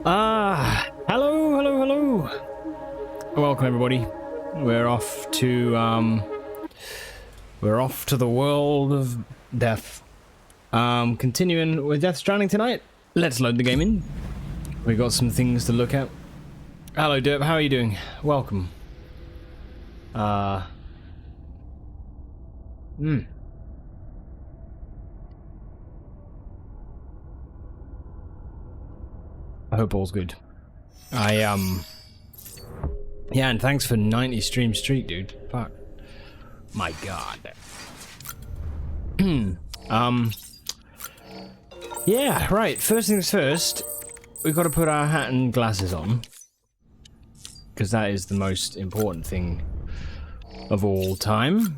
Hello. Welcome everybody. We're off to the world of death. Continuing with Death Stranding tonight. Let's load the game in. We got some things to look at. Hello Derp, how are you doing? Welcome. I hope all's good. Yeah, and thanks for 90 stream streak, dude. Fuck. My god. Yeah, right. First things first, we've got to put our hat and glasses on. Because that is the most important thing of all time.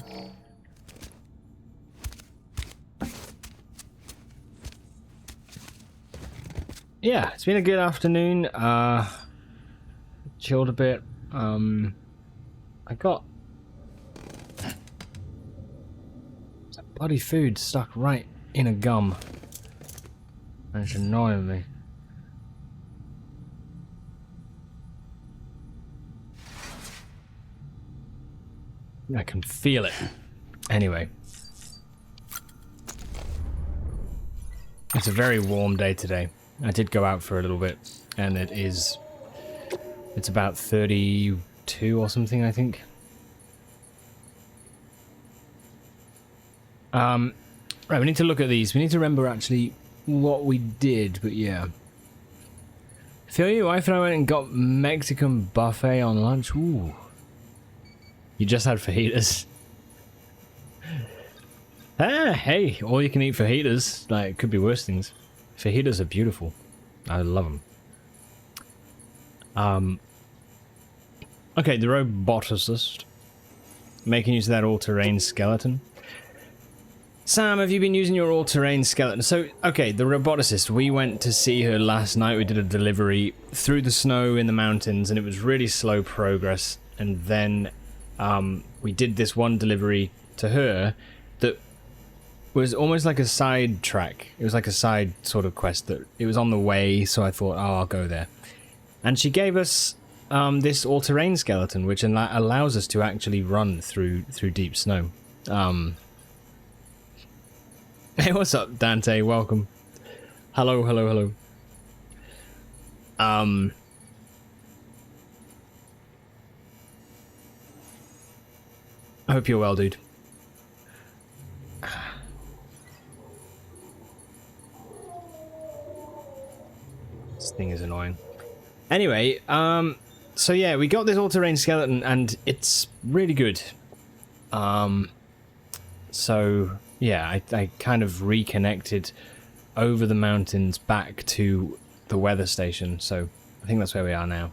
Yeah, it's been a good afternoon. Chilled a bit. I got some bloody food stuck right in a gum. And it's annoying me. I can feel it. Anyway. It's a very warm day today. I did go out for a little bit, and it's about 32 or something, I think. Right, we need to look at these. We need to remember actually what we did, but yeah. Feel your wife and I went and got Mexican buffet on lunch. Ooh. You just had fajitas. Ah, hey, all you can eat fajitas. Like, it could be worse things. Fajitas are beautiful. I love them. Okay, the roboticist. Making use of that all-terrain skeleton. Sam, have you been using your all-terrain skeleton? So, okay, the roboticist, we went to see her last night. We did a delivery through the snow in the mountains, and it was really slow progress. And then we did this one delivery to her that was almost like a side track. It was like a side sort of quest that it was on the way, so I thought, oh, I'll go there. And she gave us this all-terrain skeleton, which allows us to actually run through deep snow. Hey, what's up, Dante? Welcome. Hello. I hope you're well, dude. This thing is annoying. Anyway, so yeah, we got this all-terrain skeleton, and it's really good. So yeah, I kind of reconnected over the mountains back to the weather station, so I think that's where we are now.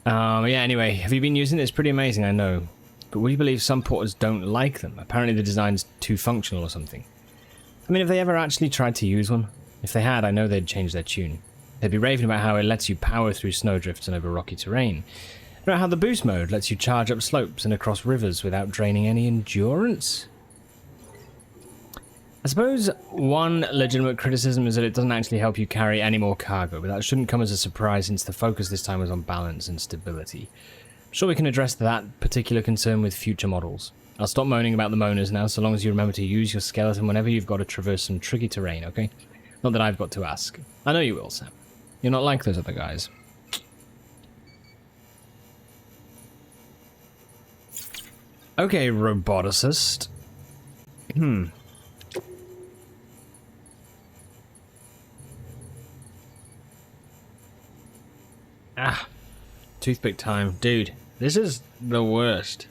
Yeah, anyway, have you been using it? It's pretty amazing, I know. But would you believe some porters don't like them? Apparently the design's too functional or something. I mean, have they ever actually tried to use one? If they had, I know they'd change their tune. They'd be raving about how it lets you power through snowdrifts and over rocky terrain. About how the boost mode lets you charge up slopes and across rivers without draining any endurance. I suppose one legitimate criticism is that it doesn't actually help you carry any more cargo, but that shouldn't come as a surprise since the focus this time was on balance and stability. I'm sure we can address that particular concern with future models. I'll stop moaning about the moaners now, so long as you remember to use your skeleton whenever you've got to traverse some tricky terrain, okay? Not that I've got to ask. I know you will, Sam. You're not like those other guys. Okay, roboticist. Ah. Toothpick time. Dude, this is the worst.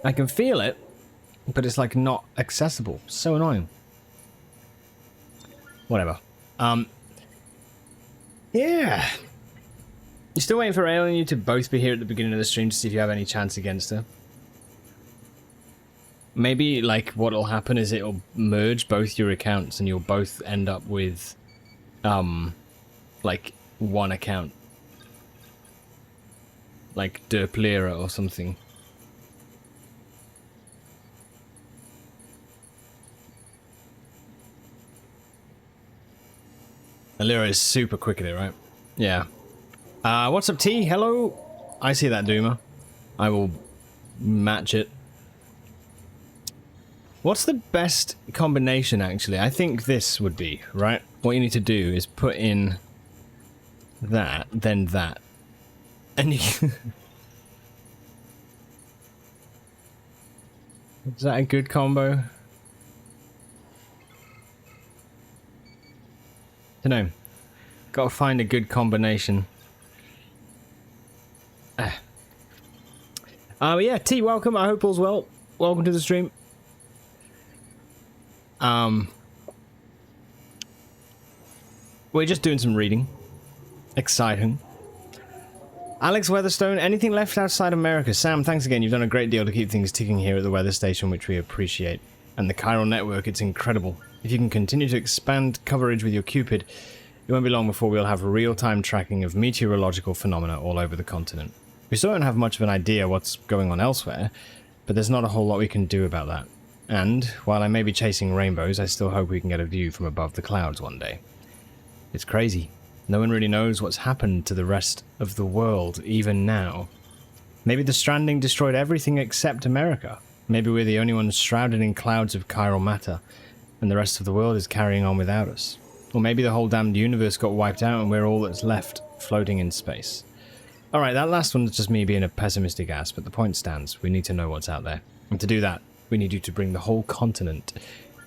I can feel it, but it's like not accessible. So annoying. Whatever. Yeah. You still waiting for Ale and you to both be here at the beginning of the stream to see if you have any chance against her? Maybe, like, what'll happen is it'll merge both your accounts and you'll both end up with, like, one account. Like Derplera or something. Alira is super quick at it, right? Yeah. What's up, T? Hello? I see that, Doomer. I will match it. What's the best combination, actually? I think this would be, right? What you need to do is put in that, then that. And you... Is that a good combo? Dunno. Gotta find a good combination. But yeah, T, welcome. I hope all's well. Welcome to the stream. We're just doing some reading. Exciting. Alex Weatherstone, anything left outside America? Sam, thanks again. You've done a great deal to keep things ticking here at the weather station, which we appreciate. And the chiral network, it's incredible. If you can continue to expand coverage with your Cupid, it won't be long before we'll have real-time tracking of meteorological phenomena all over the continent. We still don't have much of an idea what's going on elsewhere, but there's not a whole lot we can do about that. And, while I may be chasing rainbows, I still hope we can get a view from above the clouds one day. It's crazy. No one really knows what's happened to the rest of the world, even now. Maybe the Stranding destroyed everything except America. Maybe we're the only ones shrouded in clouds of chiral matter, and the rest of the world is carrying on without us. Or maybe the whole damned universe got wiped out and we're all that's left, floating in space. Alright, that last one's just me being a pessimistic ass, but the point stands. We need to know what's out there. And to do that, we need you to bring the whole continent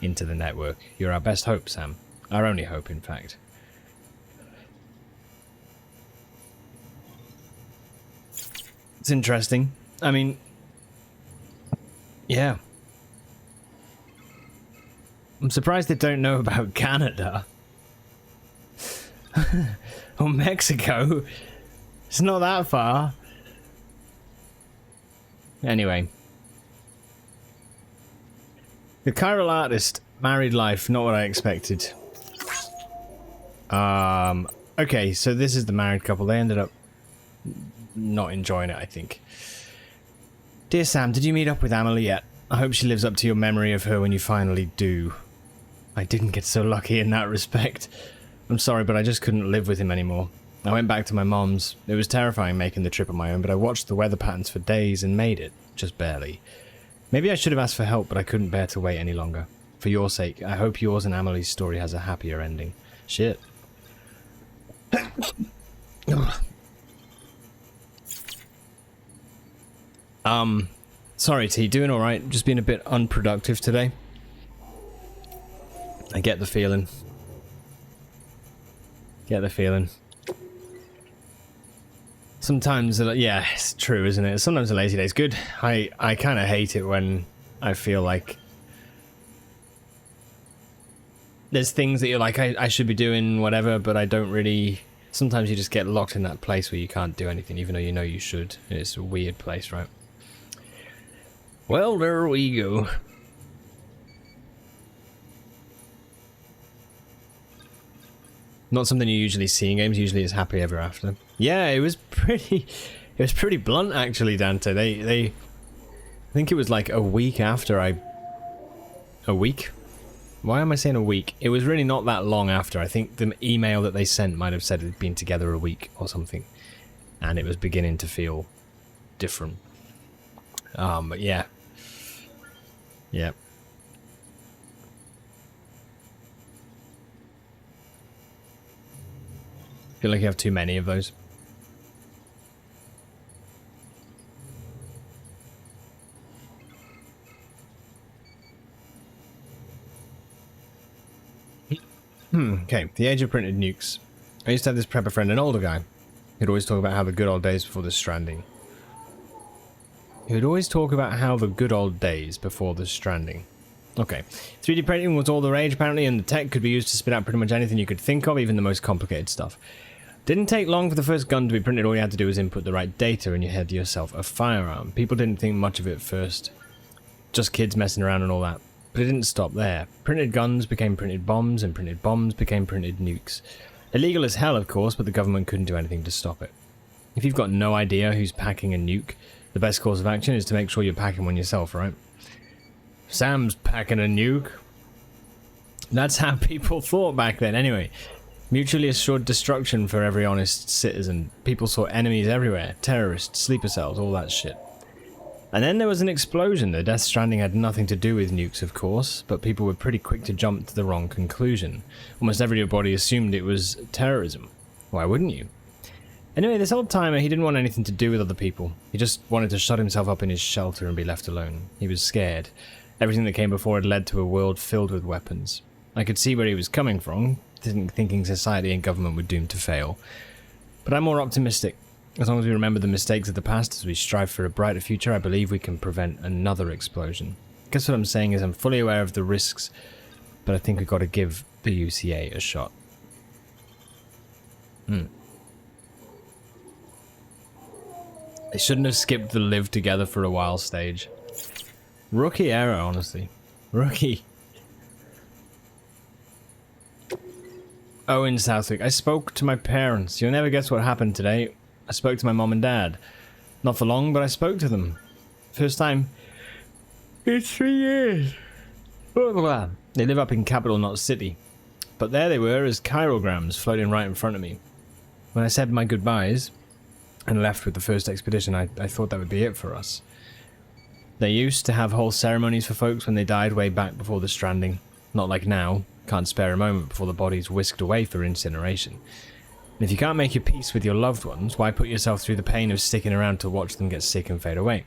into the network. You're our best hope, Sam. Our only hope, in fact. It's interesting. I mean... yeah. I'm surprised they don't know about Canada. Or Mexico. It's not that far. Anyway. The chiral artist. Married life. Not what I expected. Okay, so this is the married couple. They ended up not enjoying it, I think. Dear Sam, did you meet up with Amelie yet? I hope she lives up to your memory of her when you finally do. I didn't get so lucky in that respect. I'm sorry, but I just couldn't live with him anymore. I went back to my mom's. It was terrifying making the trip on my own, but I watched the weather patterns for days and made it. Just barely. Maybe I should have asked for help, but I couldn't bear to wait any longer. For your sake, I hope yours and Amelie's story has a happier ending. Shit. Sorry T, doing alright, just being a bit unproductive today. I get the feeling. Get the feeling. Sometimes, yeah, it's true, isn't it? Sometimes a lazy day's good. I kind of hate it when I feel like there's things that you're like, I should be doing whatever, but I don't really... Sometimes you just get locked in that place where you can't do anything, even though you know you should. It's a weird place, right? Well, there we go. Not something you usually see in games. Usually it's happy ever after. Yeah, it was pretty blunt actually, Dante. I think it was like a week after a week? Why am I saying a week? It was really not that long after. I think the email that they sent might have said it had been together a week or something. And it was beginning to feel different. But yeah. Yep. Feel like you have too many of those. Okay, the age of printed nukes. I used to have this prepper friend, an older guy. He'd always talk about how the good old days before the Stranding. Okay. 3D printing was all the rage apparently, and the tech could be used to spit out pretty much anything you could think of, even the most complicated stuff. Didn't take long for the first gun to be printed. All you had to do was input the right data and you had yourself a firearm. People didn't think much of it at first. Just kids messing around and all that. But it didn't stop there. Printed guns became printed bombs, and printed bombs became printed nukes. Illegal as hell, of course, but the government couldn't do anything to stop it. If you've got no idea who's packing a nuke, the best course of action is to make sure you're packing one yourself, right? Sam's packing a nuke. That's how people thought back then. Anyway, Mutually assured destruction for every honest citizen. People saw enemies everywhere. Terrorists, sleeper cells, all that shit. And then there was an explosion. The Death Stranding had nothing to do with nukes, of course, but people were pretty quick to jump to the wrong conclusion. Almost everybody assumed it was terrorism. Why wouldn't you? Anyway, this old timer, he didn't want anything to do with other people. He just wanted to shut himself up in his shelter and be left alone. He was scared. Everything that came before had led to a world filled with weapons. I could see where he was coming from, thinking society and government were doomed to fail. But I'm more optimistic. As long as we remember the mistakes of the past as we strive for a brighter future, I believe we can prevent another explosion. I guess what I'm saying is I'm fully aware of the risks, but I think we've got to give the UCA a shot. They shouldn't have skipped the live together for a while stage. Rookie error, honestly. Rookie. Owen Southwick. I spoke to my parents. You'll never guess what happened today. I spoke to my mom and dad. Not for long, but I spoke to them. First time in 3 years. They live up in Capital Knot City. But there they were as chirograms floating right in front of me. When I said my goodbyes and left with the first expedition, I thought that would be it for us. They used to have whole ceremonies for folks when they died way back before the Stranding. Not like now. Can't spare a moment before the body's whisked away for incineration. And if you can't make your peace with your loved ones, why put yourself through the pain of sticking around to watch them get sick and fade away?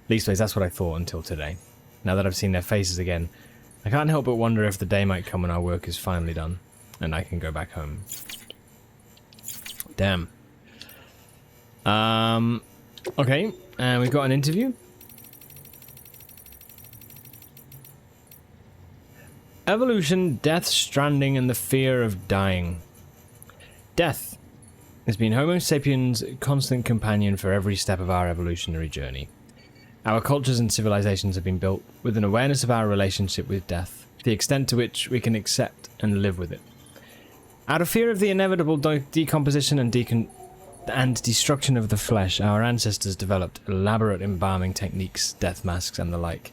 Leastways, that's what I thought until today. Now that I've seen their faces again, I can't help but wonder if the day might come when our work is finally done, and I can go back home. Damn. Okay, and we've got an interview. Evolution, Death Stranding, and the Fear of Dying. Death has been Homo sapiens' constant companion for every step of our evolutionary journey. Our cultures and civilizations have been built with an awareness of our relationship with death, the extent to which we can accept and live with it. Out of fear of the inevitable decomposition and destruction of the flesh, our ancestors developed elaborate embalming techniques, death masks, and the like.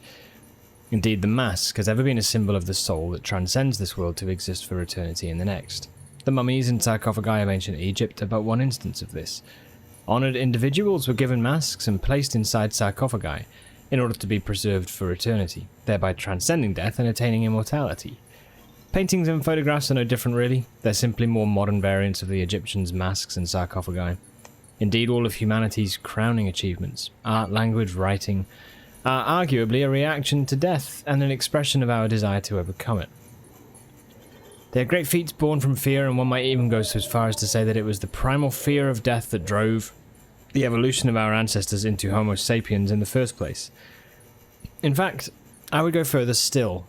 Indeed, the mask has ever been a symbol of the soul that transcends this world to exist for eternity in the next. The mummies and sarcophagi of ancient Egypt are but one instance of this. Honoured individuals were given masks and placed inside sarcophagi in order to be preserved for eternity, thereby transcending death and attaining immortality. Paintings and photographs are no different really. They're simply more modern variants of the Egyptians' masks and sarcophagi. Indeed, all of humanity's crowning achievements, art, language, writing, are arguably a reaction to death and an expression of our desire to overcome it. They are great feats born from fear, and one might even go so far as to say that it was the primal fear of death that drove the evolution of our ancestors into Homo sapiens in the first place. In fact, I would go further still.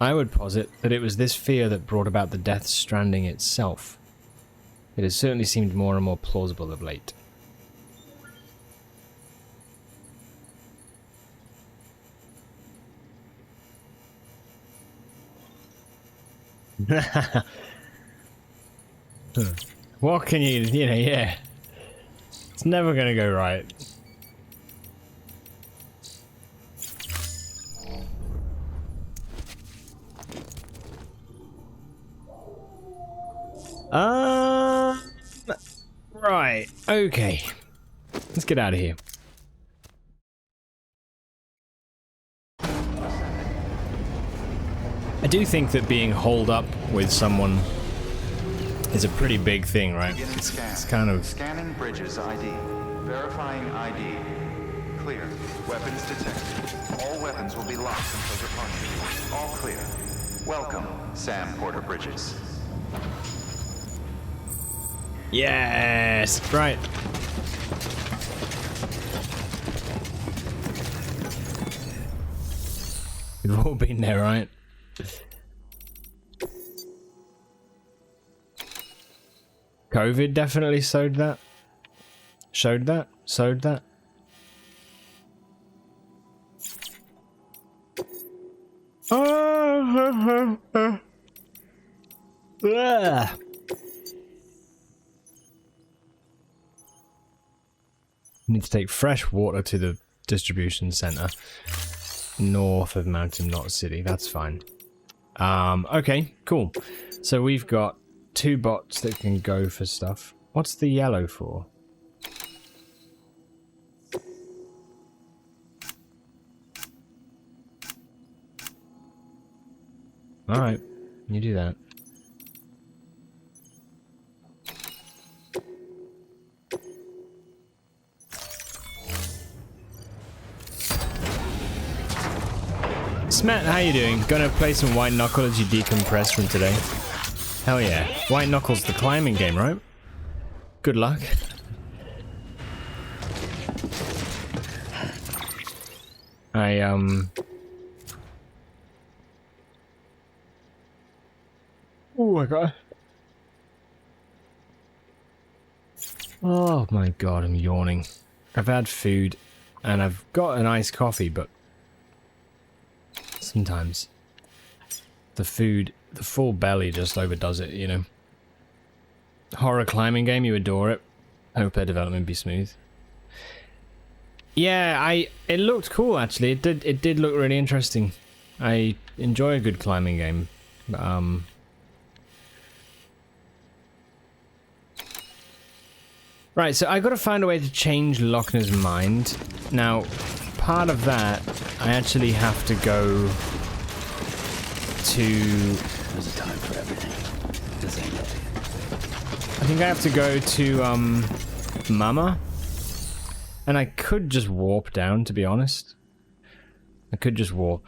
I would posit that it was this fear that brought about the Death Stranding itself. It has certainly seemed more and more plausible of late. What can you know, yeah. It's never gonna go right. Right, okay. Let's get out of here. I do think that being holed up with someone is a pretty big thing, right? It's kind of... Scanning bridges ID. Verifying ID. Clear. Weapons detected. All weapons will be locked until departure. All clear. Welcome, Sam Porter Bridges. Yes! Right. We've all been there, right? COVID definitely sowed that. Showed that. Sowed that. Need to take fresh water to the distribution center north of Mountain Knot City. That's fine. Okay, cool. So we've got 2 bots that can go for stuff. What's the yellow for? Alright, you do that. Smet, how you doing? Gonna play some White Knuckle as you decompress from today? Hell yeah. White Knuckle's the climbing game, right? Good luck. Oh my god. Oh my god, I'm yawning. I've had food and I've got an iced coffee, but sometimes the food, the full belly just overdoes it, you know. Horror climbing game, you adore it. Hope their development be smooth. Yeah, it looked cool actually. It did look really interesting. I enjoy a good climbing game. Right, so I gotta find a way to change Lochner's mind. Now, part of that, I actually have to go to... There's a time for everything. I think I have to go to, Mama. And I could just warp down, to be honest. I could just warp.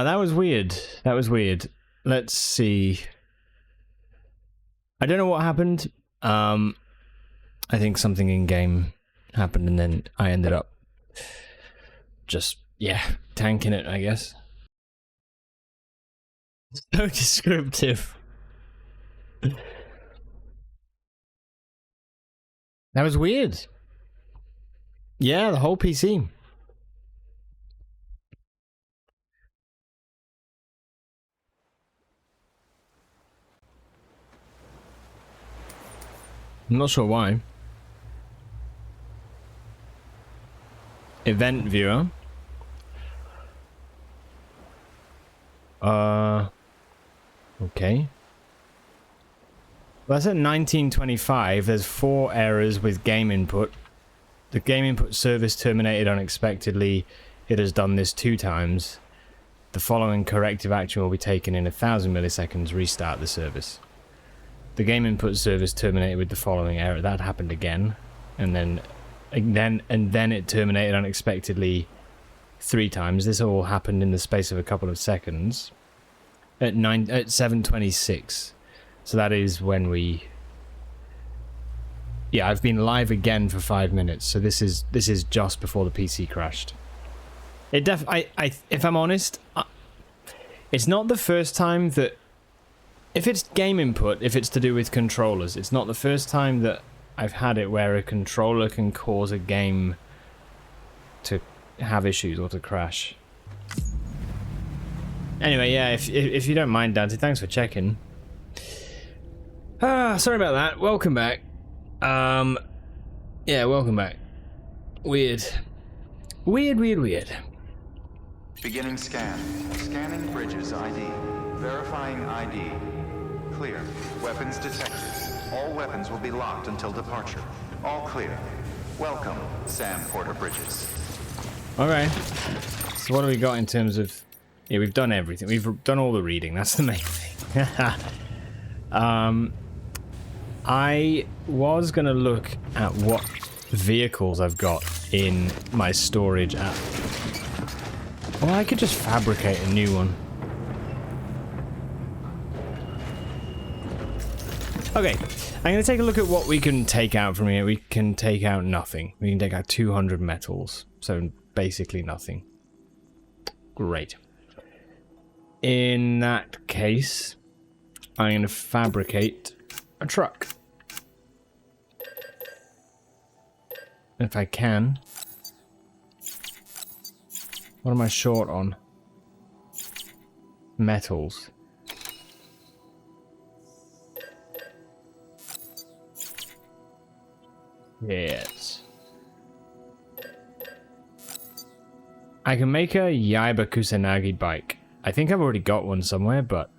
That was weird. That was weird. Let's see. I don't know what happened. I think something in game happened and then I ended up just, yeah, tanking it, I guess. So descriptive. That was weird. Yeah, the whole PC. I'm not sure why. Event viewer. Okay. Well, that's at 1925. There's 4 errors with game input. The game input service terminated unexpectedly. It has done this 2 times. The following corrective action will be taken in 1,000 milliseconds. Restart the service. The game input service terminated with the following error. That happened again. And then it terminated unexpectedly 3 times. This all happened in the space of a couple of seconds. At 7:26. So that is when we... Yeah, I've been live again for 5 minutes. So this is just before the PC crashed. It if I'm honest, it's not the first time that... If it's game input, if it's to do with controllers, it's not the first time that I've had it where a controller can cause a game to have issues or to crash. Anyway, yeah, if you don't mind, Dante, thanks for checking. Sorry about that. Welcome back. Yeah, welcome back. Weird. Weird. Beginning scan. Scanning bridges ID. Verifying ID. Clear. Weapons detected. All weapons will be locked until departure. All clear. Welcome, Sam Porter Bridges. Okay. So what do we got in terms of... Yeah, we've done everything. We've done all the reading. That's the main thing. I was going to look at what vehicles I've got in my storage app. Well, I could just fabricate a new one. Okay, I'm going to take a look at what we can take out from here. We can take out nothing. We can take out 200 metals. So basically nothing. Great. In that case, I'm going to fabricate a truck. If I can. What am I short on? Metals. Yes. I can make a Yaiba Kusanagi bike. I think I've already got one somewhere, but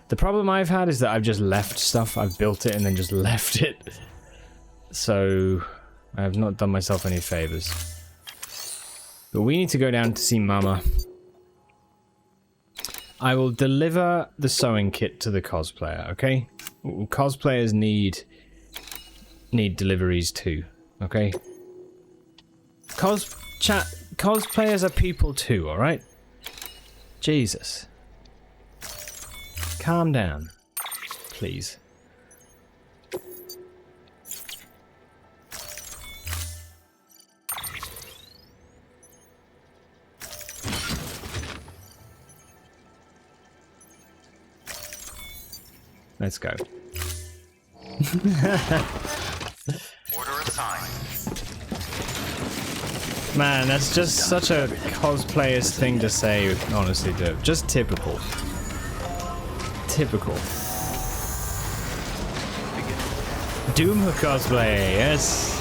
the problem I've had is that I've just left stuff. I've built it and then just left it. So I have not done myself any favors. But we need to go down to see Mama. I will deliver the sewing kit to the cosplayer, okay? Cosplayers need deliveries too, okay? Cosplayers are people too, alright? Jesus. Calm down, please. Let's go. Order assigned. Man, that's just such a cosplayer's thing to say, honestly, dude. Just typical. Typical. Doom cosplay, yes.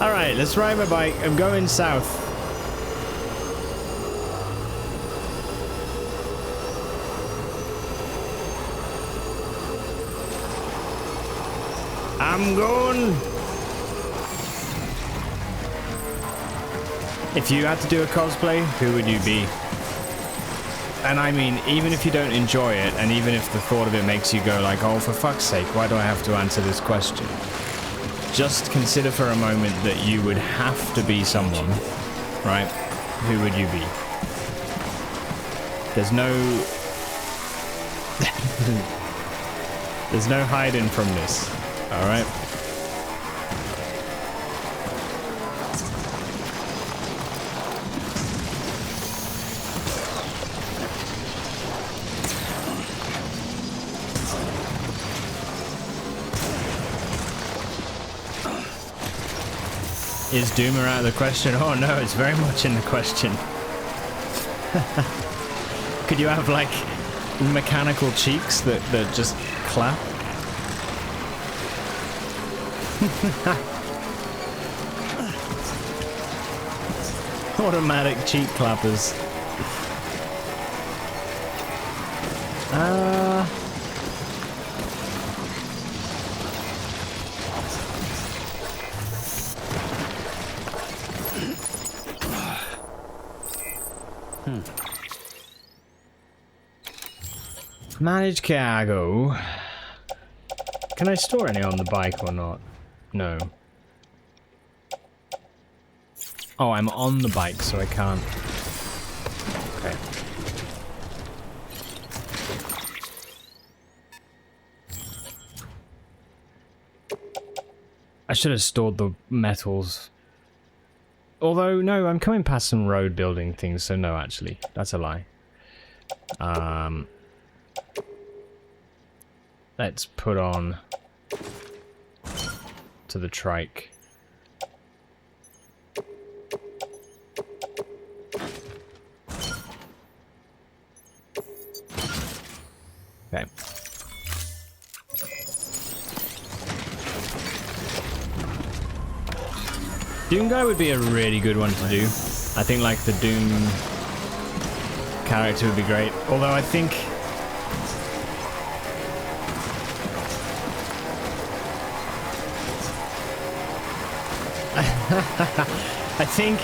Alright, let's ride my bike. I'm going south. I'm going. If you had to do a cosplay, who would you be? And I mean, even if you don't enjoy it, and even if the thought of it makes you go like, oh, for fuck's sake, why do I have to answer this question? Just consider for a moment that you would have to be someone, right? Who would you be? There's no... There's no hiding from this, alright? Is Doomer out of the question? Oh no, it's very much in the question. Could you have like mechanical cheeks that just clap? Automatic cheek clappers. Manage cargo. Can I store any on the bike or not? No. Oh, I'm on the bike, so I can't. Okay. I should have stored the metals. Although, no, I'm coming past some road building things, so no, actually. That's a lie. Let's put on to the trike. Okay. Doom guy would be a really good one to do. I think like the Doom character would be great. Although I think I think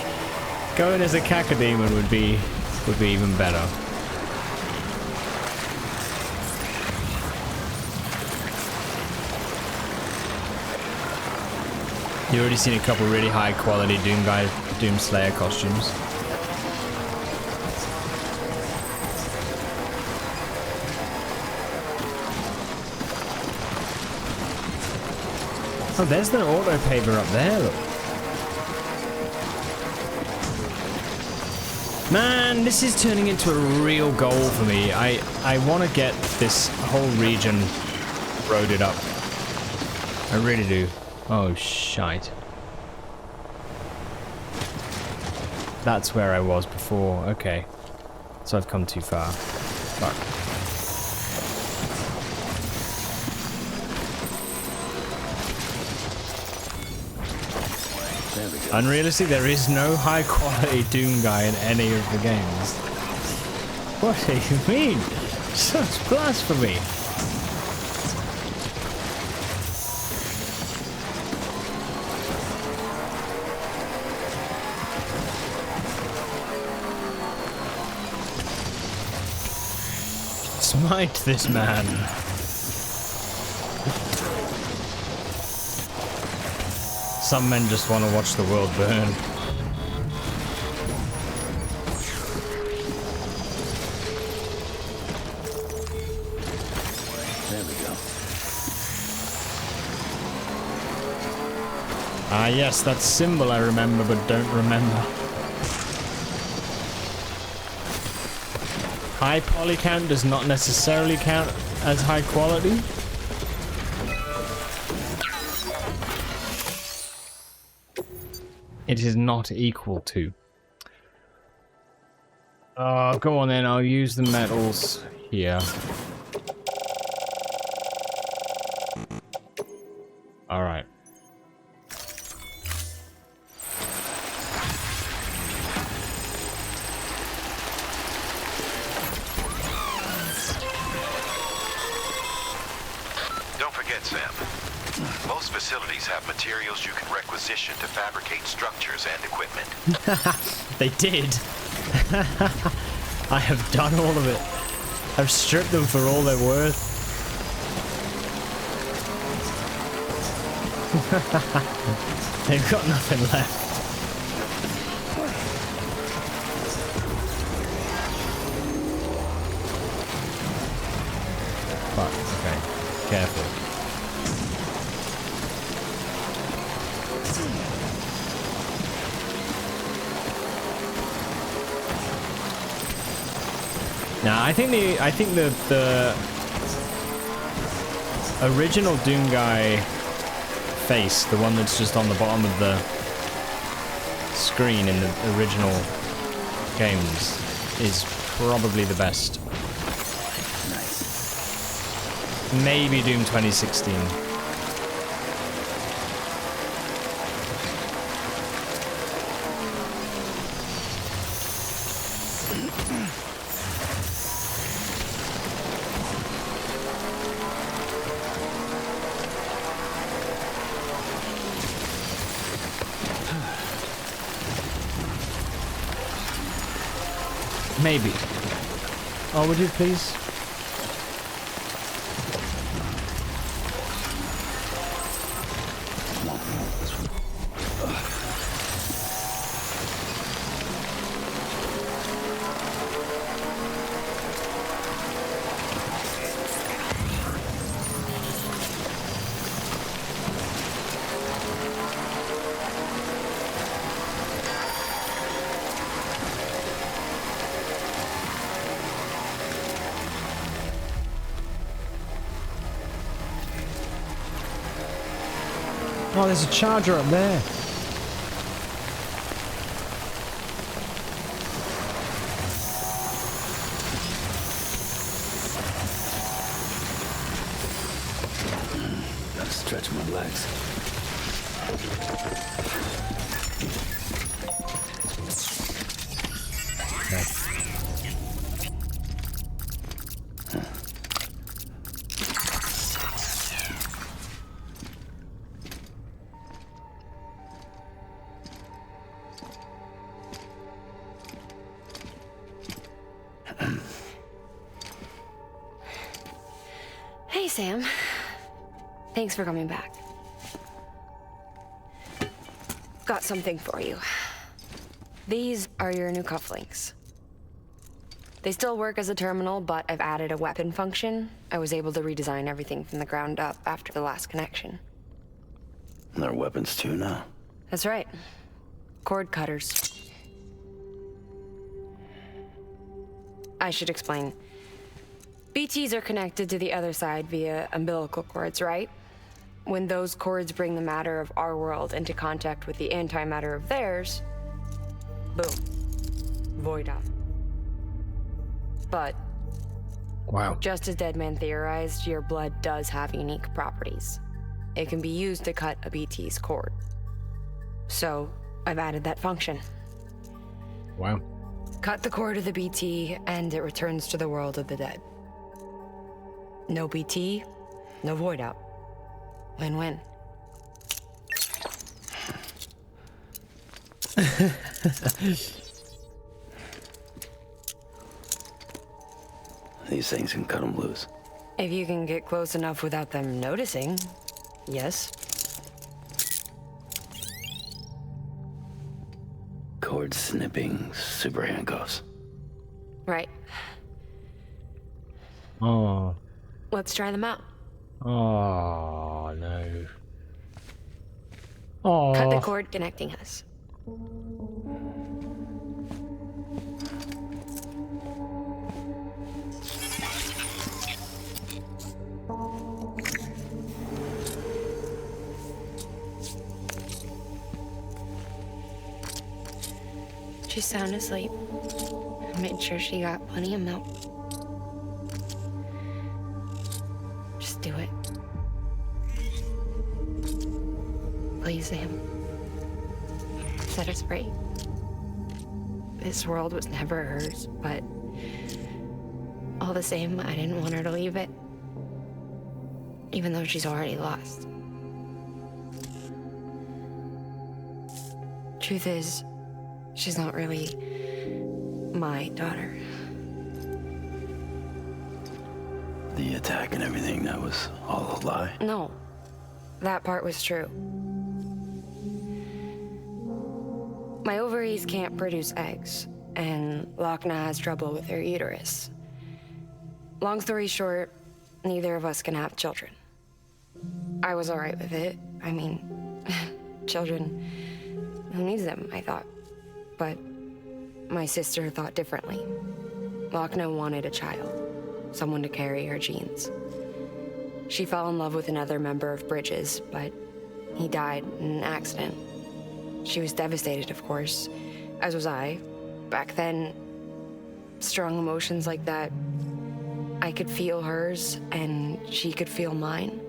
going as a cacodemon would be even better. You already seen a couple really high quality Doom Slayer costumes. Oh, there's the auto paver up there, look. Man, this is turning into a real goal for me. I want to get this whole region roaded up. I really do. Oh, shite. That's where I was before. Okay. So I've come too far. Fuck. Unrealistic, there is no high quality Doom guy in any of the games. What do you mean? Such blasphemy. Smite this man. Some men just want to watch the world burn. There we go. Ah yes, that symbol I remember but don't remember. High poly count does not necessarily count as high quality. It is not equal to. Go on then, I'll use the metals here. Alright. Don't forget, Sam. Most facilities have materials you can requisition to fabricate structures and equipment. They did. I have done all of it. I've stripped them for all they're worth. They've got nothing left. Fuck, okay. Careful. Now, I think the original Doom guy face, the one that's just on the bottom of the screen in the original games, is probably the best. Nice. Maybe Doom 2016. Maybe. Oh, would you please? Oh, there's a charger up there. Gotta stretch my legs. Hey, Sam. Thanks for coming back. Got something for you. These are your new cufflinks. They still work as a terminal, but I've added a weapon function. I was able to redesign everything from the ground up after the last connection. And they're weapons too now. That's right. Cord cutters. I should explain. BTs are connected to the other side via umbilical cords, right? When those cords bring the matter of our world into contact with the antimatter of theirs, boom. Void up. But, Wow. just as Deadman theorized, your blood does have unique properties. It can be used to cut a BT's cord. So, I've added that function. Wow. Cut the cord of the BT, and it returns to the world of the dead. No BT, no void out. Win-win. These things can cut them loose. If you can get close enough without them noticing, yes. Cord snipping super handcuffs. Right. Oh. Let's try them out. Oh, no. Oh. Cut the cord connecting us. She's sound asleep. I made sure she got plenty of milk. Just do it. Please, Sam. Set us free. This world was never hers, but all the same, I didn't want her to leave it. Even though she's already lost. Truth is, she's not really my daughter. The attack and everything, that was all a lie. No, that part was true. My ovaries can't produce eggs, and Lochna has trouble with her uterus. Long story short, neither of us can have children. I was alright with it. I mean, children, who needs them, I thought. But my sister thought differently. Lochna wanted a child, someone to carry her genes. She fell in love with another member of Bridges, but he died in an accident. She was devastated, of course, as was I. Back then, strong emotions like that, I could feel hers, and she could feel mine.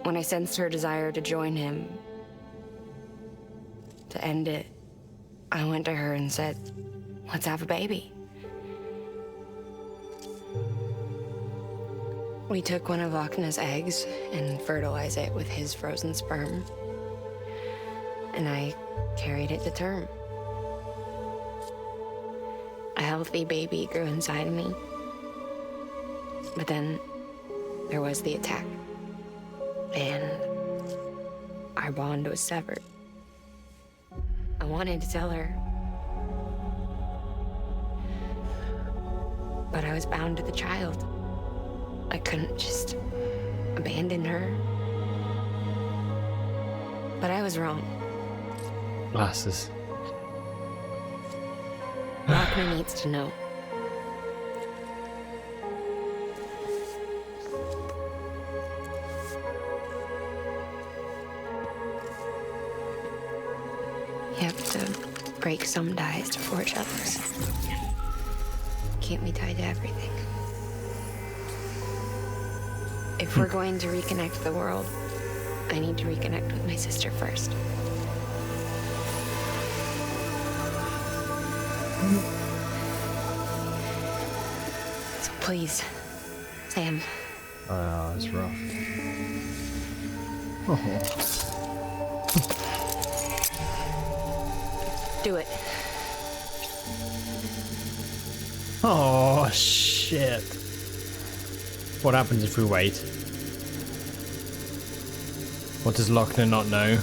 When I sensed her desire to join him, to end it, I went to her and said, let's have a baby. We took one of Lochna's eggs and fertilized it with his frozen sperm. And I carried it to term. A healthy baby grew inside of me. But then there was the attack. And our bond was severed. I wanted to tell her. But I was bound to the child. I couldn't just abandon her. But I was wrong. Glasses. Lochna needs to know. You have to break some ties to forge others. Can't be tied to everything. If we're going to reconnect the world, I need to reconnect with my sister first. So please, Sam. Oh, it's rough. Oh. Do it. Oh, shit. What happens if we wait? What does Lochna not know?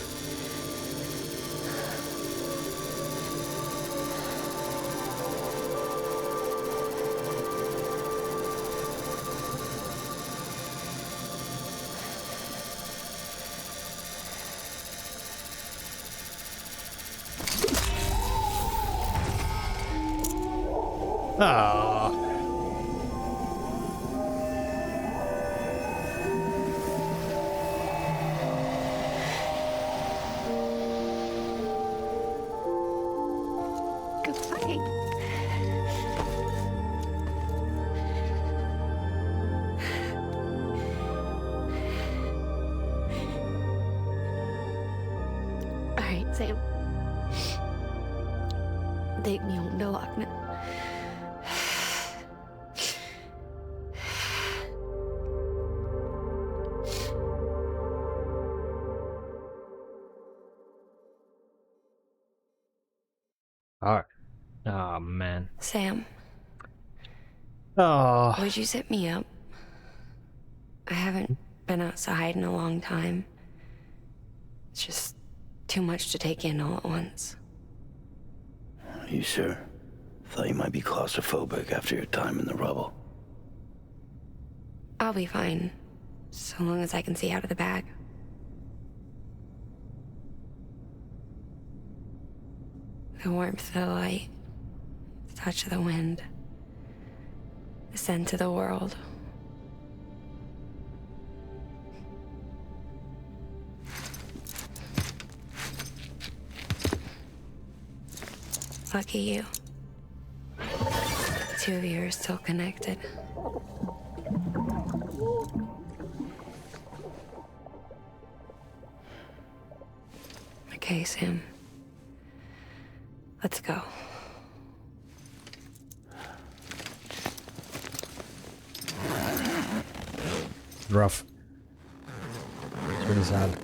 Ah. Goodbye. I Alright, Sam. Take me home to Lochner. Alright. Oh, man. Sam, Oh. would you sit me up? I haven't been outside in a long time. It's just too much to take in all at once. Are you sure? Thought you might be claustrophobic after your time in the rubble. I'll be fine, so long as I can see out of the bag. The warmth of the light, the touch of the wind, the scent of the world. Lucky you. The two of you are still connected. Okay, Sam. Let's go. Rough. It's really sad.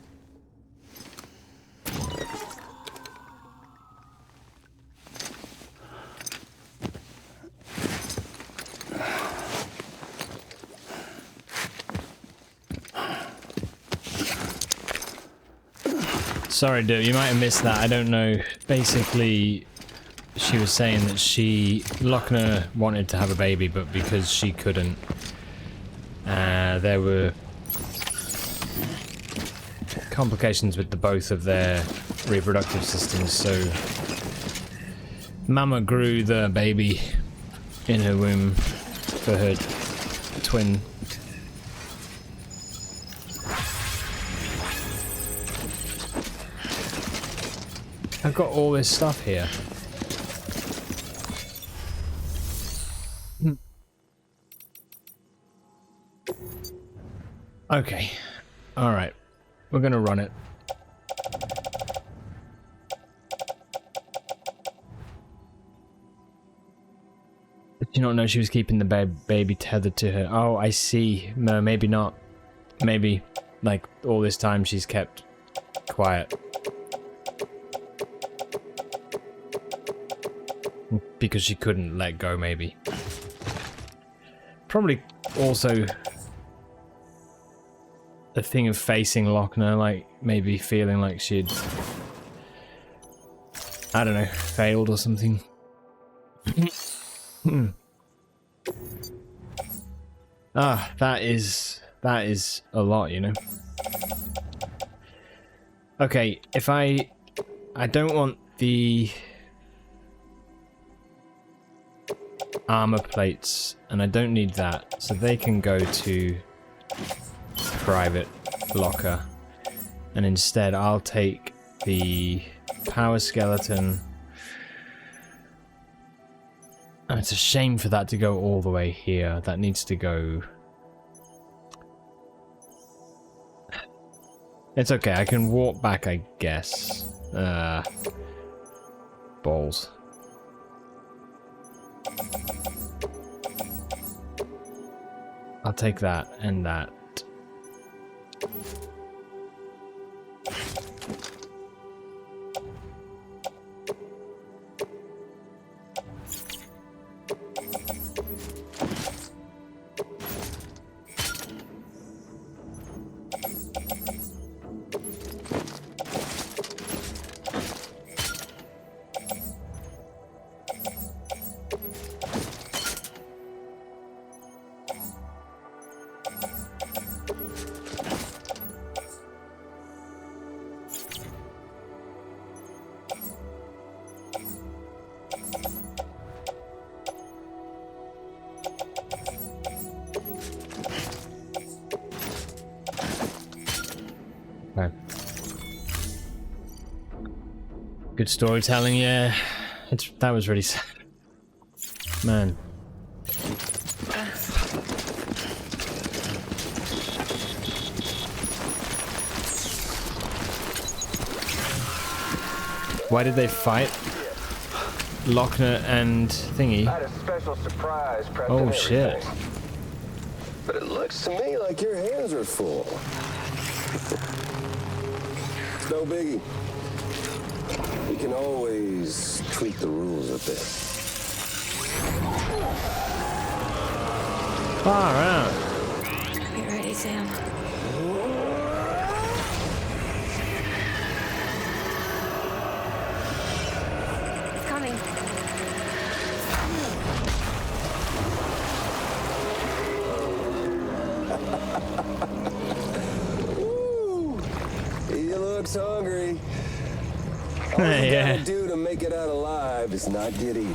Sorry, dude, you might have missed that. I don't know. Basically, she was saying that Lochner wanted to have a baby, but because she couldn't, there were complications with both of their reproductive systems, so Mama grew the baby in her womb for her twin. I've got all this stuff here. Okay. Alright. We're gonna run it. Did you not know she was keeping the baby tethered to her? Oh, I see. No, maybe not. Maybe, like, all this time she's kept quiet. Because she couldn't let go, maybe. Probably also the thing of facing Lochner, like maybe feeling like she'd, I don't know, failed or something. That is a lot, you know. Okay, if I don't want the armor plates, and I don't need that, so they can go to private locker, and instead I'll take the power skeleton. And it's a shame for that to go all the way here. That needs to go. It's okay, I can walk back, I guess. Balls. I'll take that and that. Okay. Good storytelling, yeah. That was really sad. Man. Why did they fight? Lochner and Thingy. I had a special surprise prepped Oh, and shit. everything. But it looks to me like your hands are full. It's no biggie. We can always tweak the rules a bit. Far out. Get ready, Sam. It's coming. Woo! He looks hungry. All you Yeah. gotta do to make it out alive is not get eaten.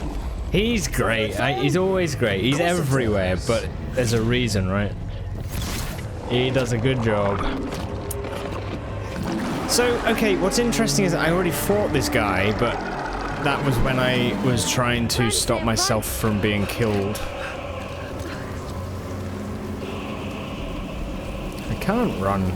He's great. He's always great. He's everywhere, but there's a reason, right? He does a good job. So, okay, what's interesting is I already fought this guy, but that was when I was trying to stop myself from being killed. I can't run.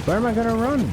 Where am I gonna run?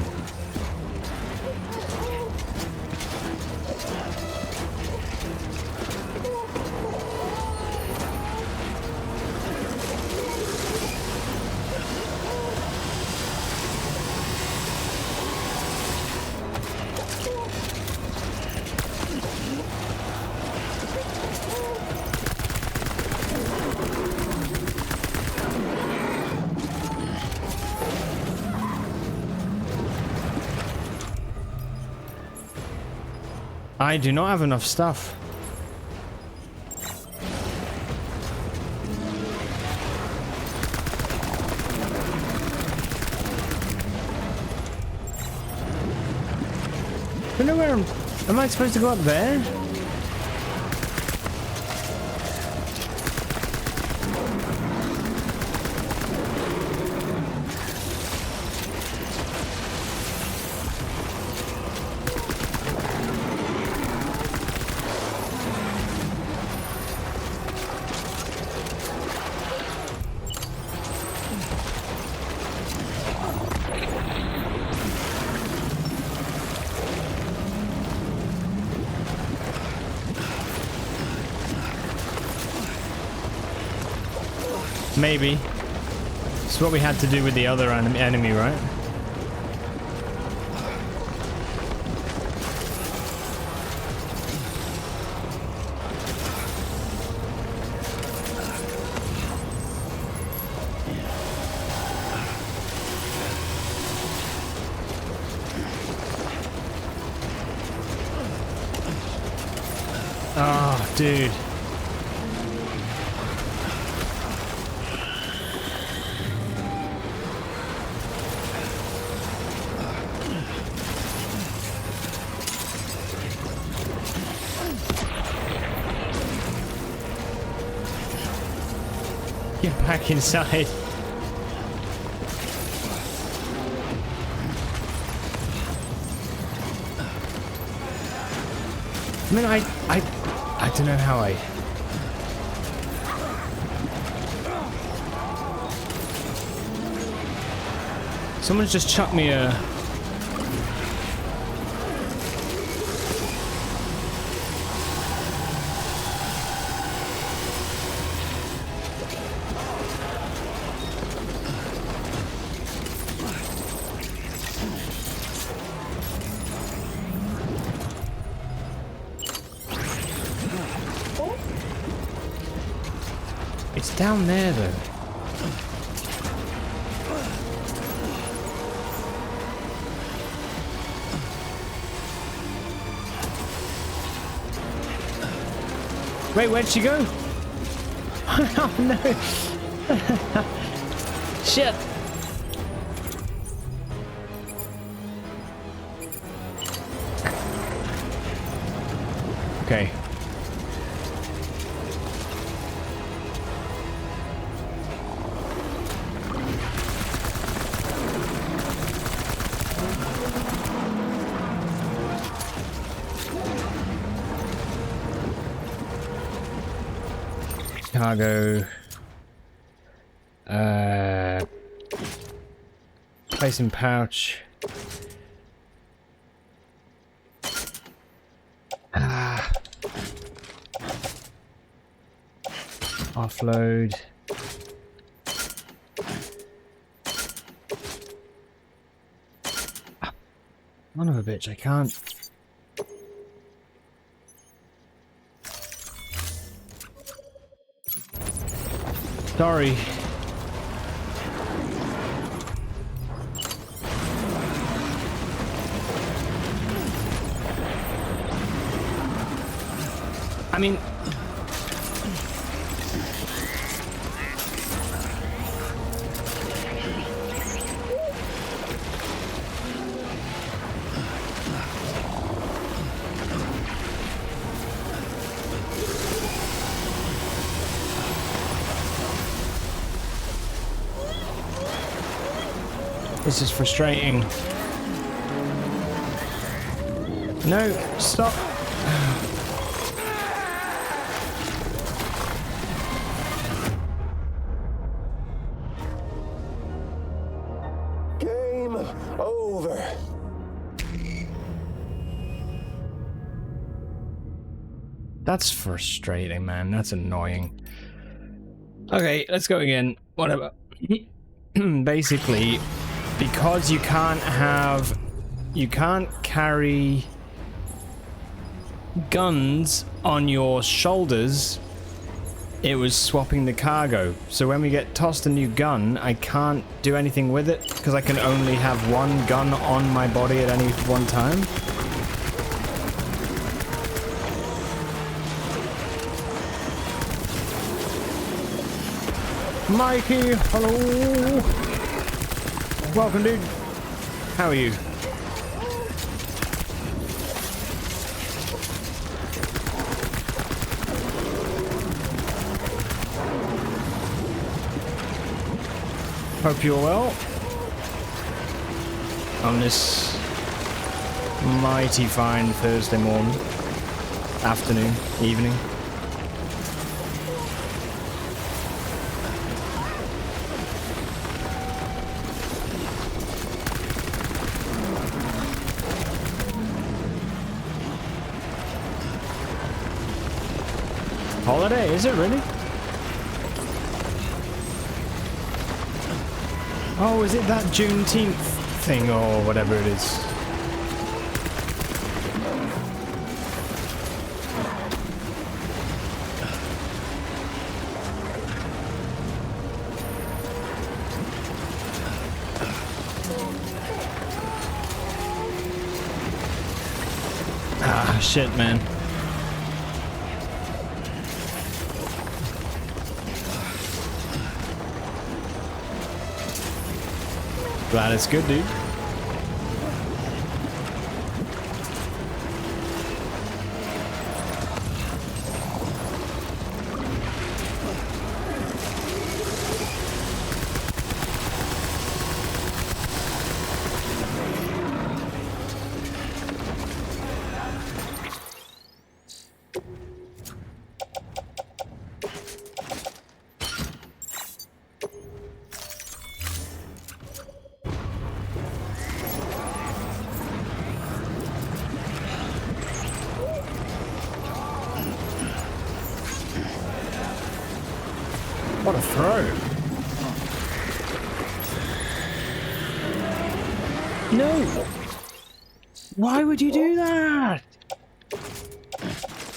I do not have enough stuff. I don't know where am I supposed to go up there? Maybe. It's what we had to do with the other enemy, right? Oh, dude. Get back inside. I mean, I don't know how I... Someone's just chucked me a... It's down there, though. Wait, where'd she go? Oh, no. Shit. Okay. Cargo. Place in pouch. Offload. Son of a bitch, I can't. Sorry. I mean, this is frustrating. No, stop. Game over. That's frustrating, man. That's annoying. Okay, let's go again. Whatever. Basically, because you can't carry guns on your shoulders, it was swapping the cargo. So when we get tossed a new gun, I can't do anything with it because I can only have one gun on my body at any one time. Mikey, hello. Welcome, dude. How are you? Hope you're well on this mighty fine Thursday morning, afternoon, evening. Holiday, is it really? Oh, is it that Juneteenth thing or whatever it is? Ah, shit, man. Glad it's good, dude. What a throw. No! Why would you do that?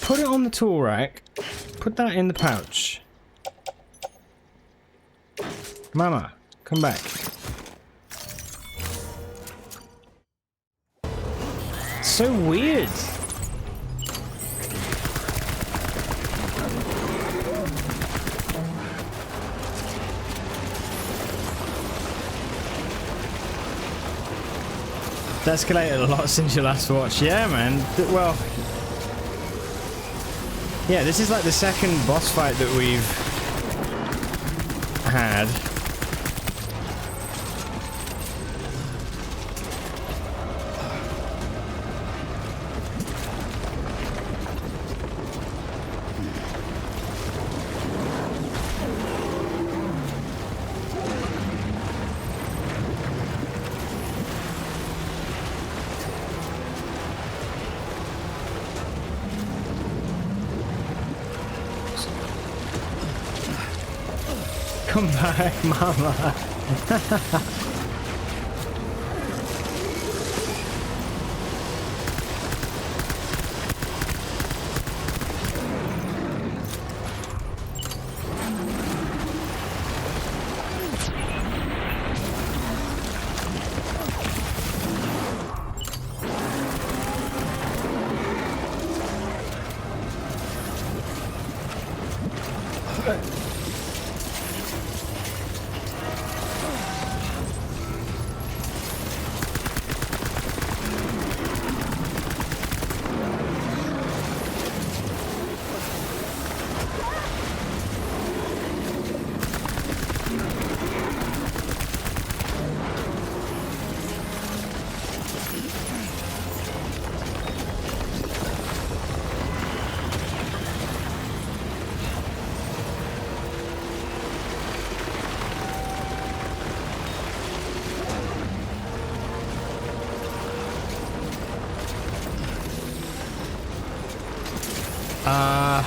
Put it on the tool rack. Put that in the pouch. Mama, come back. So weird. It's escalated a lot since your last watch. Yeah, man. Well, yeah, this is like the second boss fight that we've had. Welcome back, Mama.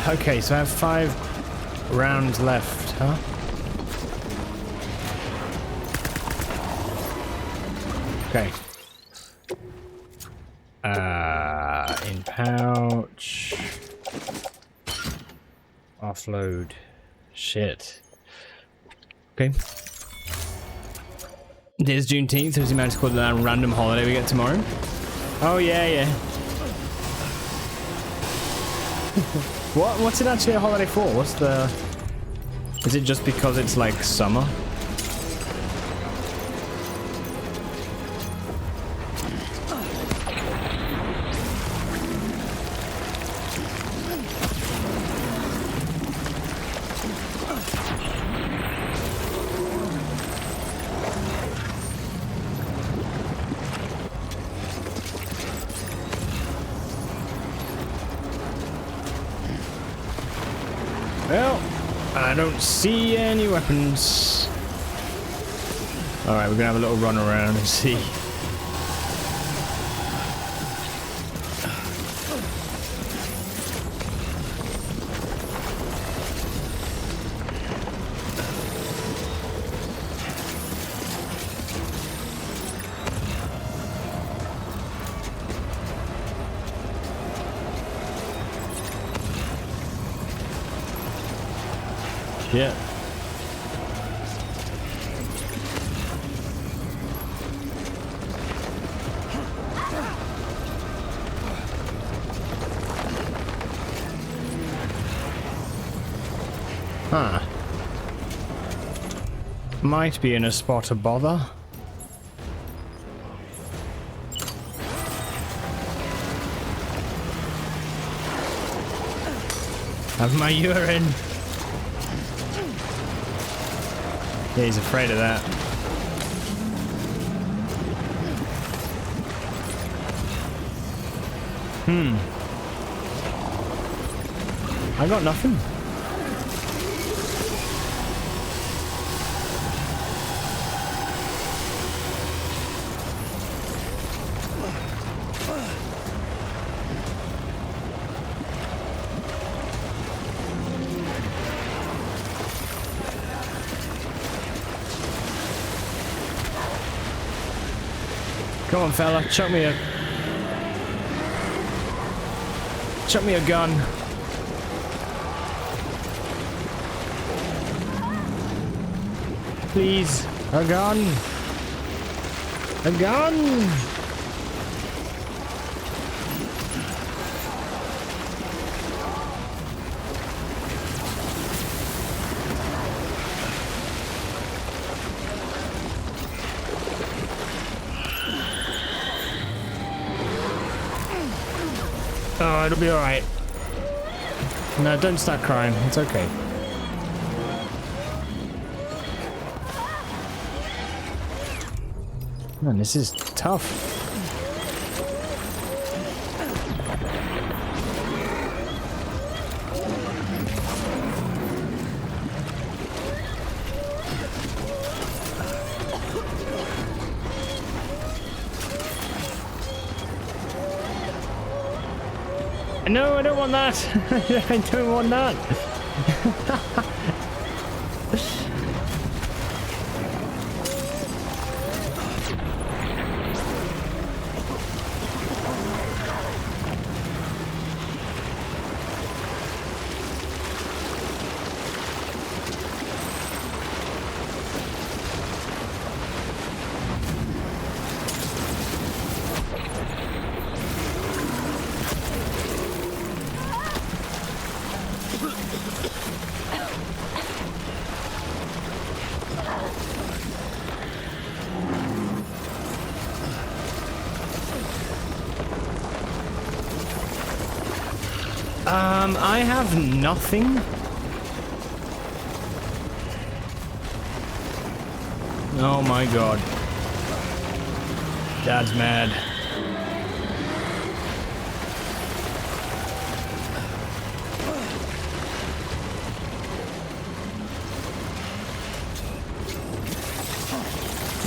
Okay, so I have 5 rounds left, huh? Okay. In pouch. Offload. Shit. Okay. It is Juneteenth, so we managed to call that a random holiday we get tomorrow. Oh yeah, yeah. What's it actually a holiday for? What's the... Is it just because it's like summer? Well, I don't see any weapons. Alright, we're gonna have a little run around and see. Yeah. Huh. Might be in a spot of bother. Have my urine. Yeah, he's afraid of that. I got nothing. Come on, fella, chuck me a gun. Please, a gun. A gun. Oh, it'll be alright. No, don't start crying. It's okay. Man, this is tough. No, I don't want that. I don't want that. I have nothing. Oh my god. Dad's mad.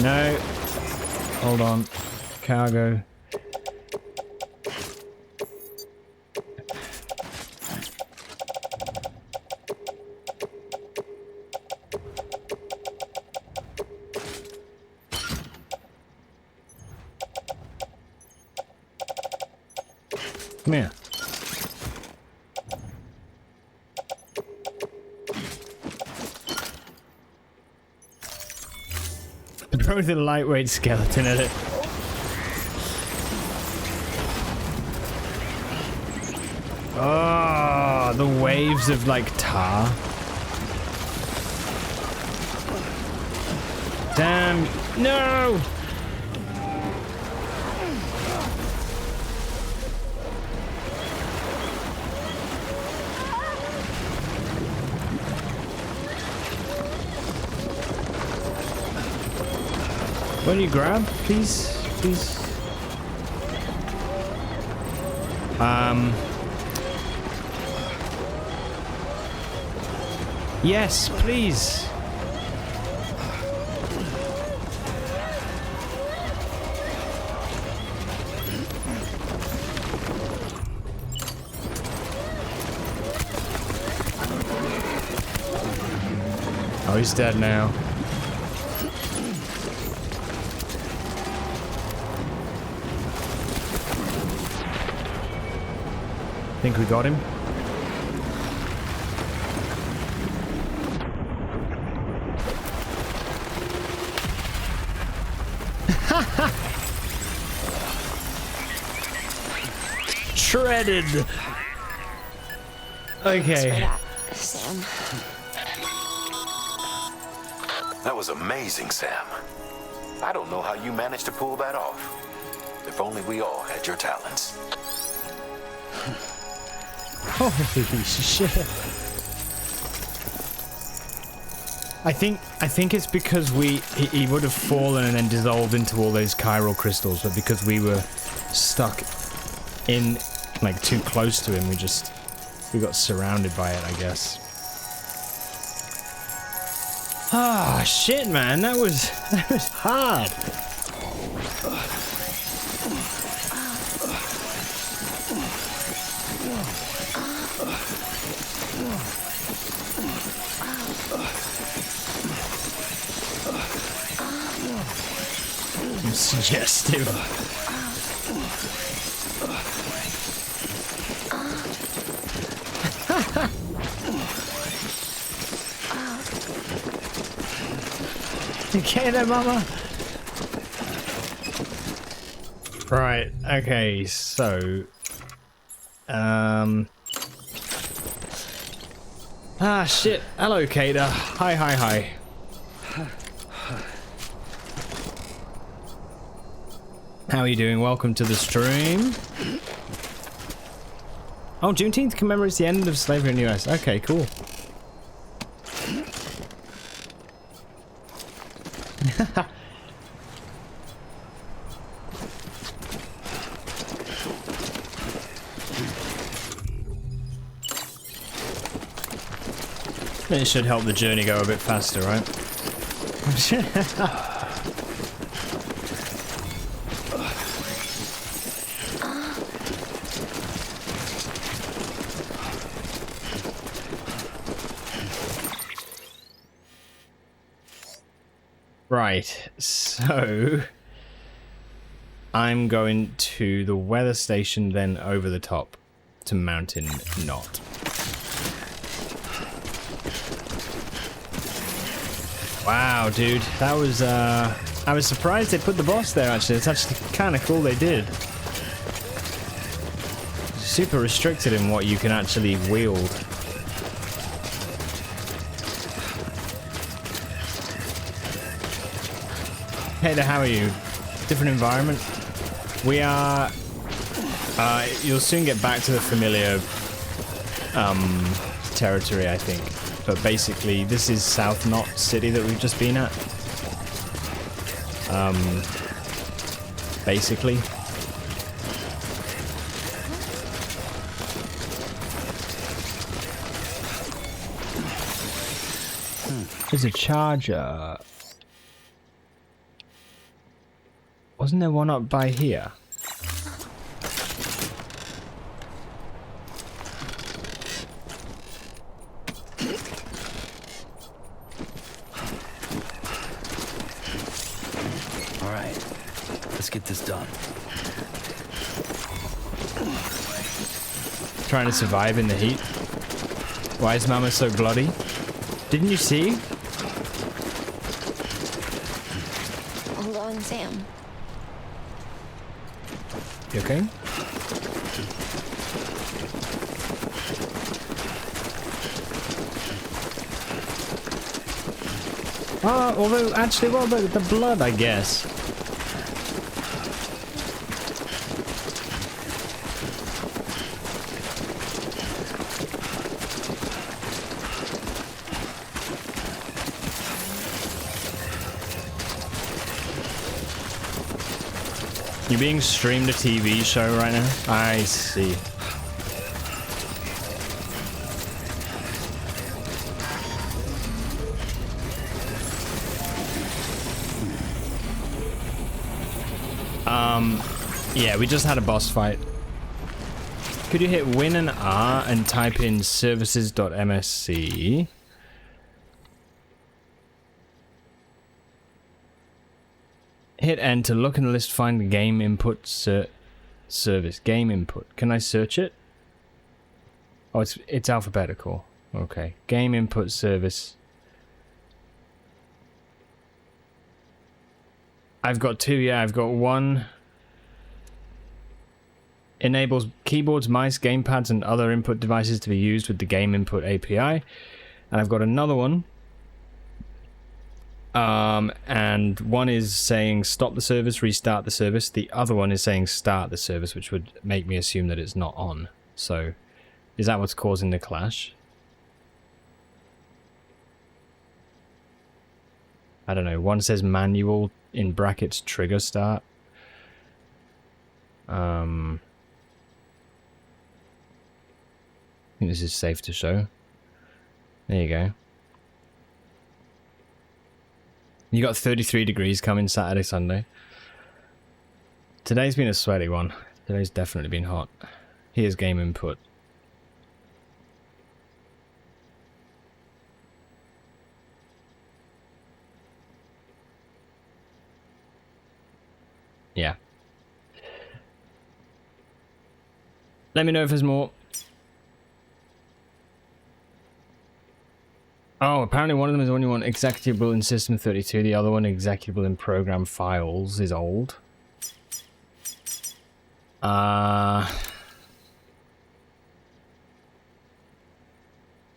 No. Hold on. Cargo. Come here. Throw the lightweight skeleton at it. Oh, the waves of like tar. Damn. No! Will you grab, please? Please. Yes, please. Oh, he's dead now. Think we got him? Shredded. Okay. Sam. That was amazing, Sam. I don't know how you managed to pull that off. If only we all had your talents. Holy shit. I think it's because he would have fallen and then dissolved into all those chiral crystals, but because we were stuck in like too close to him, we got surrounded by it, I guess. Ah, shit, man, that was hard. Suggestive. Okay there, mama. Right, okay, so ah shit. Hello, Kata. Hi. How are you doing? Welcome to the stream. Oh, Juneteenth commemorates the end of slavery in the US. Okay, cool. It should help the journey go a bit faster, right? Right, so I'm going to the weather station, then over the top to Mountain Knot. Wow, dude, that was I was surprised they put the boss there. Actually, it's actually kind of cool they did. Super restricted in what you can actually wield. Hey there, how are you? Different environment. We are... you'll soon get back to the familiar territory, I think. But basically, this is South Knot City that we've just been at. Basically. There's a charger. Wasn't there one up by here? All right, let's get this done. Trying to survive in the heat. Why is Mama so bloody? Didn't you see? Hold on, Sam. You okay? Although, actually, what about the blood, I guess? You're being streamed a TV show right now? I see. Yeah, we just had a boss fight. Could you hit Win and R and type in services.msc? Hit enter, look in the list, find the game input service. Game input. Can I search it? Oh, it's alphabetical. Okay. Game input service. I've got two, yeah, I've got one. Enables keyboards, mice, gamepads, and other input devices to be used with the game input API. And I've got another one. And one is saying stop the service, restart the service. The other one is saying start the service, which would make me assume that it's not on. So, is that what's causing the clash? I don't know. One says manual in brackets trigger start. I think this is safe to show. There you go. You got 33 degrees coming Saturday, Sunday. Today's been a sweaty one. Today's definitely been hot. Here's game input. Yeah. Let me know if there's more. Oh, apparently one of them is only one executable in System 32. The other one, executable in program files, is old. So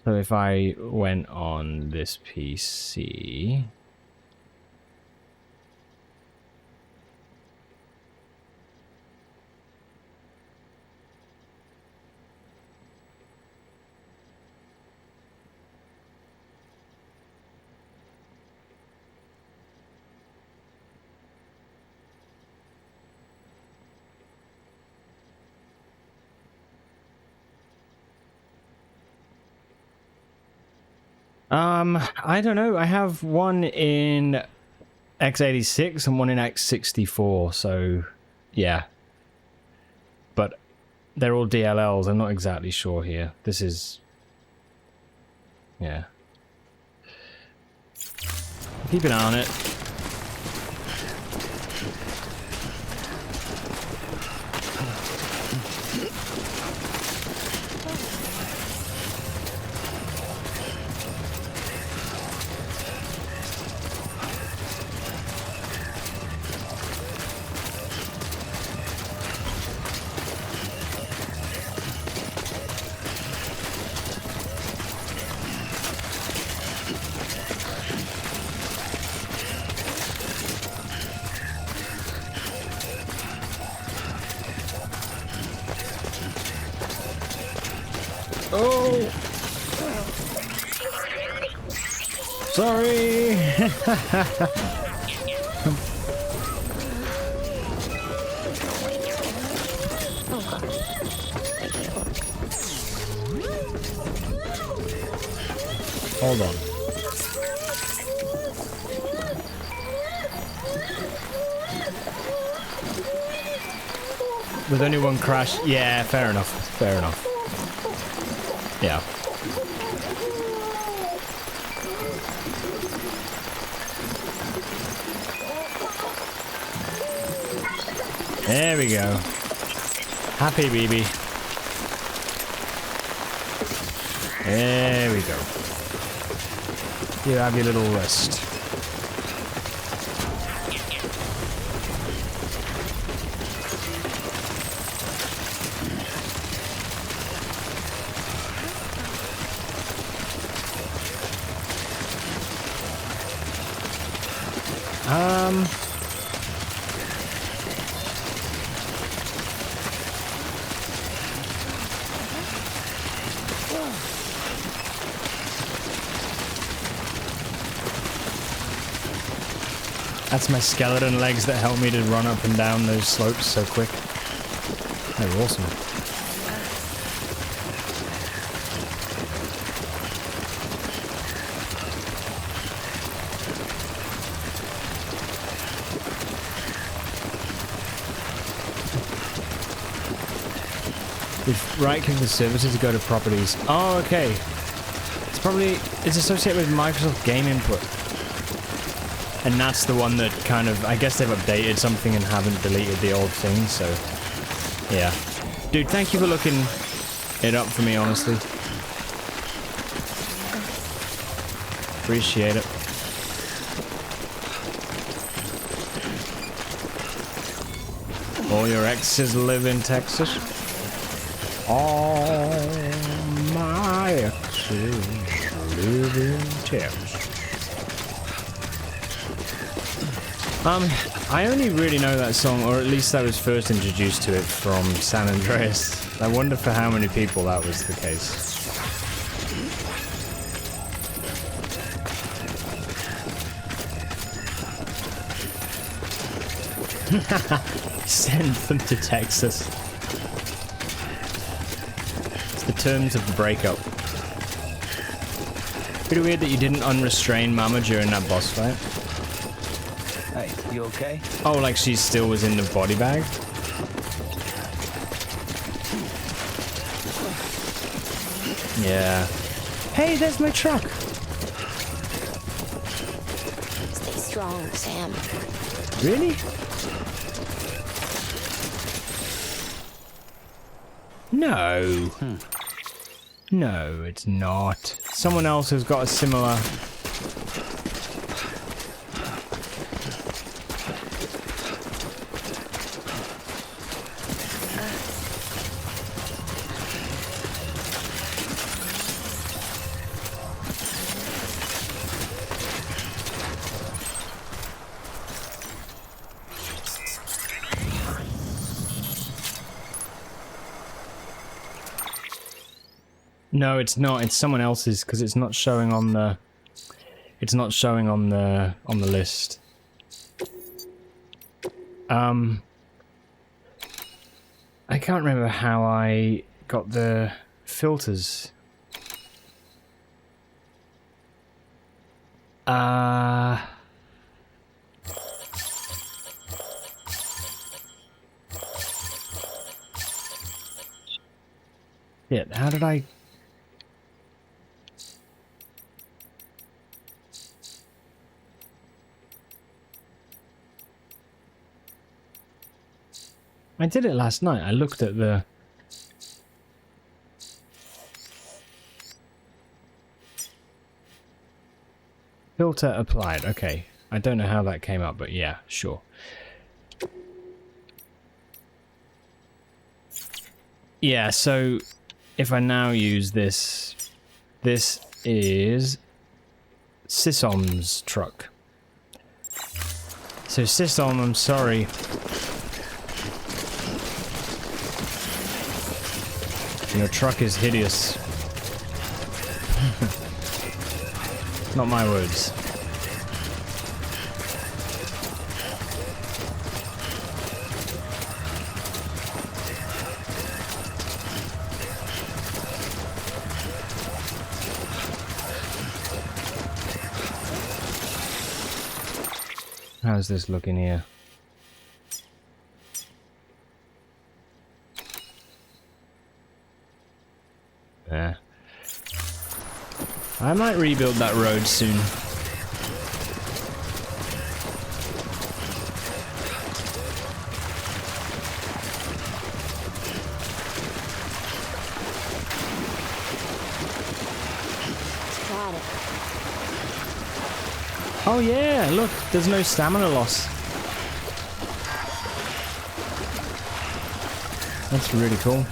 if I went on this PC... I don't know. I have one in x86 and one in x64, so yeah. But they're all DLLs. I'm not exactly sure here. This is... yeah. Keep an eye on it. Sorry. Hold on. With only one crash, yeah, fair enough. Fair enough. Yeah. There we go. Happy BB. There we go. You have your little rest. That's my skeleton legs that help me to run up and down those slopes so quick. They're awesome. With right-click the services to go to properties. Oh, okay. It's associated with Microsoft Game Input. And that's the one that kind of, I guess they've updated something and haven't deleted the old thing, so yeah. Dude, thank you for looking it up for me, honestly. Appreciate it. All your exes live in Texas? All my exes live in Texas. I only really know that song, or at least I was first introduced to it from San Andreas. I wonder for how many people that was the case. Send them to Texas. It's the terms of the breakup. Pretty weird that you didn't unrestrain Mama during that boss fight. Hey, you okay? Oh, like she still was in the body bag? Yeah. Hey, there's my truck! Stay strong, Sam. Really? No. No, it's not. Someone else has got a similar... No, it's not. It's someone else's because it's not showing on the. It's not showing on the list. I can't remember how I got the filters. Yeah, how did I... I did it last night. I looked at the... Filter applied. Okay. I don't know how that came up, but yeah, sure. Yeah, so if I now use this, this is Sisom's truck. So Sisom, I'm sorry. Your truck is hideous. Not my words. How's this looking here? Yeah. I might rebuild that road soon. Got it. Oh yeah, look, there's no stamina loss. That's really cool.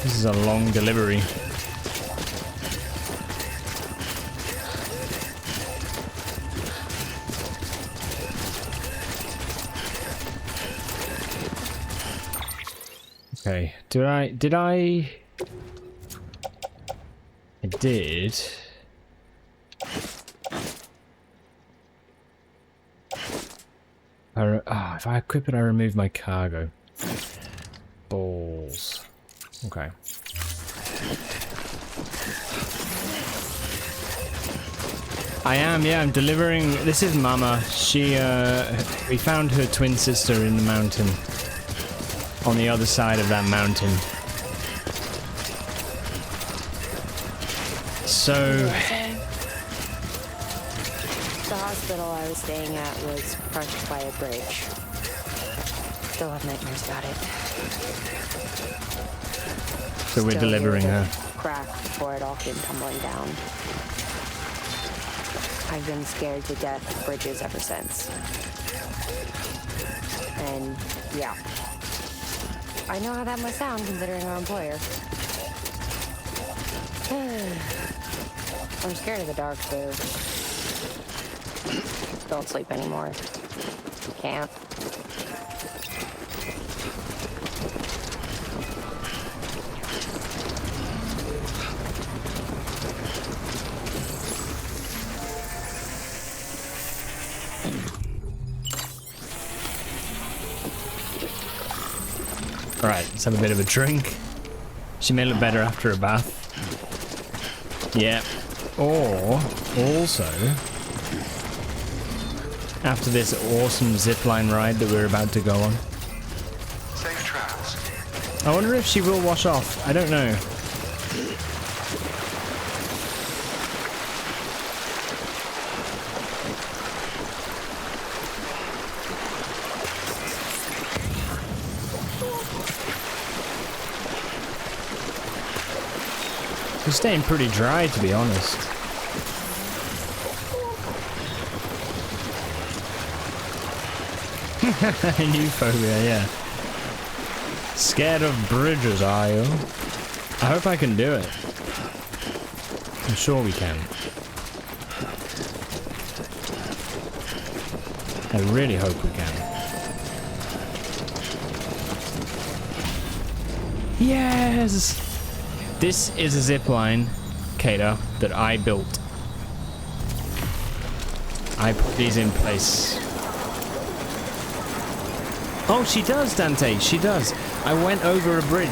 This is a long delivery. Okay, did I? I did. If I equip it, I remove my cargo. Balls. Okay. Yeah, I'm delivering. This is Mama. We found her twin sister in the mountain. On the other side of that mountain. So... The hospital I was staying at was crushed by a bridge. Still have nightmares about it. So we're delivering her. Crack before it all came tumbling down. I've been scared to death of bridges ever since. And yeah. I know how that must sound considering our employer. I'm scared of the dark too. Don't sleep anymore. Can't. Alright, let's have a bit of a drink. She may look better after a bath. Yeah. Or, also, after this awesome zipline ride that we're about to go on. Safe travels. I wonder if she will wash off. I don't know. She's staying pretty dry, to be honest. New phobia, yeah. Scared of bridges, are you? I hope I can do it. I'm sure we can. I really hope we can. Yes! This is a zipline, Kato, that I built. I put these in place. Oh, she does, Dante. She does. I went over a bridge.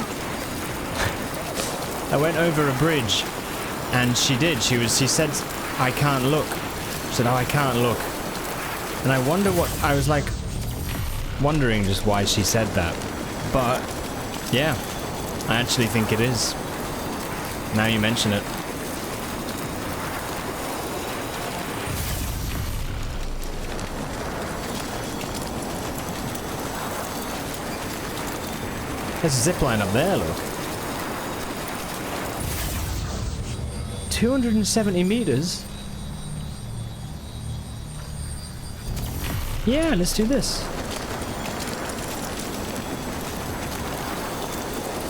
I went over a bridge, and she did. She said, "I can't look." She said, "Oh, I can't look." And I wonder what I was like, wondering just why she said that. But yeah, I actually think it is. Now you mention it. There's a zipline up there, look. 270 meters? Yeah, let's do this.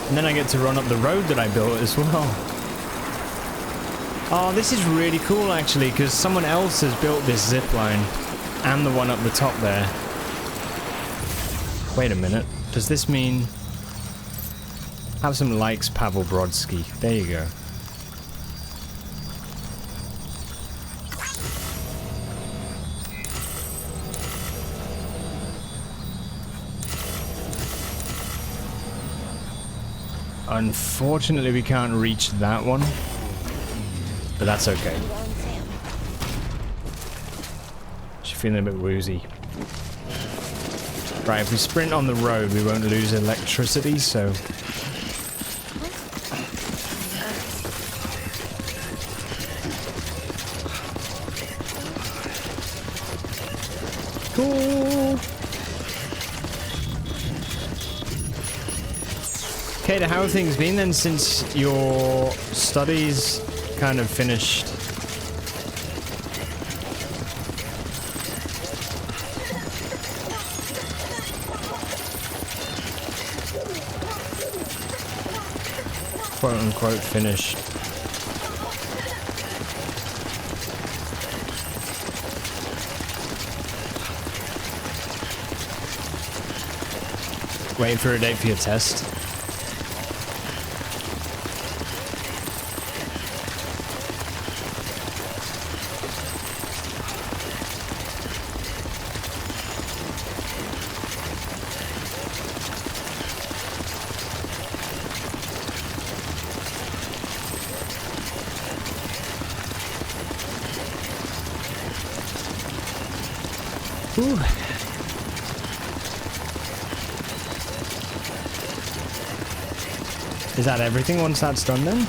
And then I get to run up the road that I built as well. Oh, this is really cool actually, because someone else has built this zip line and the one up the top there. Wait a minute. Does this mean... Have some likes, Pavel Brodsky. There you go. Unfortunately, we can't reach that one. But that's okay. She's feeling a bit woozy. Right, if we sprint on the road, we won't lose electricity, so... Cool! Kata, how have things been then since your studies kind of finished? Quote unquote finished. Waiting for a date for your test. Ooh. Is that everything once that's done then?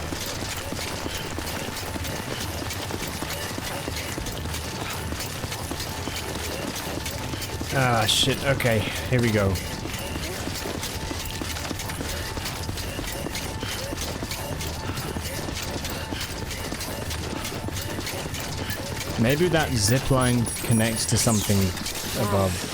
Ah, shit. Okay, here we go. Maybe that zip line connects to something above.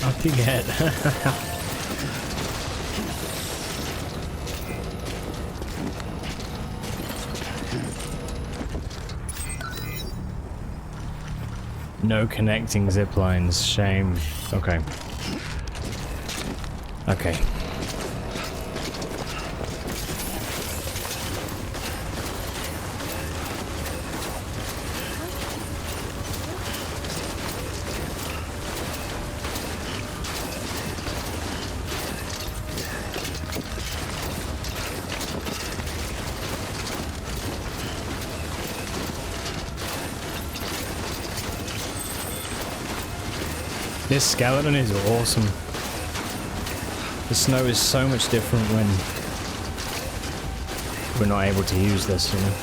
Up you get. No connecting zip lines. Shame. Okay. Okay. This skeleton is awesome. The snow is so much different when we're not able to use this, you know.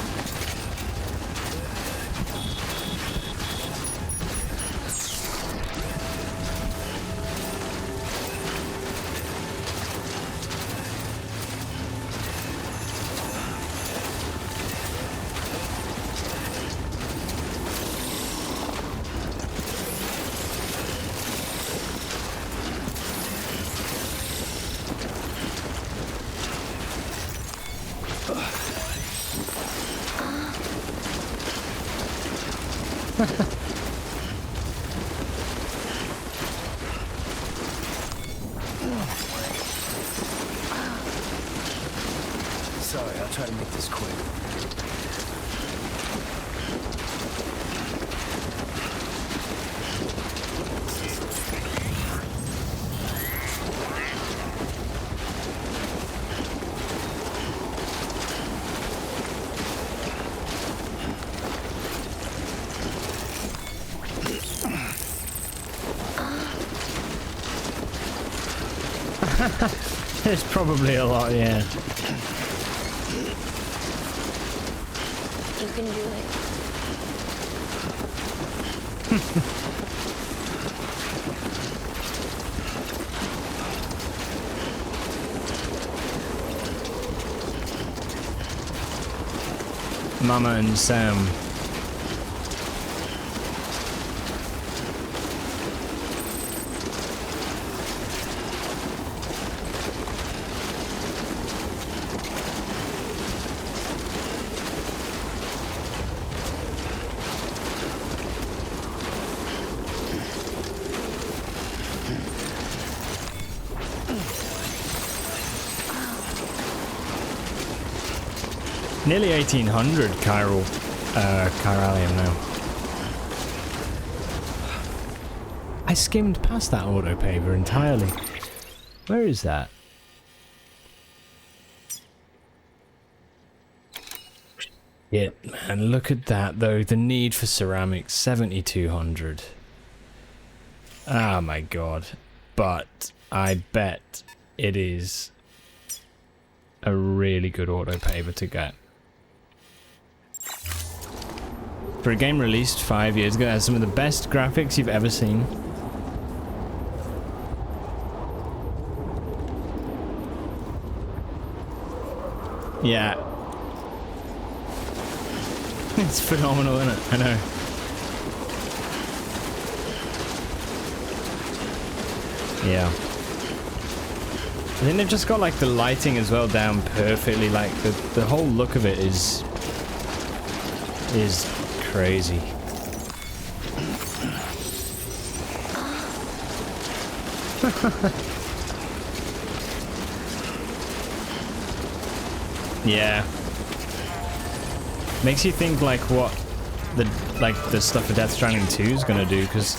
Sorry, I'll try to make this quick. There's probably a lot, yeah. can do it. Mama and Sam. Nearly 1800 chiralium now. I skimmed past that autopaver entirely. Where is that? Yeah, man, look at that though. The need for ceramics, 7200. Oh my god. But I bet it is a really good autopaver to get. For a game released 5 years ago, it has some of the best graphics you've ever seen. Yeah. It's phenomenal, isn't it? I know. Yeah. I think they've just got like the lighting as well down perfectly. Like the whole look of it is crazy. Yeah. Makes you think like what the stuff for Death Stranding 2 is gonna do, because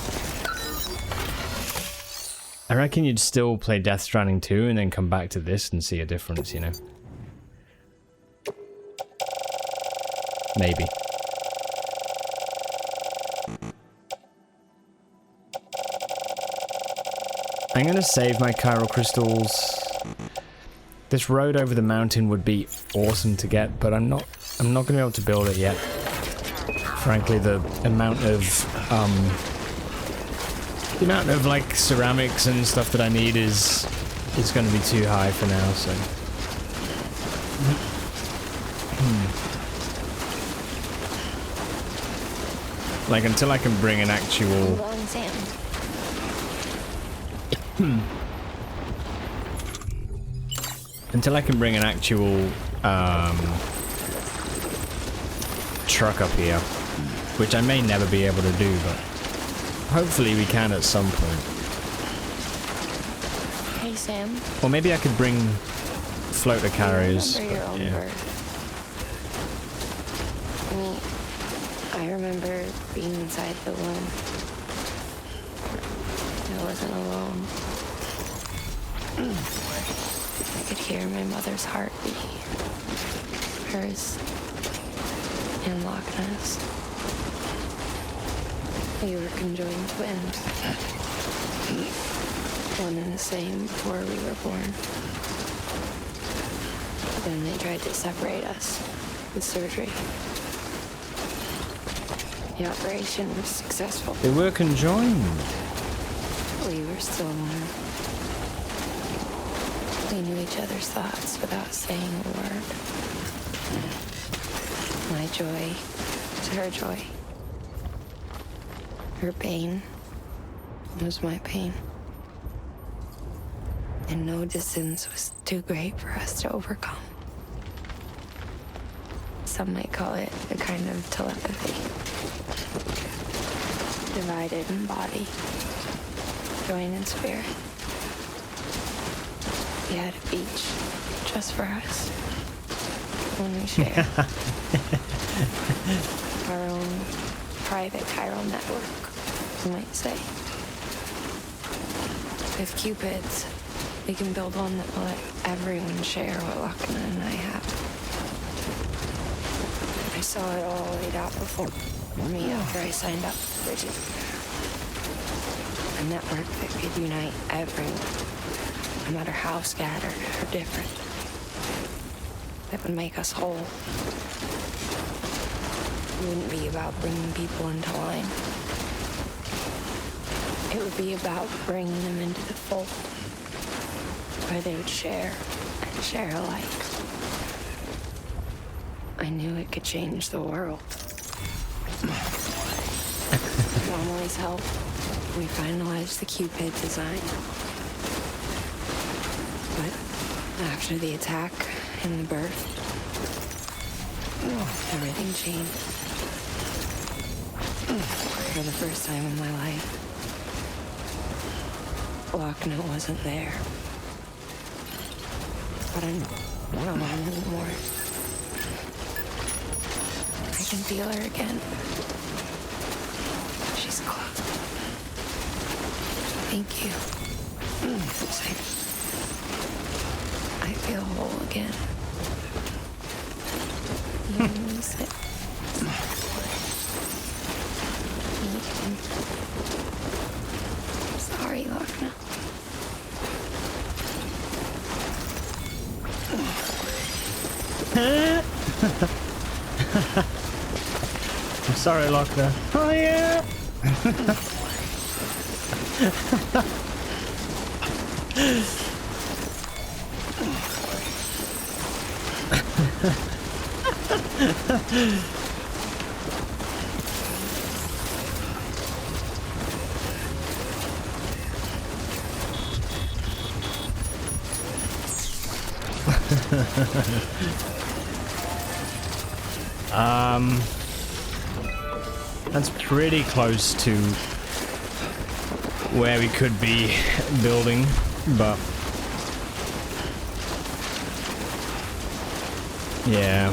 I reckon you'd still play Death Stranding 2 and then come back to this and see a difference, you know? Maybe. I'm gonna save my chiral crystals. This road over the mountain would be awesome to get, but I'm not gonna be able to build it yet. Frankly, the amount of like ceramics and stuff that I need is gonna be too high for now, so. Like until I can bring an actual Hold on, Sam. until I can bring an actual truck up here, which I may never be able to do, but hopefully we can at some point. Hey, Sam. Or maybe I could bring floater carriers. I remember your own Yeah. birth. I remember being inside the womb. I wasn't alone. I could hear my mother's heartbeat. Hers. And Loch Ness. We were conjoined twins. One and the same before we were born. But then they tried to separate us with surgery. The operation was successful. They were conjoined. We were still one. We knew each other's thoughts without saying a word. My joy was her joy. Her pain was my pain. And no distance was too great for us to overcome. Some might call it a kind of telepathy. Divided in body, joined in spirit. We had a beach just for us. When we shared our own private chiral network, you might say. With Cupids, we can build one that will let everyone share what Lakana and I have. I saw it all laid out before me after I signed up for Bridget. A network that could unite everyone, no matter how scattered or different. That would make us whole. wouldn't be about bringing people into line. It would be about bringing them into the fold, where they would share and share alike. I knew it could change the world. With Amelie's help, we finalized the Cupid design. But after the attack and the birth, everything changed. For the first time in my life, Lochner wasn't there. But I'm not alone anymore. I can feel her again. She's close. Thank you. I feel whole again. You miss it. Sorry, Lochner. I'm sorry, Lochner. Oh yeah. That's pretty close to where we could be building, but yeah.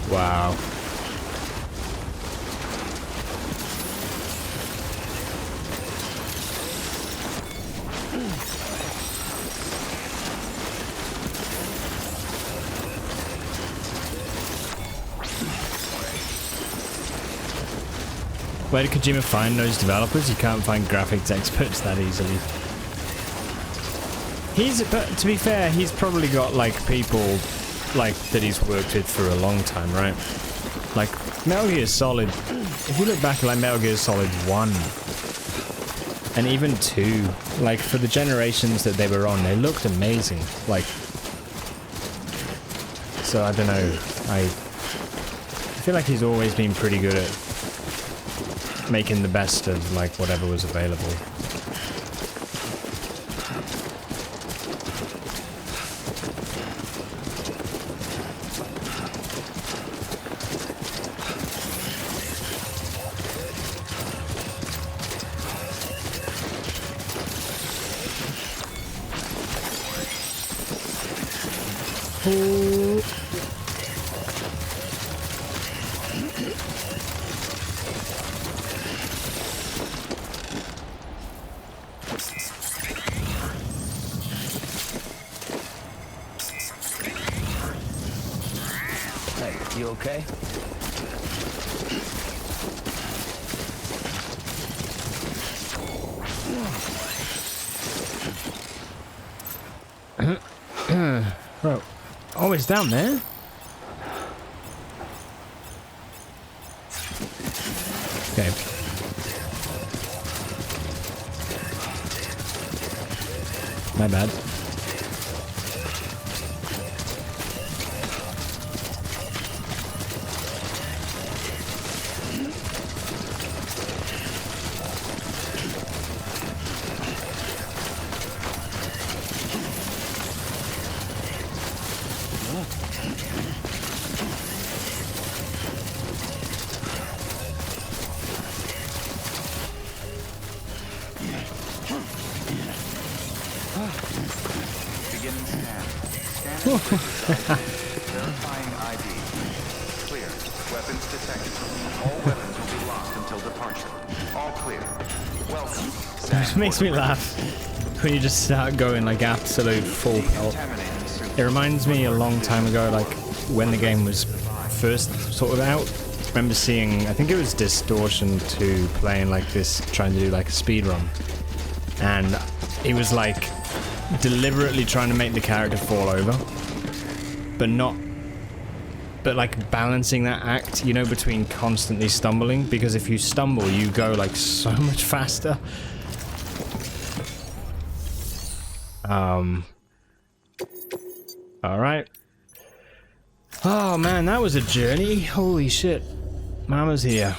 Wow. Where did Kojima find those developers? You can't find graphics experts that easily. But to be fair, he's probably got like people like that he's worked with for a long time, right? Like Metal Gear Solid, if you look back at like Metal Gear Solid 1 and even 2, like for the generations that they were on, they looked amazing. Like, so I don't know, I feel like he's always been pretty good at making the best of like whatever was available. Hey, you okay? Bro, oh, it's down there? Okay. My bad. Beginning scan. Scan verifying ID. Clear. Weapons detected. All weapons will be locked until departure. All clear. Welcome. It makes me laugh when you just start going like absolute full pelt. It reminds me a long time ago, like when the game was first sort of out, remember seeing, I think it was Distortion 2 playing like this, trying to do like a speed run, and he was like deliberately trying to make the character fall over, but like balancing that act, you know, between constantly stumbling, because if you stumble you go like so much faster. All right. Oh man, that was a journey. Holy shit. Mama's here.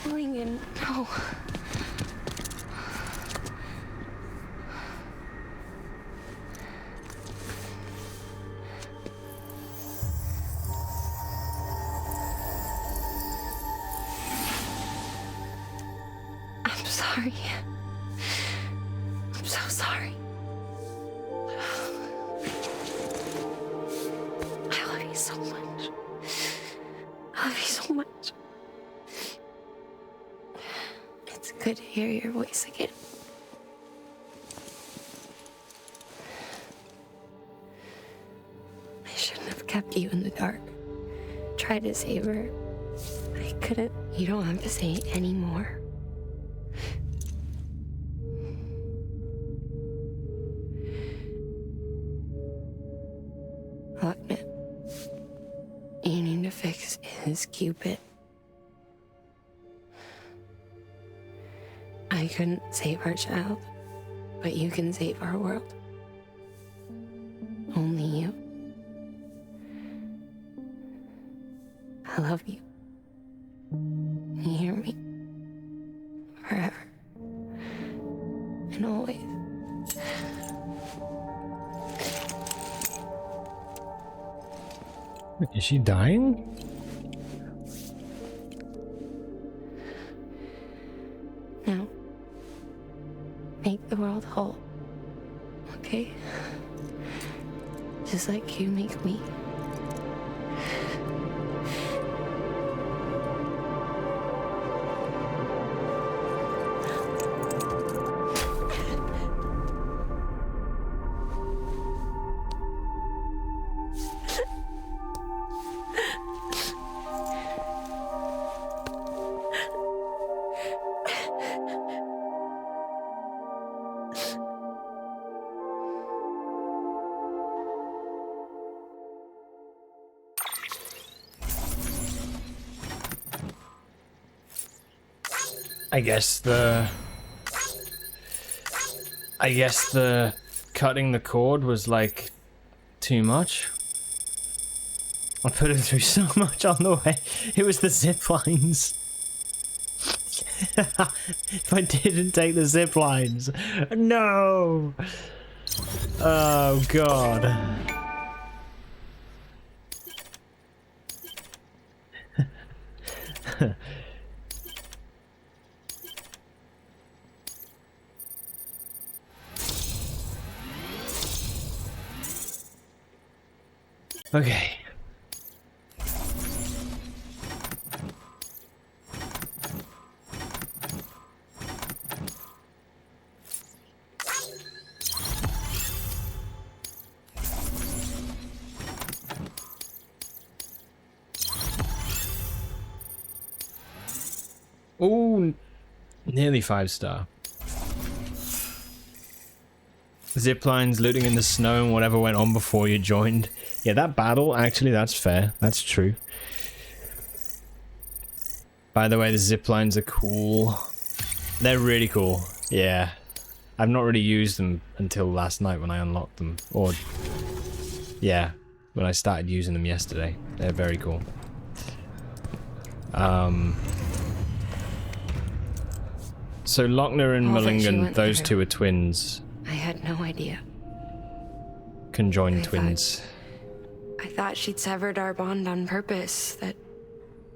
Lincoln, no. I'm sorry. I'm so sorry. I love you so much. I love you so much. It's good to hear your voice again. I shouldn't have kept you in the dark. Tried to save her. I couldn't. You don't have to say it anymore. Look, man. You need to fix his Cupid. I couldn't save our child, but you can save our world. Only you. I love you. You hear me? Forever. And always. Is she dying? Now, make the world whole. Okay? Just like you make me. I guess the cutting the cord was like too much. I put it through so much on the way. It was the zip lines. If I didn't take the zip lines, no. Oh god. Okay. Ooh, nearly 5-star. Zip lines, looting in the snow, and whatever went on before you joined. Yeah, that battle, actually, that's fair. That's true. By the way, the zip lines are cool. They're really cool. Yeah. I've not really used them until last night when I unlocked them. Or, yeah, when I started using them yesterday. They're very cool. So Lochner and Mulligan, those two are twins. I had no idea. Conjoined twins. I thought she'd severed our bond on purpose, that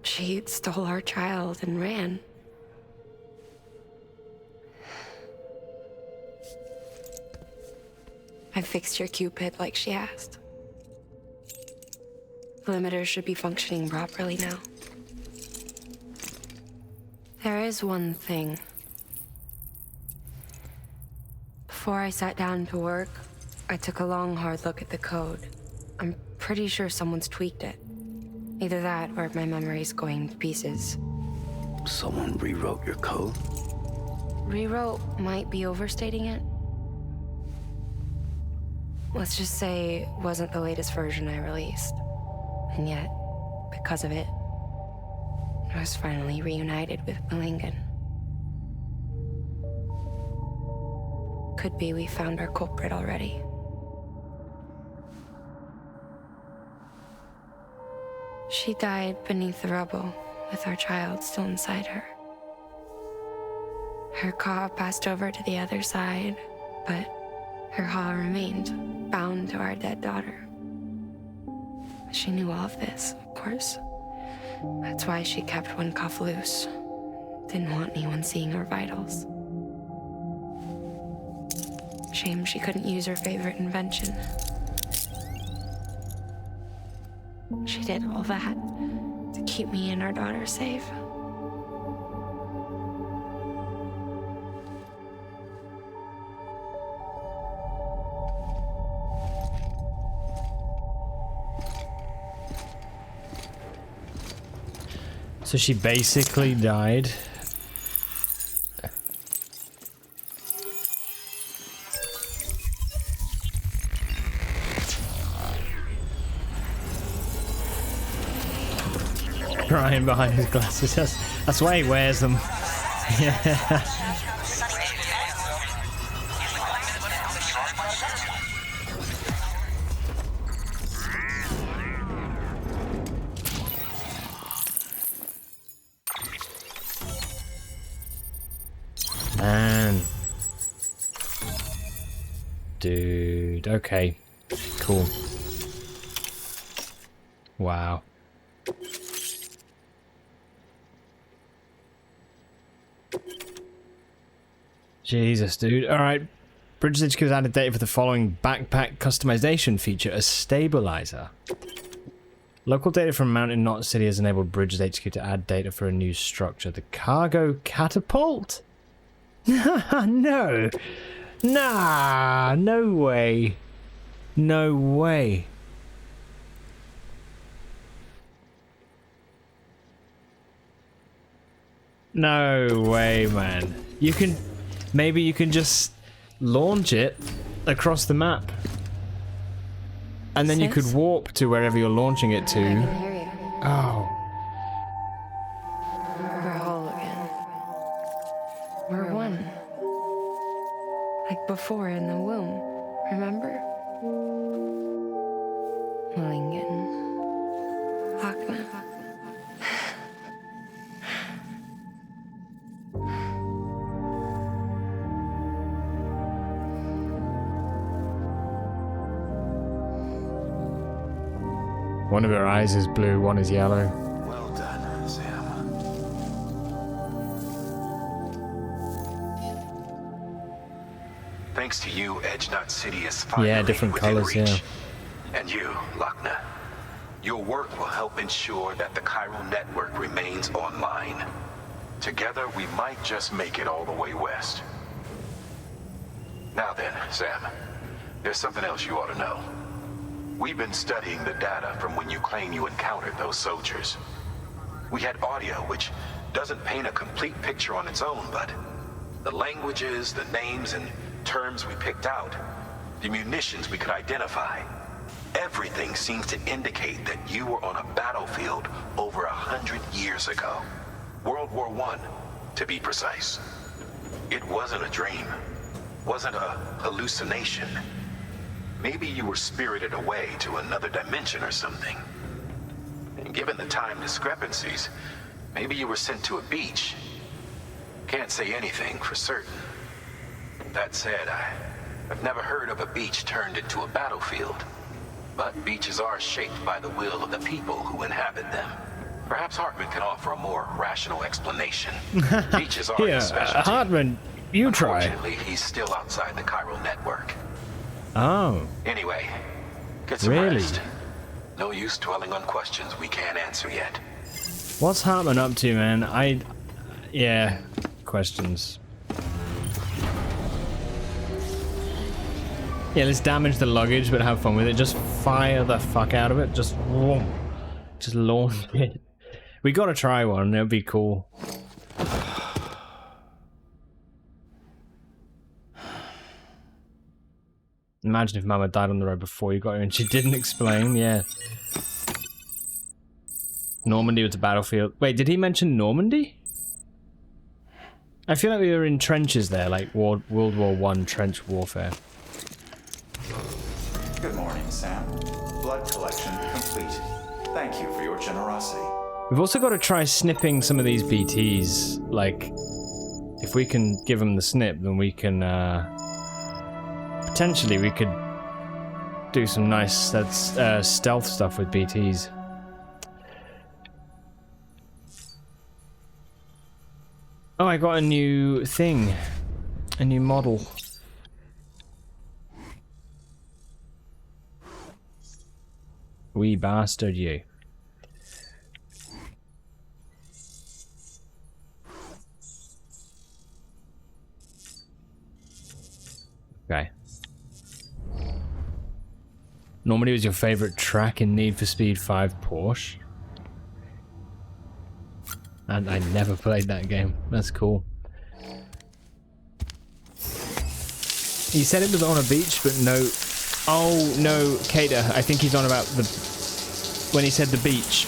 she stole our child and ran. I fixed your Cupid like she asked. The limiter should be functioning properly now. There is one thing. Before I sat down to work, I took a long, hard look at the code. I'm pretty sure someone's tweaked it. Either that, or my memory's going to pieces. Someone rewrote your code? Rewrote might be overstating it. Let's just say it wasn't the latest version I released. And yet, because of it, I was finally reunited with Malingen. Could be we found our culprit already. She died beneath the rubble, with our child still inside her. Her Ka passed over to the other side, but her Ha remained, bound to our dead daughter. She knew all of this, of course. That's why she kept one cuff loose. Didn't want anyone seeing her vitals. Shame she couldn't use her favorite invention. She did all that to keep me and our daughter safe. So she basically died. Crying behind his glasses. That's why he wears them. Yeah. Man. Dude, okay. Cool. Wow. Jesus, dude. Alright. Bridge HQ has added data for the following backpack customization feature as stabilizer. Local data from Mountain Knot City has enabled Bridge HQ to add data for a new structure. The cargo catapult? No. Nah, no way. No way. No way, man. You can... Maybe you can just launch it across the map. And then you could warp to wherever you're launching it to. I can hear you. Oh. We're whole again. We're one. Like before in the womb, remember? Malingen. Lochner. One of her eyes is blue, one is yellow. Well done, Sam. Thanks to you, Edge Knot City is finally different within colors, reach. yeah. And you, Lochner. Your work will help ensure that the chiral network remains online. Together, we might just make it all the way west. Now then, Sam, there's something else you ought to know. We've been studying the data from when you claim you encountered those soldiers. We had audio, which doesn't paint a complete picture on its own, but the languages, the names, and terms we picked out, the munitions we could identify, everything seems to indicate that you were on a battlefield over 100 years ago. World War I, to be precise. It wasn't a dream, wasn't a hallucination. Maybe you were spirited away to another dimension or something. And given the time discrepancies, maybe you were sent to a beach. Can't say anything for certain. That said, I've never heard of a beach turned into a battlefield. But beaches are shaped by the will of the people who inhabit them. Perhaps Hartman can offer a more rational explanation. Beaches are his specialty. Hartman, you try. Unfortunately, he's still outside the chiral network. Oh. Anyway, get some Really? rest. No use dwelling on questions we can't answer yet. What's Hartman up to, man? Yeah, questions. Yeah, let's damage the luggage, but have fun with it. Just fire the fuck out of it. Just launch it. We gotta try one. It'll be cool. Imagine if Mama died on the road before you got here and she didn't explain. Yeah. Normandy was a battlefield. Wait, did he mention Normandy? I feel like we were in trenches there, like World War I trench warfare. Good morning, Sam. Blood collection complete. Thank you for your generosity. We've also got to try snipping some of these BTs. Like, if we can give them the snip, then we can, potentially we could do some nice stealth stuff with BTs. Oh, I got a new thing. A new model. Wee bastard, you. Okay. Normandy was your favorite track in Need for Speed 5 Porsche? And I never played that game. That's cool. He said it was on a beach, but no. Oh no, Kater. I think he's on about the. When he said the beach.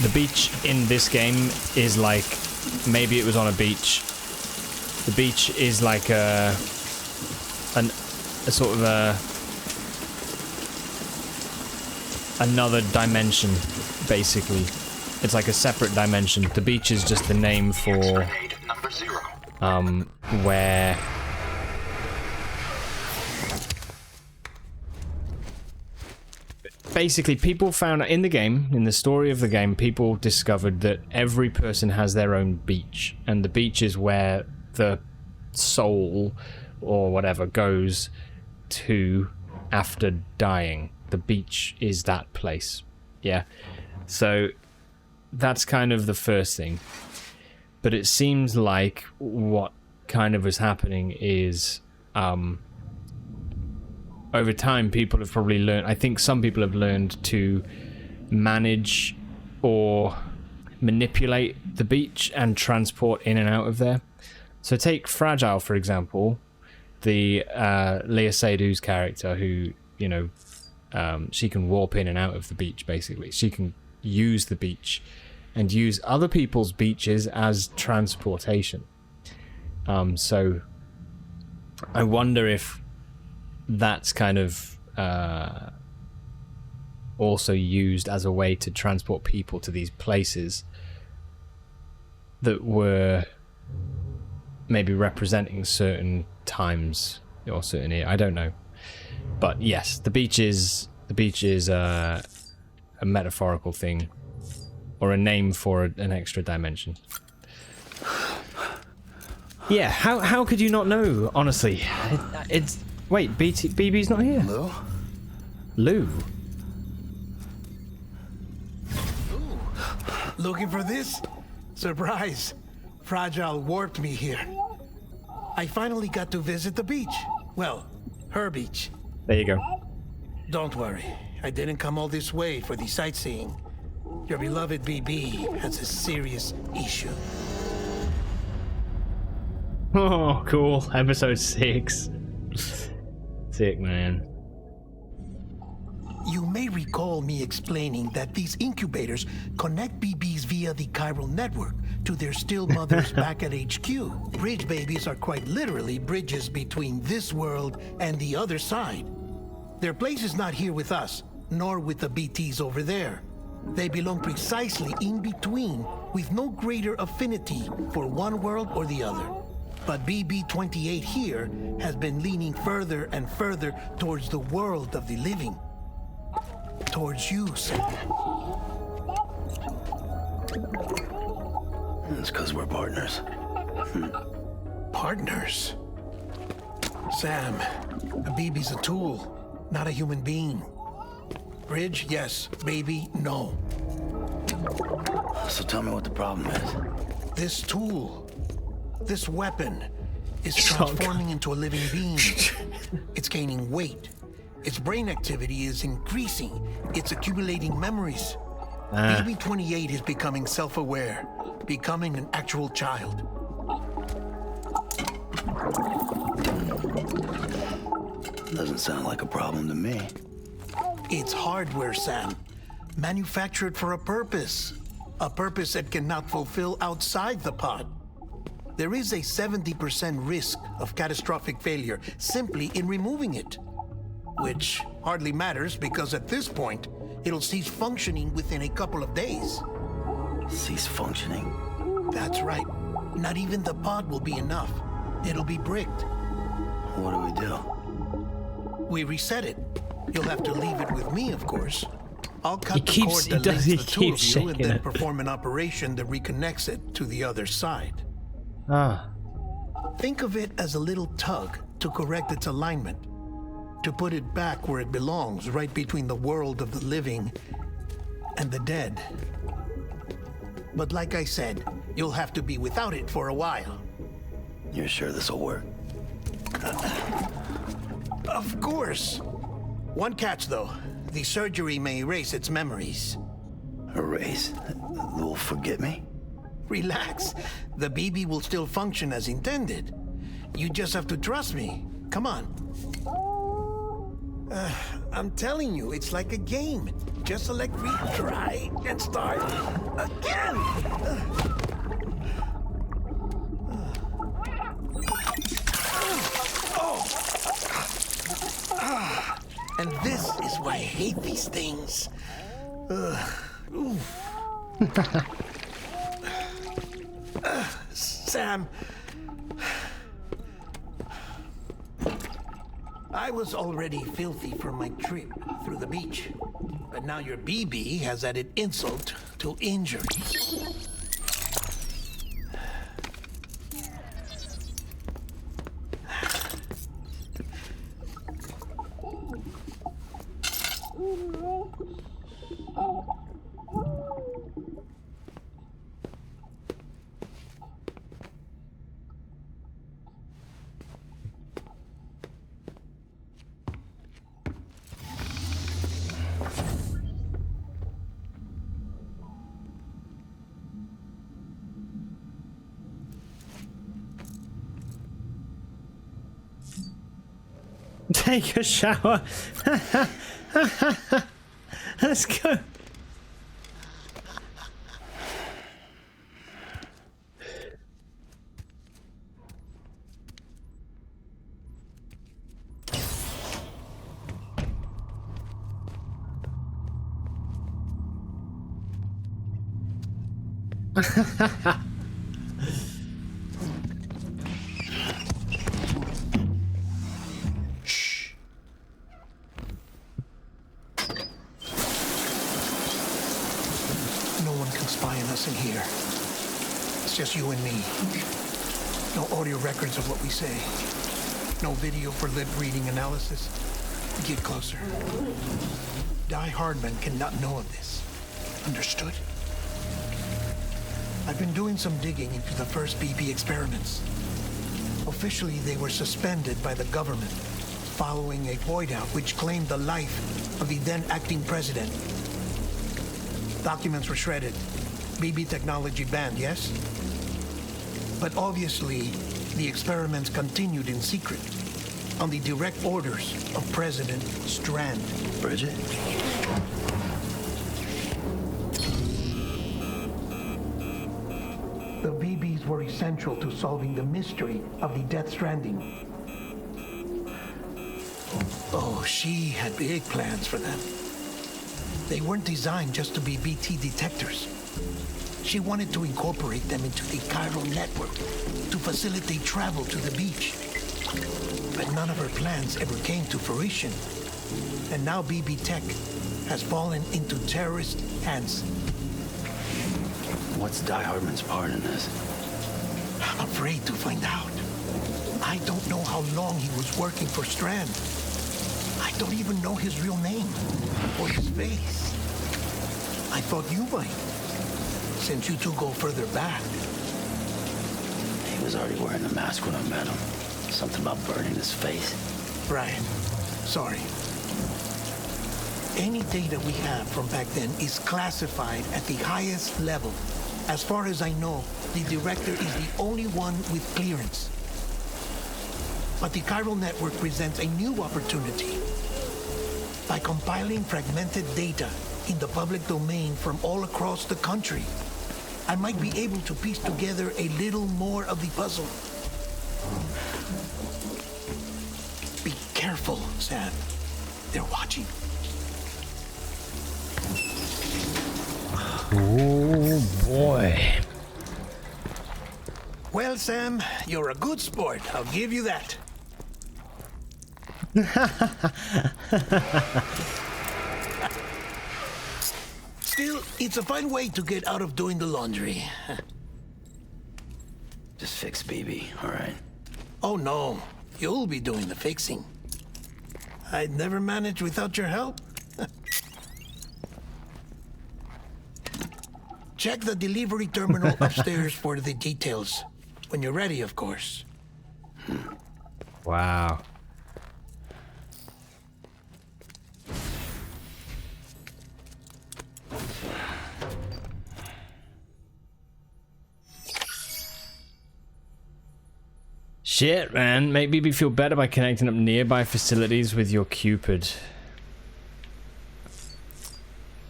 The beach in this game is like. Maybe it was on a beach. The beach is like a sort of another dimension, basically. It's like a separate dimension. The beach is just the name for where basically people found in the game, in the story of the game, people discovered that every person has their own beach, and the beach is where the soul or whatever goes to after dying. The beach is that place. Yeah. So that's kind of the first thing. But it seems like what kind of was happening is over time people have probably learned, I think some people have learned to manage or manipulate the beach and transport in and out of there. So take Fragile, for example, the Leia Seydoux character who, you know, she can warp in and out of the beach, basically. She can use the beach and use other people's beaches as transportation. So I wonder if that's kind of also used as a way to transport people to these places that were maybe representing certain times or certain era. I don't know. But yes, the beach is a metaphorical thing, or a name for an extra dimension. Yeah, how could you not know? Honestly, it's wait, BB's not here. Lou. Looking for this? Surprise! Fragile warped me here. I finally got to visit the beach. Well, her beach. There you go. Don't worry, I didn't come all this way for the sightseeing. Your beloved BB has a serious issue. Oh, cool. Episode 6. Sick, man. You may recall me explaining that these incubators connect BBs via the chiral network to their still mothers back at HQ. Bridge babies are quite literally bridges between this world and the other side. Their place is not here with us, nor with the BTs over there. They belong precisely in between, with no greater affinity for one world or the other. But BB-28 here has been leaning further and further towards the world of the living. Towards you, Sam. It's because we're partners. Partners? Sam, a BB's a tool, not a human being. Bridge, yes. Baby, no. So tell me what the problem is. This tool, this weapon, is Shock. transforming into a living being. It's gaining weight. Its brain activity is increasing. It's accumulating memories. BB-28 is becoming self-aware, becoming an actual child. Doesn't sound like a problem to me. It's hardware, Sam. Manufactured for a purpose. A purpose it cannot fulfill outside the pod. There is a 70% risk of catastrophic failure simply in removing it. Which hardly matters because at this point, it'll cease functioning within a couple of days. Cease functioning? That's right. Not even the pod will be enough. It'll be bricked. What do we do? We reset it. You'll have to leave it with me, of course. I'll cut He the keeps- cord he that does- links he the two of keeps you and shaking then it. perform an operation that reconnects it to the other side. Ah. Think of it as a little tug to correct its alignment, to put it back where it belongs, right between the world of the living and the dead. But like I said, you'll have to be without it for a while. You're sure this'll work? Of course. One catch, though. The surgery may erase its memories. Erase? They'll forget me? Relax. The BB will still function as intended. You just have to trust me. Come on. I'm telling you, it's like a game. Just select retry and start again. And this is why I hate these things. Sam, I was already filthy from my trip through the beach, but now your BB has added insult to injury. Take a shower. Let's go. No one can spy on us in here. It's just you and me. No audio records of what we say. No video for lip reading analysis. Get closer. Die Hardman cannot know of this. Understood? I've been doing some digging into the first BB experiments. Officially, they were suspended by the government following a void out which claimed the life of the then acting president. Documents were shredded. BB technology banned, yes? But obviously, the experiments continued in secret on the direct orders of President Strand. Bridget? The BBs were essential to solving the mystery of the Death Stranding. Oh, she had big plans for them. They weren't designed just to be BT detectors. She wanted to incorporate them into the chiral network to facilitate travel to the beach. But none of her plans ever came to fruition. And now BB Tech has fallen into terrorist hands. What's Die Hardman's part in this? I'm afraid to find out. I don't know how long he was working for Strand. I don't even know his real name or his face. I thought you might, since you two go further back. He was already wearing a mask when I met him. Something about burning his face. Right. Sorry. Any data we have from back then is classified at the highest level. As far as I know, the director is the only one with clearance. But the chiral network presents a new opportunity. By compiling fragmented data in the public domain from all across the country, I might be able to piece together a little more of the puzzle. Be careful, Sam. They're watching. Oh boy. Well, Sam, you're a good sport. I'll give you that. Still, it's a fun way to get out of doing the laundry. Just fix BB, all right? Oh, no. You'll be doing the fixing. I'd never manage without your help. Check the delivery terminal upstairs for the details. When you're ready, of course. Wow. Shit, man. Make BB feel better by connecting up nearby facilities with your Cupid.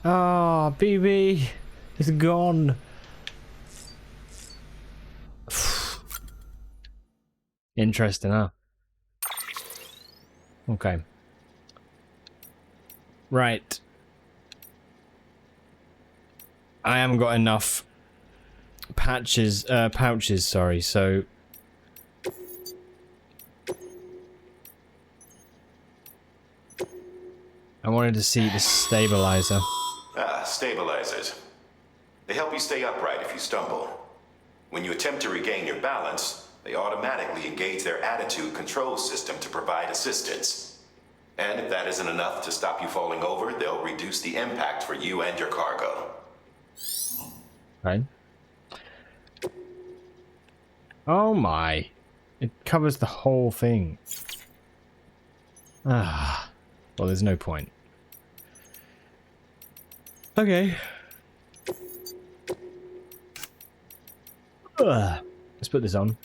Ah, oh, BB. It's gone. Interesting, huh? Okay. Right. I haven't got enough pouches, sorry, so I wanted to see the stabilizer. Ah, stabilizers. They help you stay upright if you stumble. When you attempt to regain your balance, they automatically engage their attitude control system to provide assistance. And if that isn't enough to stop you falling over, they'll reduce the impact for you and your cargo. Right. Oh my. It covers the whole thing. Ah. Well, there's no point. Okay. Let's put this on.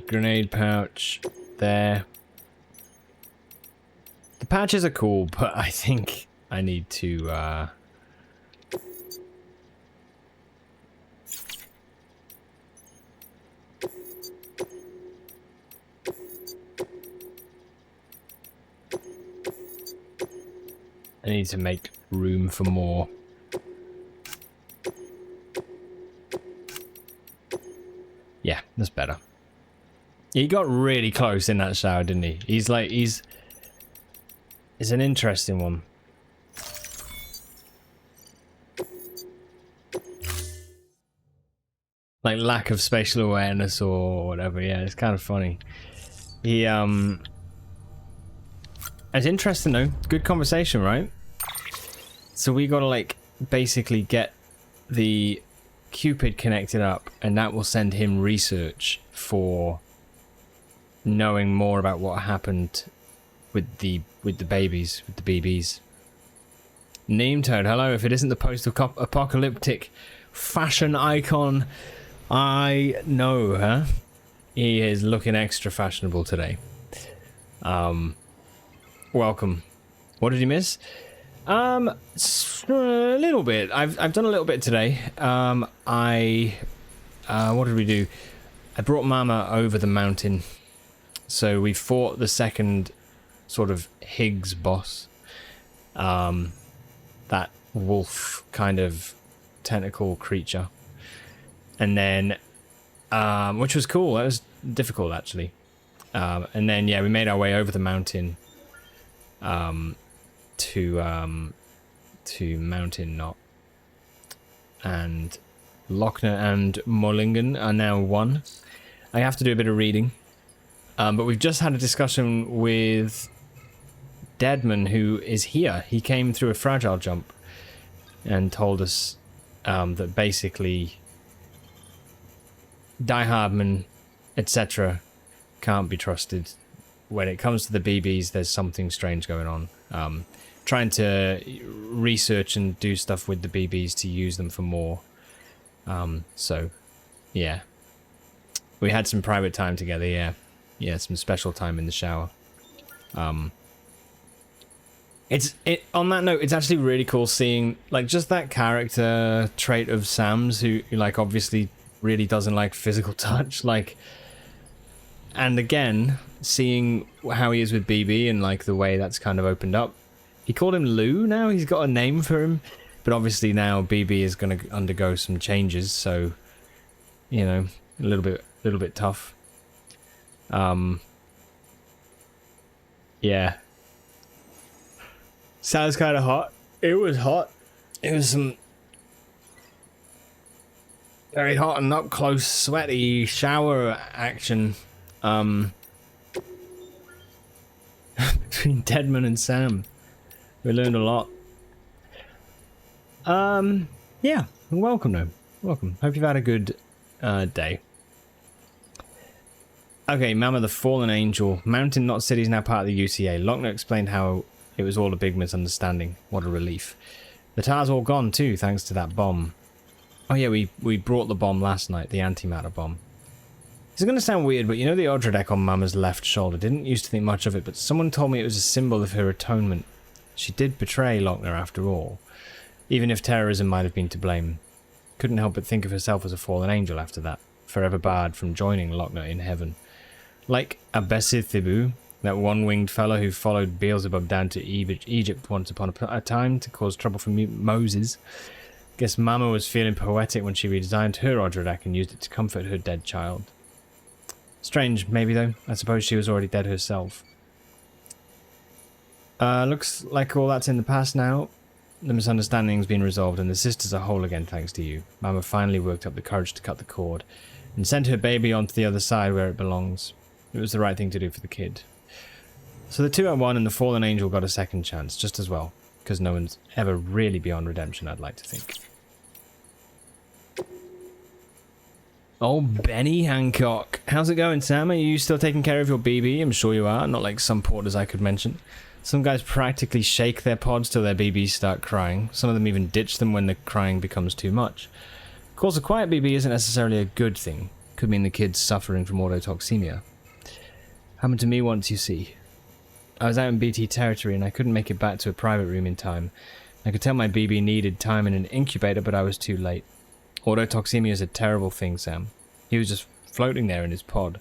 Grenade pouch there. The pouches are cool, but I think I need to I need to make room for more. Yeah, that's better. He got really close in that shower, didn't he? He's an interesting one. Like lack of spatial awareness or whatever. Yeah, it's kind of funny. He it's interesting though. Good conversation, right? So we gotta like basically get the Cupid connected up, and that will send him research for knowing more about what happened with the babies, with the BBs. Neem Toad, hello. If it isn't the post-apocalyptic fashion icon, I know, huh? He is looking extra fashionable today. Welcome. What did you miss? A little bit. I've done a little bit today. What did we do? I brought Mama over the mountain. So we fought the second sort of Higgs boss. That wolf kind of tentacle creature. And then, which was cool. That was difficult actually. And then, yeah, we made our way over the mountain. To Mountain Knot, and Lochner and Mollingen are now one. I have to do a bit of reading. But we've just had a discussion with Deadman, who is here. He came through a fragile jump and told us that basically Die Hardman, etc., can't be trusted. When it comes to the BBs, there's something strange going on. Trying to research and do stuff with the BBs to use them for more. So, yeah. We had some private time together, yeah. Yeah, some special time in the shower. On that note, it's actually really cool seeing, like, just that character trait of Sam's, who, like, obviously really doesn't like physical touch, like, and again, seeing how he is with BB and, like, the way that's kind of opened up. He called him Lou now, he's got a name for him, but obviously now BB is going to undergo some changes, so, you know, a little bit tough. Yeah. Sounds kind of hot. It was hot. It was some very hot and up close, sweaty shower action. Between Deadman and Sam. We learned a lot. Yeah. Welcome, though. Welcome. Hope you've had a good day. Okay, Mama the Fallen Angel. Mountain Knot City is now part of the UCA. Lochner explained how it was all a big misunderstanding. What a relief. The tar's all gone too, thanks to that bomb. Oh yeah, we brought the bomb last night, the antimatter bomb. This is going to sound weird, but you know the Odradek on Mama's left shoulder? Didn't used to think much of it, but someone told me it was a symbol of her atonement. She did betray Lochner after all. Even if terrorism might have been to blame. Couldn't help but think of herself as a fallen angel after that. Forever barred from joining Lochner in heaven. Like Abessithibu, that one-winged fellow who followed Beelzebub down to Egypt once upon a time to cause trouble for Moses. Guess Mama was feeling poetic when she redesigned her Odradek and used it to comfort her dead child. Strange, maybe though. I suppose she was already dead herself. Looks like all that's in the past now. The misunderstanding's been resolved and the sisters are whole again thanks to you. Mama finally worked up the courage to cut the cord and sent her baby onto the other side where it belongs. It was the right thing to do for the kid. So the 201 and the Fallen Angel got a second chance, just as well. Because no one's ever really beyond redemption, I'd like to think. Oh, Benny Hancock. How's it going, Sam? Are you still taking care of your BB? I'm sure you are, not like some porters I could mention. Some guys practically shake their pods till their BBs start crying. Some of them even ditch them when the crying becomes too much. Of course, a quiet BB isn't necessarily a good thing. Could mean the kid's suffering from autotoxemia. Happened to me once, you see. I was out in BT territory and I couldn't make it back to a private room in time. I could tell my BB needed time in an incubator, but I was too late. Autotoxemia is a terrible thing, Sam. He was just floating there in his pod.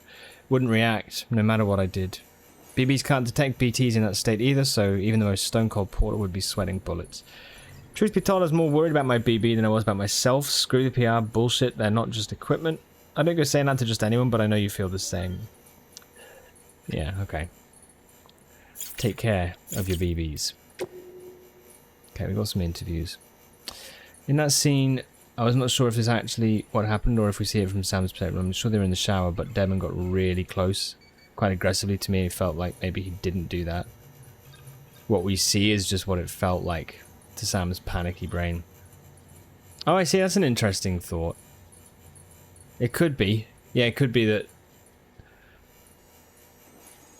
Wouldn't react, no matter what I did. BBs can't detect BTs in that state either, so even the most stone-cold porter would be sweating bullets. Truth be told, I was more worried about my BB than I was about myself. Screw the PR bullshit, they're not just equipment. I don't go saying that to just anyone, but I know you feel the same. Yeah, okay. Take care of your BBs. Okay, we got some interviews. In that scene, I was not sure if this is actually what happened or if we see it from Sam's perspective. I'm sure they were in the shower, but Devon got really close. Quite aggressively to me. It felt like maybe he didn't do that. What we see is just what it felt like to Sam's panicky brain. Oh, I see. That's an interesting thought. It could be. Yeah, it could be that...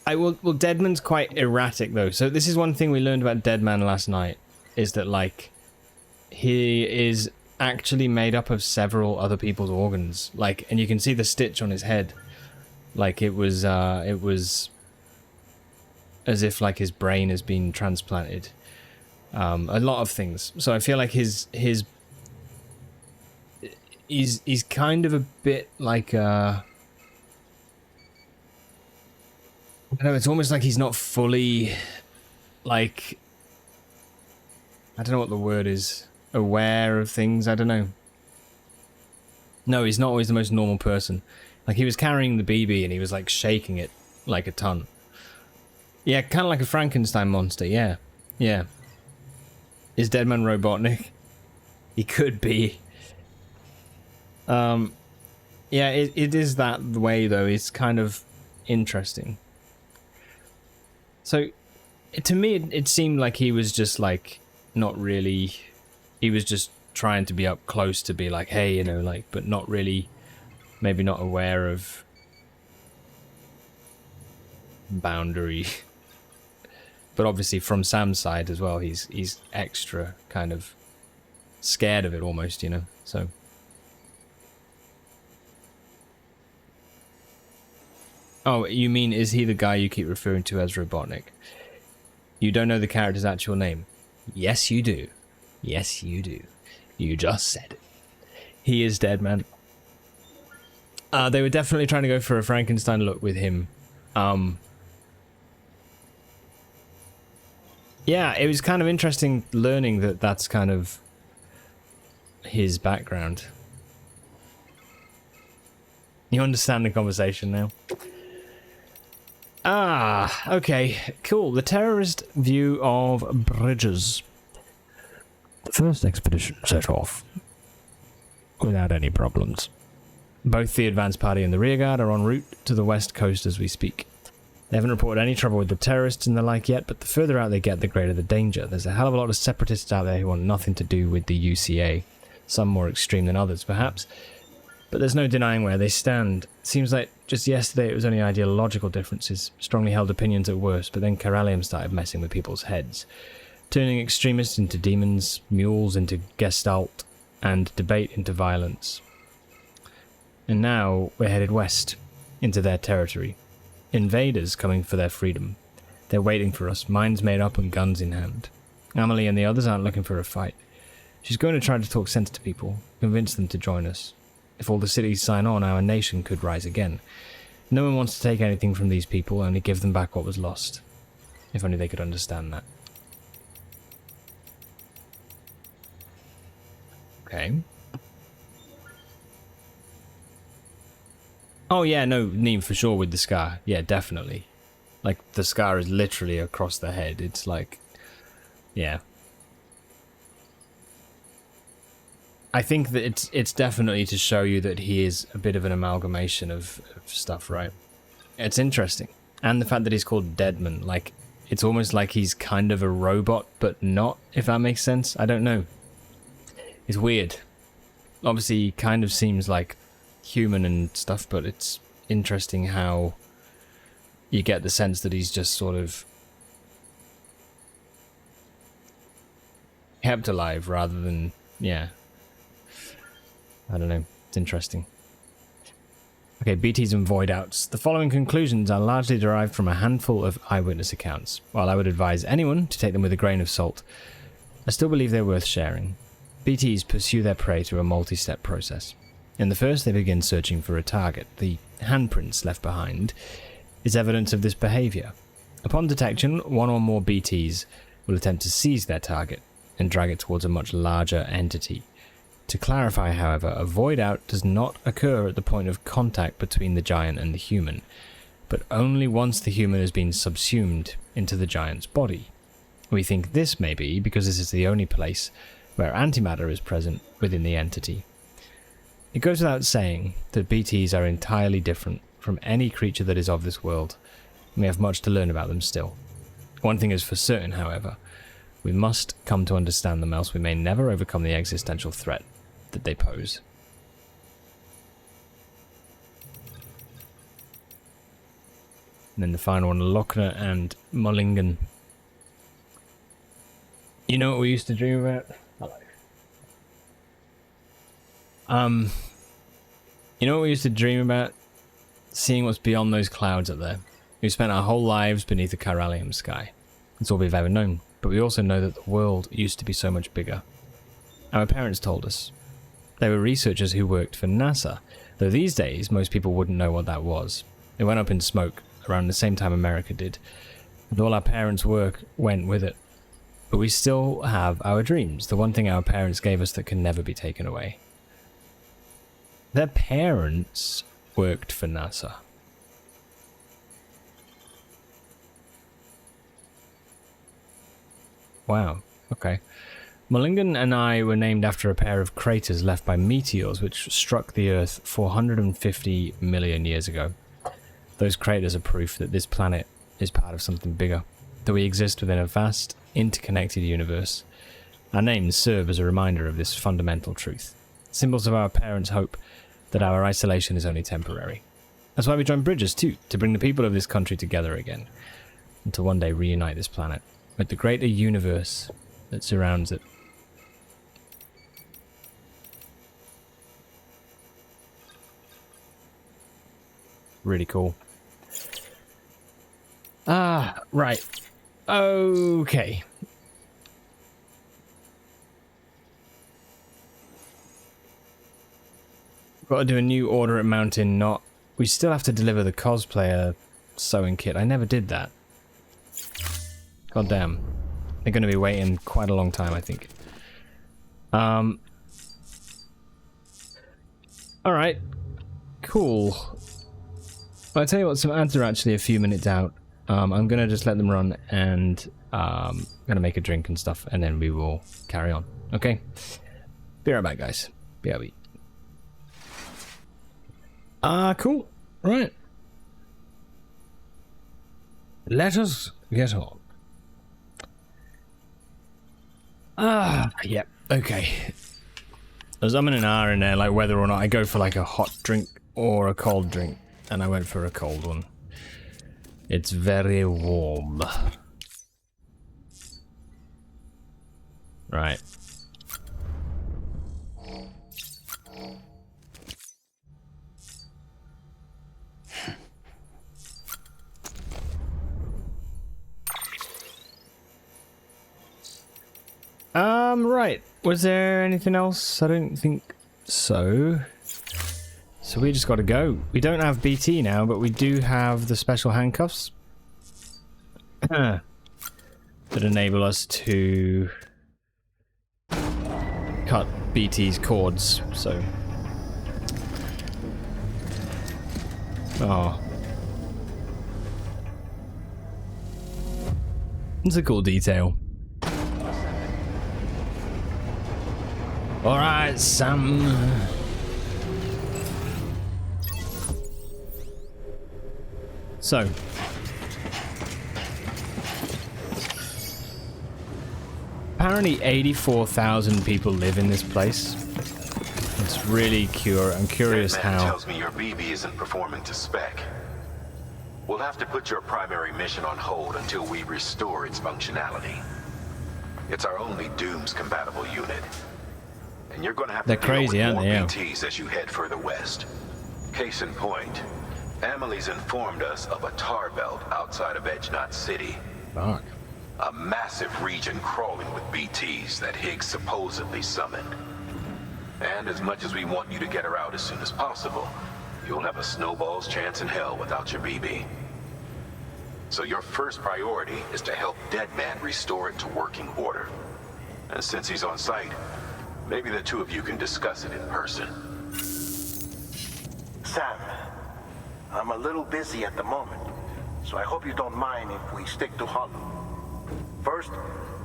Well, Deadman's quite erratic, though. So this is one thing we learned about Deadman last night, is that, like, he is actually made up of several other people's organs. Like, and you can see the stitch on his head. Like, it was as if, like, his brain has been transplanted. A lot of things. So I feel like he's kind of a bit like I don't know, it's almost like he's not fully, like, I don't know what the word is, aware of things, I don't know. No, he's not always the most normal person. Like, he was carrying the BB and he was, like, shaking it like a ton. Yeah, kind of like a Frankenstein monster, yeah. Yeah. Is Deadman Robotnik? He could be. Yeah, it is that way, though. It's kind of... interesting. So, to me, it seemed like he was just like not really. He was just trying to be up close to be like, hey, you know, like, but not really, maybe not aware of boundary. But obviously, from Sam's side as well, he's extra kind of scared of it almost, you know. So. Oh, you mean, is he the guy you keep referring to as Robotnik? You don't know the character's actual name? Yes, you do. Yes, you do. You just said it. He is dead, man. They were definitely trying to go for a Frankenstein look with him. Yeah, it was kind of interesting learning that that's kind of his background. You understand the conversation now? Ah, okay, cool. The terrorist view of bridges. The first expedition set off without any problems. Both the advance party and the rearguard are en route to the west coast as we speak. They haven't reported any trouble with the terrorists and the like yet, but the further out they get, the greater the danger. There's a hell of a lot of separatists out there who want nothing to do with the UCA. Some more extreme than others, perhaps. But there's no denying where they stand. Seems like just yesterday it was only ideological differences, strongly held opinions at worst, but then Karalium started messing with people's heads, turning extremists into demons, mules into gestalt, and debate into violence. And now we're headed west, into their territory. Invaders coming for their freedom. They're waiting for us, minds made up and guns in hand. Amelie and the others aren't looking for a fight. She's going to try to talk sense to people, convince them to join us. If all the cities sign on, our nation could rise again. No one wants to take anything from these people, only give them back what was lost. If only they could understand that. Okay. Oh yeah, no, Neem, for sure with the scar. Yeah, definitely. Like, the scar is literally across the head. It's like... Yeah. I think that it's definitely to show you that he is a bit of an amalgamation of stuff, right? It's interesting. And the fact that he's called Deadman, like, it's almost like he's kind of a robot, but not, if that makes sense. I don't know. It's weird. Obviously, he kind of seems like human and stuff, but it's interesting how you get the sense that he's just sort of kept alive rather than, yeah. I don't know. It's interesting. Okay, BTs and void outs. The following conclusions are largely derived from a handful of eyewitness accounts. While I would advise anyone to take them with a grain of salt, I still believe they're worth sharing. BTs pursue their prey through a multi-step process. In the first, they begin searching for a target. The handprints left behind is evidence of this behavior. Upon detection, one or more BTs will attempt to seize their target and drag it towards a much larger entity. To clarify, however, a void out does not occur at the point of contact between the giant and the human, but only once the human has been subsumed into the giant's body. We think this may be because this is the only place where antimatter is present within the entity. It goes without saying that BTs are entirely different from any creature that is of this world, and we have much to learn about them still. One thing is for certain, however, we must come to understand them, else we may never overcome the existential threat that they pose. And then the final one, Lochner and Mullingen. You know what we used to dream about? Hello. You know what we used to dream about? Seeing what's beyond those clouds up there. We've spent our whole lives beneath the Chiralium sky. It's all we've ever known. But we also know that the world used to be so much bigger. Our parents told us. They were researchers who worked for NASA, though these days most people wouldn't know what that was. It went up in smoke around the same time America did, and all our parents' work went with it. But we still have our dreams, the one thing our parents gave us that can never be taken away. Their parents worked for NASA. Wow, okay. Mullingen and I were named after a pair of craters left by meteors which struck the Earth 450 million years ago. Those craters are proof that this planet is part of something bigger, that we exist within a vast, interconnected universe. Our names serve as a reminder of this fundamental truth, symbols of our parents' hope that our isolation is only temporary. That's why we join Bridges too, to bring the people of this country together again, and to one day reunite this planet with the greater universe that surrounds it. Really cool. Ah, right. Okay. Got to do a new order at Mountain Knot. We still have to deliver the cosplayer sewing kit. I never did that. God damn. They're going to be waiting quite a long time, I think. Alright. Cool. Well, I'll tell you what, some ads are actually a few minutes out. I'm going to just let them run and going to make a drink and stuff, and then we will carry on. Okay? Be right back, guys. BRB. Cool. Right. Let us get on. Yep. Okay. I was umming and ahhing there, like whether or not I go for like a hot drink or a cold drink, and I went for a cold one. It's very warm. Right. Right. Was there anything else? I don't think so. So we just got to go. We don't have BT now, but we do have the special handcuffs that enable us to cut BT's cords. So, oh, it's a cool detail. All right, Sam. So, apparently 84,000 people live in this place. It's really I'm curious how. Tells me your BB isn't performing to spec. We'll have to put your primary mission on hold until we restore its functionality. It's our only Dooms compatible unit. And you're going to have to deal with more BTs as you head further west. Case in point, Emily's informed us of a tar belt outside of Edge-Knot City. Fuck. A massive region crawling with BTs that Higgs supposedly summoned. And as much as we want you to get her out as soon as possible, you'll have a snowball's chance in hell without your BB. So your first priority is to help Deadman restore it to working order. And since he's on site, maybe the two of you can discuss it in person. Sam, I'm a little busy at the moment, so I hope you don't mind if we stick to Hollow. First,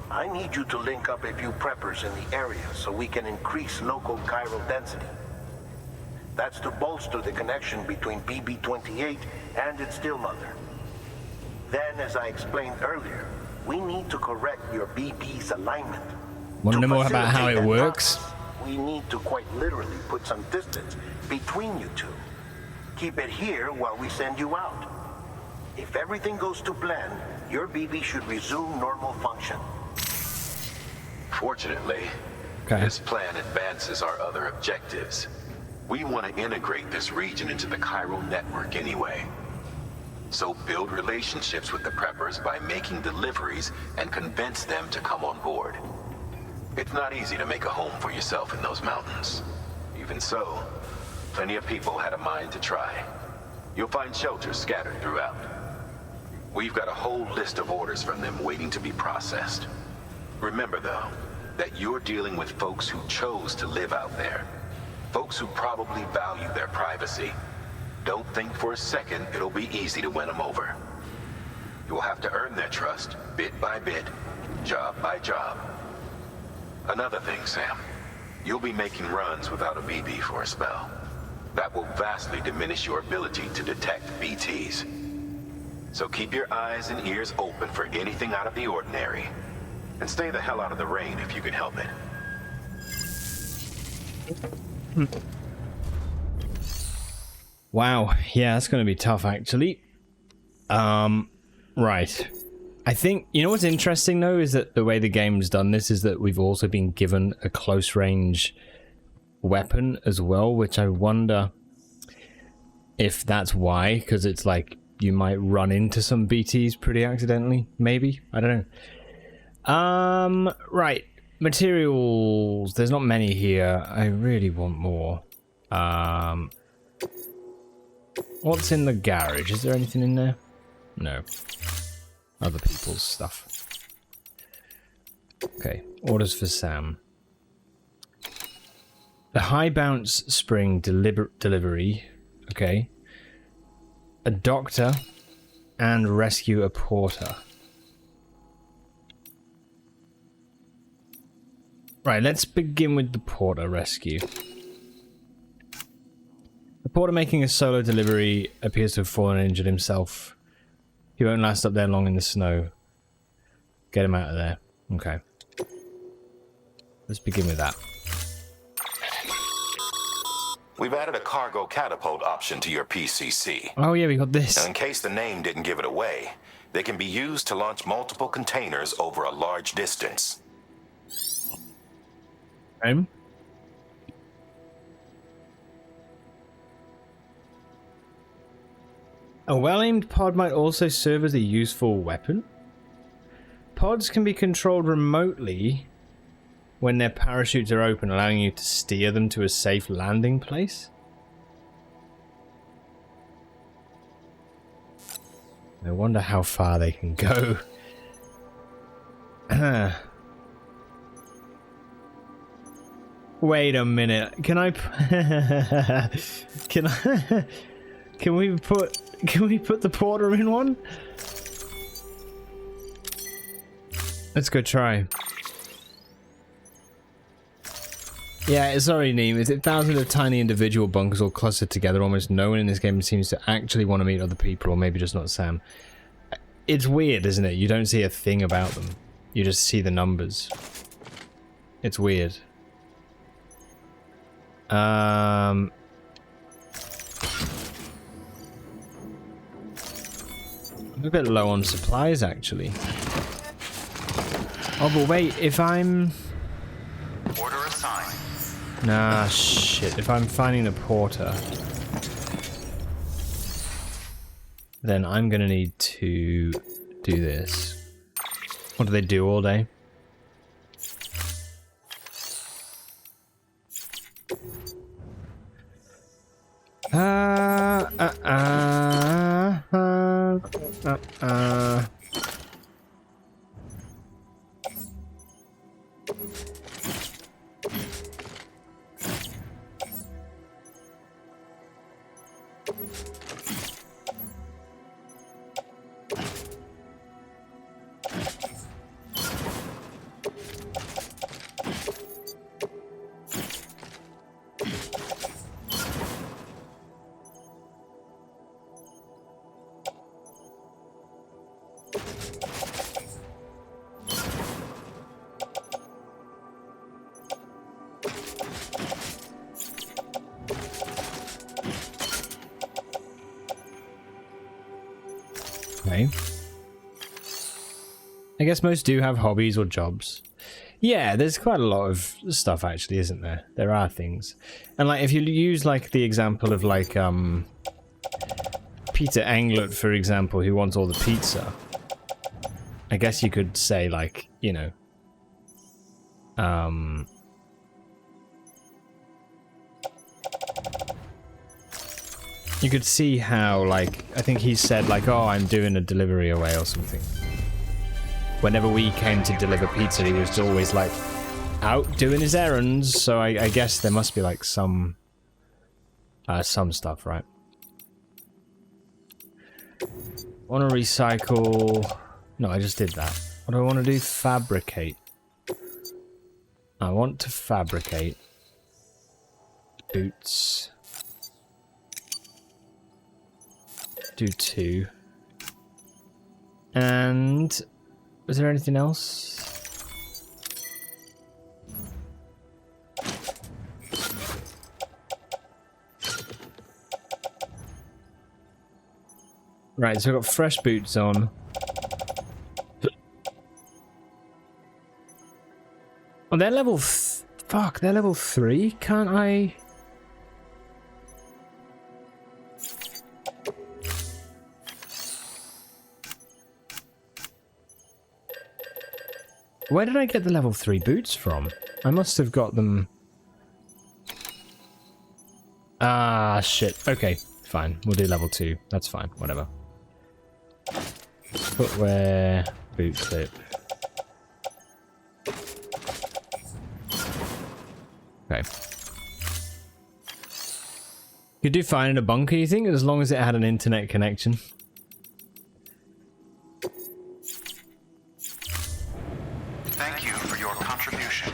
I need you to link up a few preppers in the area so we can increase local chiral density. That's to bolster the connection between BB-28 and its stillmother. Then, as I explained earlier, we need to correct your BB's alignment. Want to know more about how it works? We need to quite literally put some distance between you two. Keep it here while we send you out. If everything goes to plan, your BB should resume normal function. Fortunately, this plan advances our other objectives. We want to integrate this region into the chiral network anyway. So build relationships with the preppers by making deliveries and convince them to come on board. It's not easy to make a home for yourself in those mountains. Even so, plenty of people had a mind to try. You'll find shelters scattered throughout. We've got a whole list of orders from them waiting to be processed. Remember, though, that you're dealing with folks who chose to live out there. Folks who probably value their privacy. Don't think for a second it'll be easy to win them over. You'll have to earn their trust, bit by bit, job by job. Another thing, Sam. You'll be making runs without a BB for a spell. That will vastly diminish your ability to detect BTs. So keep your eyes and ears open for anything out of the ordinary. And stay the hell out of the rain if you can help it. Wow, yeah, that's going to be tough, actually. Right. I think, you know what's interesting, though, is that the way the game's done this is that we've also been given a close-range weapon as well, which I wonder if that's why, because it's like you might run into some BTs pretty accidentally, maybe? I don't know. Right. Materials. There's not many here. I really want more. What's in the garage? Is there anything in there? No. Other people's stuff. Okay. Orders for Sam. The high bounce spring delivery. Okay. A doctor and rescue a porter. Right, let's begin with the porter rescue. The porter making a solo delivery appears to have fallen and injured himself. He won't last up there long in the snow. Get him out of there. Okay. Let's begin with that. We've added a cargo catapult option to your PCC. Oh yeah, we got this. Now, in case the name didn't give it away, they can be used to launch multiple containers over a large distance. A well-aimed pod might also serve as a useful weapon. Pods can be controlled remotely when their parachutes are open, allowing you to steer them to a safe landing place. I wonder how far they can go. Wait a minute. Can I can we put the porter in one? Let's go try. Yeah, sorry, Neem. Is it thousands of tiny individual bunkers all clustered together? Almost no one in this game seems to actually want to meet other people, or maybe just not Sam. It's weird, isn't it? You don't see a thing about them. You just see the numbers. It's weird. I'm a bit low on supplies, actually. Oh, but wait, if I'm... Order assigned. Nah, shit. If I'm finding the porter, then I'm gonna need to do this. What do they do all day? Okay. I guess most do have hobbies or jobs. Yeah, there's quite a lot of stuff actually, isn't there? There are things. And like if you use like the example of like Peter Englert, for example, who wants all the pizza. I guess you could say like, you know, you could see how, like, I think he said, like, oh, I'm doing a delivery away or something. Whenever we came to deliver pizza, he was always, like, out doing his errands, so I guess there must be, like, some stuff, right? Want to recycle... No, I just did that. What do I want to do? Fabricate. I want to fabricate boots. Do 2. And was there anything else? Right, so I've got fresh boots on. Oh, they're level... Fuck, they're level 3? Can't I... Where did I get the level 3 boots from? I must have got them... Ah, shit. Okay, fine. We'll do level 2. That's fine. Whatever. Footwear, boot clip. Okay. Could do fine in a bunker, you think? As long as it had an internet connection. Thank you for your contribution.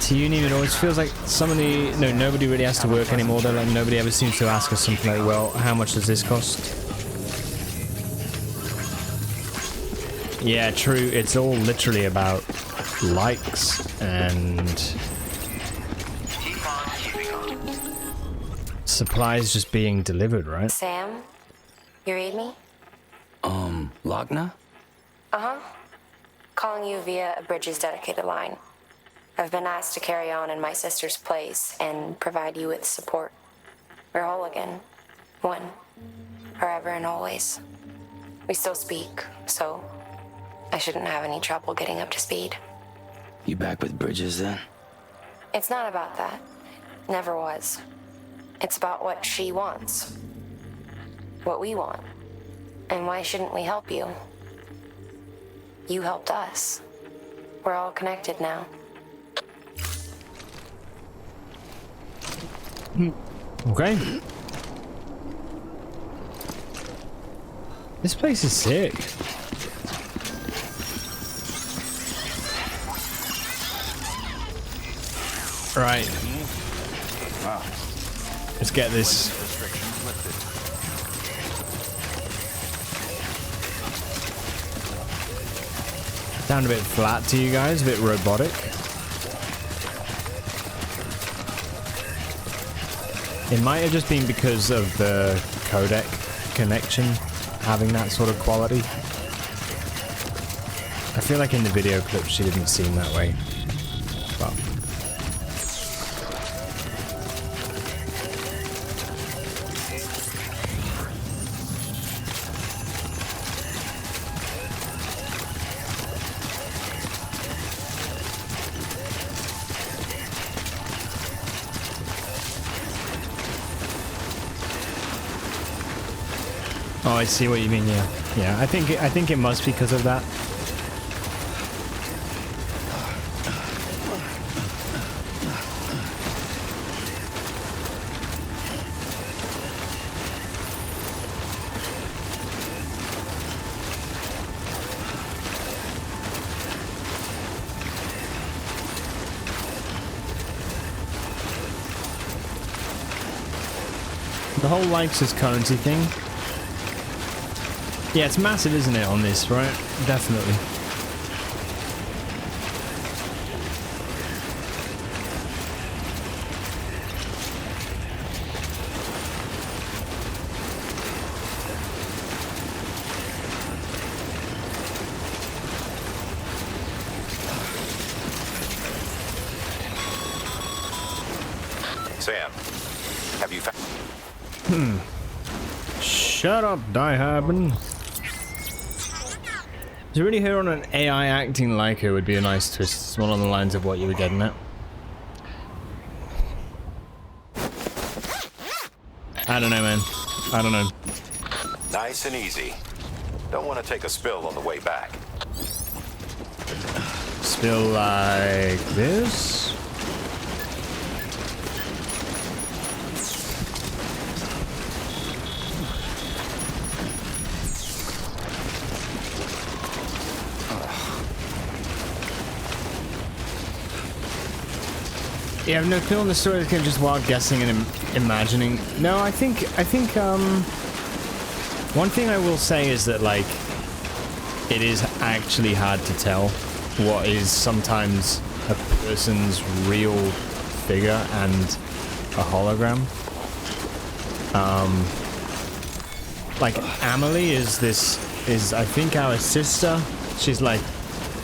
To Uni, it always feels like some of the... No, nobody really has to work anymore, though. Like, nobody ever seems to ask us something like, well, how much does this cost? Yeah, true. It's all literally about likes and... Keep on keeping on. supplies just being delivered, right? Sam, you read me? Lochna? Uh-huh. Calling you via a Bridges dedicated line. I've been asked to carry on in my sister's place and provide you with support. We're whole again. One. Forever and always. We still speak, so I shouldn't have any trouble getting up to speed. You back with Bridges then? It's not about that. Never was. It's about what she wants. What we want. And why shouldn't we help you? You helped us. We're all connected now. Okay. This place is sick. Right. Wow. Let's get this. Restrictions lifted. Sound a bit flat to you guys, a bit robotic. It might have just been because of the codec connection having that sort of quality. I feel like in the video clip she didn't seem that way. But oh, I see what you mean. Yeah, yeah. I think it must be because of that. The whole likes as currency thing. Yeah, it's massive, isn't it, on this, right? Definitely. Sam, have you found... Shut up, Diharbin. To really hear on an AI acting like her would be a nice twist. It's more on the lines of what you were getting at. I don't know, man. I don't know. Nice and easy. Don't want to take a spill on the way back. Spill like this? Yeah, I've no clue on the story. It's kind of just wild guessing and imagining. No, I think, one thing I will say is that, like, it is actually hard to tell what is sometimes a person's real figure and a hologram. Like, Amelie is I think our sister. She's, like,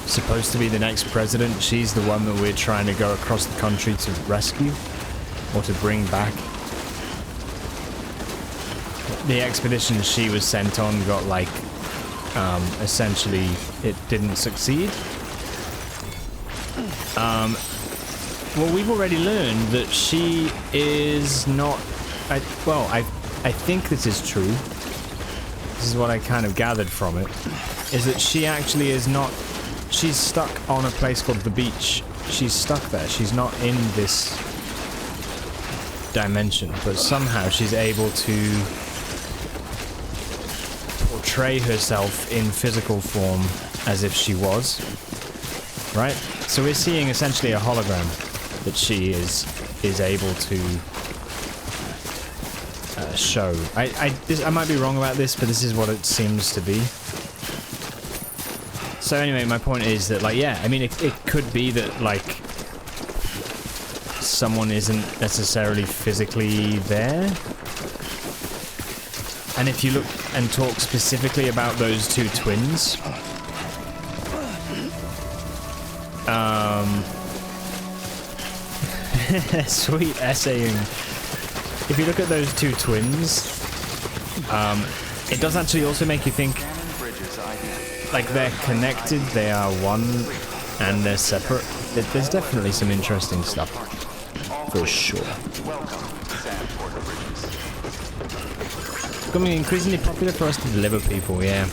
supposed to be the next president. She's the one that we're trying to go across the country to rescue or to bring back. The expedition she was sent on got, like, essentially it didn't succeed. Well, we've already learned that she is not. I think this is true. This is what I kind of gathered from it. Is that she actually is not. She's stuck on a place called the beach. She's stuck there. She's not in this dimension, but somehow she's able to portray herself in physical form as if she was. Right? So we're seeing essentially a hologram that she is able to show. I might be wrong about this, but this is what it seems to be. So anyway, my point is that, like, yeah, I mean, it could be that, like, someone isn't necessarily physically there. And if you look and talk specifically about those two twins, sweet essaying. If you look at those two twins, it does actually also make you think, like, they're connected, they are one, and they're separate. There's definitely some interesting stuff, for sure. It's becoming increasingly popular for us to deliver people, yeah.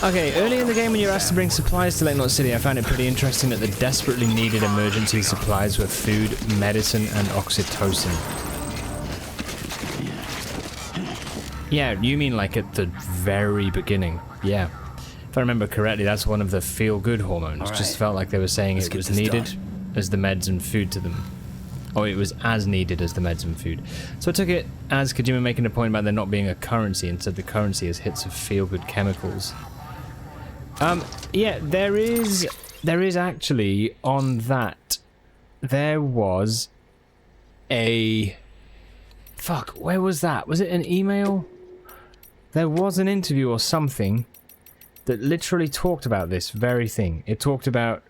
Okay, early in the game when you're asked to bring supplies to Lake Knot City, I found it pretty interesting that the desperately needed emergency supplies were food, medicine, and oxytocin. Yeah, you mean like at the very beginning. Yeah. If I remember correctly, that's one of the feel-good hormones. Just felt like they were saying it was needed as the meds and food to them. Or it was as needed as the meds and food. So I took it as Kojima making a point about there not being a currency, instead the currency is hits of feel-good chemicals. Yeah, there is actually, on that, there was a... Fuck, where was that? Was it an email? There was an interview or something that literally talked about this very thing. It talked about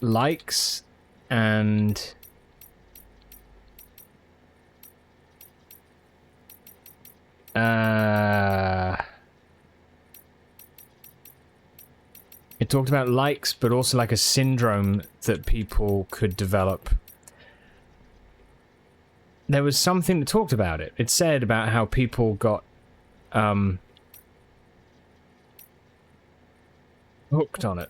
likes and it talked about likes, but also like a syndrome that people could develop. There was something that talked about it. It said about how people got hooked on it.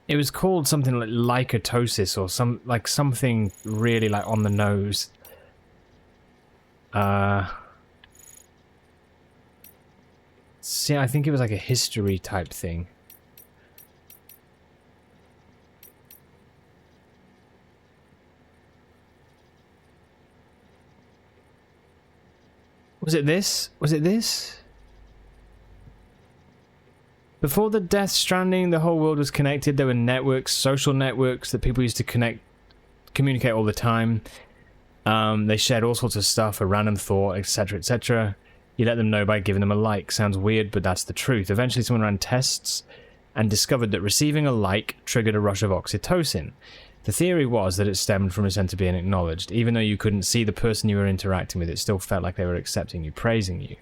It was called something like lycotosis or something really like on the nose. See, I think it was like a history type thing. Was it this? Was it this? Before the Death Stranding, the whole world was connected. There were networks, social networks that people used to communicate all the time. They shared all sorts of stuff, a random thought, etc., etc. You let them know by giving them a like. Sounds weird, but that's the truth. Eventually, someone ran tests and discovered that receiving a like triggered a rush of oxytocin. The theory was that it stemmed from a sense of being acknowledged. Even though you couldn't see the person you were interacting with, it still felt like they were accepting you, praising you.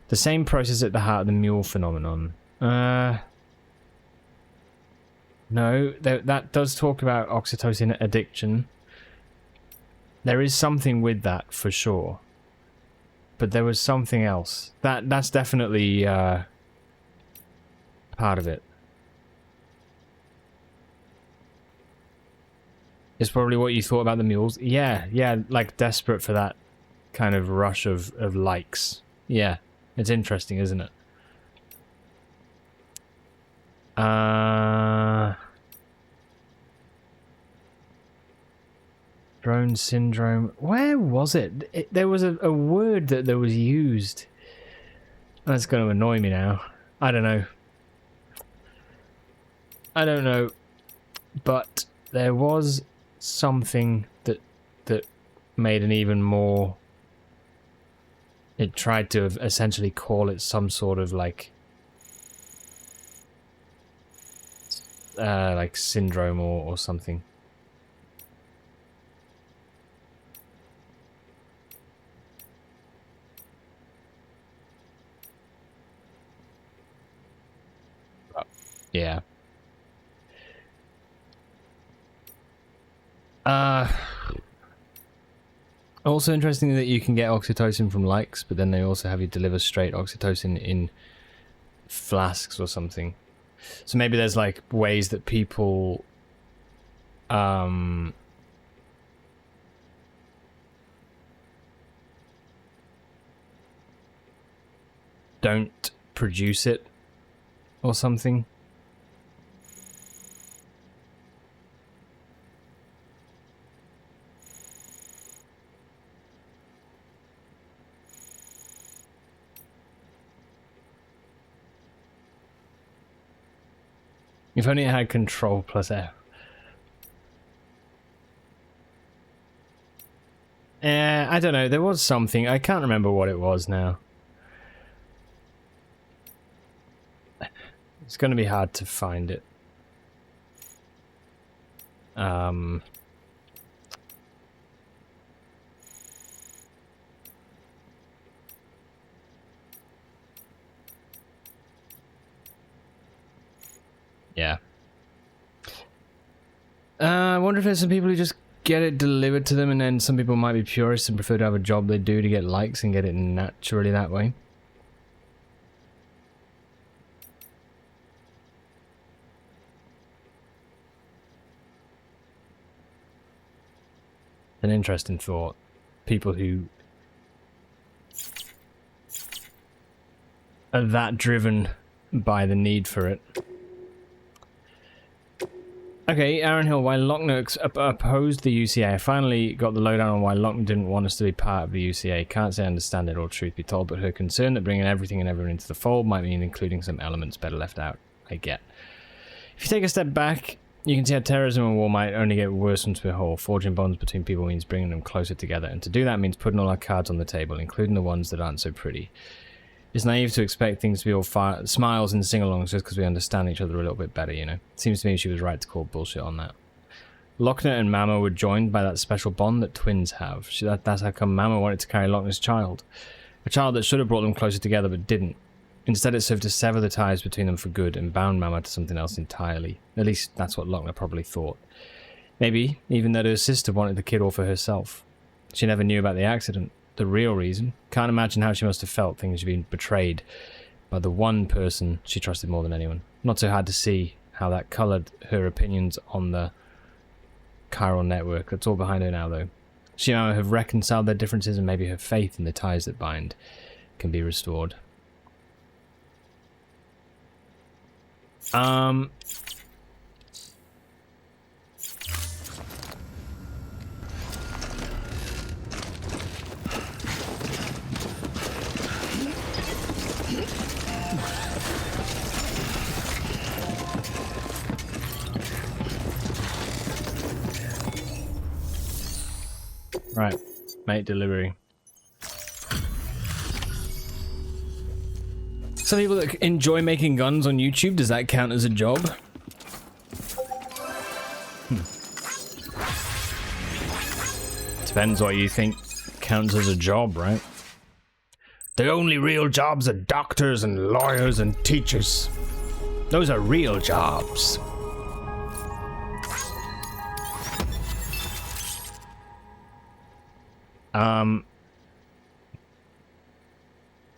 The same process at the heart of the mule phenomenon. No, that does talk about oxytocin addiction. There is something with that, for sure. But there was something else. That's definitely part of it. It's probably what you thought about the mules. Yeah, like desperate for that kind of rush of likes. Yeah, it's interesting, isn't it? Drone syndrome. Where was it? There was a word that was used. That's going to annoy me now. I don't know. I don't know. But there was something that made an even more... It tried to essentially call it some sort of like syndrome or something. Yeah. Also interesting that you can get oxytocin from likes, but then they also have you deliver straight oxytocin in flasks or something. So maybe there's like ways that people don't produce it or something. If only it had Control plus F. I don't know. There was something. I can't remember what it was now. It's going to be hard to find it. Yeah. I wonder if there's some people who just get it delivered to them, and then some people might be purists and prefer to have a job they do to get likes and get it naturally that way. An interesting thought. People who are that driven by the need for it. Okay, Aaron Hill, why Lochner opposed the UCA. I finally got the lowdown on why Lochner didn't want us to be part of the UCA. Can't say I understand it all, truth be told, but her concern that bringing everything and everyone into the fold might mean including some elements better left out. I get. If you take a step back, you can see how terrorism and war might only get worse once we're whole. Forging bonds between people means bringing them closer together, and to do that means putting all our cards on the table, including the ones that aren't so pretty. It's naive to expect things to be all smiles and sing-alongs just because we understand each other a little bit better, you know. Seems to me she was right to call bullshit on that. Lochner and Mama were joined by that special bond that twins have. That's how come Mama wanted to carry Lochner's child. A child that should have brought them closer together but didn't. Instead it served to sever the ties between them for good and bound Mama to something else entirely. At least that's what Lochner probably thought. Maybe even that her sister wanted the kid all for herself. She never knew about the accident. The real reason. Can't imagine how she must have felt thinking she'd been betrayed by the one person she trusted more than anyone. Not so hard to see how that coloured her opinions on the chiral network. That's all behind her now, though. She and I have reconciled their differences, and maybe her faith in the ties that bind can be restored. Right, mate, delivery. Some people that enjoy making guns on YouTube, does that count as a job? Depends what you think counts as a job, right? The only real jobs are doctors and lawyers and teachers. Those are real jobs.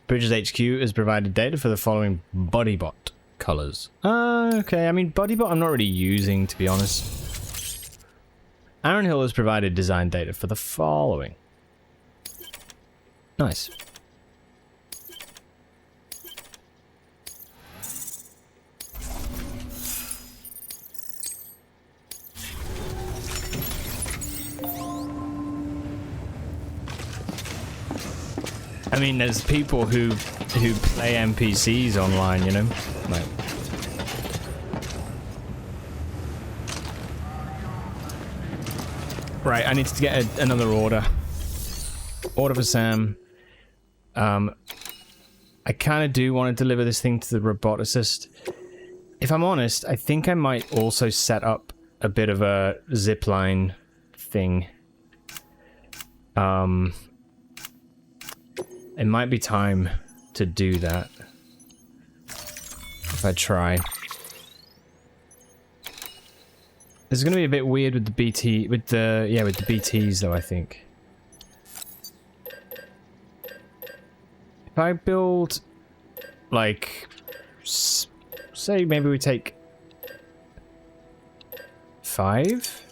Bridges HQ has provided data for the following bodybot colors. Okay, I mean, bodybot I'm not really using, to be honest. Aaron Hill has provided design data for the following. Nice. I mean, there's people who play NPCs online, you know? Like, right, I need to get another order. Order for Sam. I kind of do want to deliver this thing to the roboticist. If I'm honest, I think I might also set up a bit of a zipline thing. It might be time to do that. If I try. This is gonna be a bit weird with the BT, with the BTs though, I think. If I build, like, say maybe we take 5?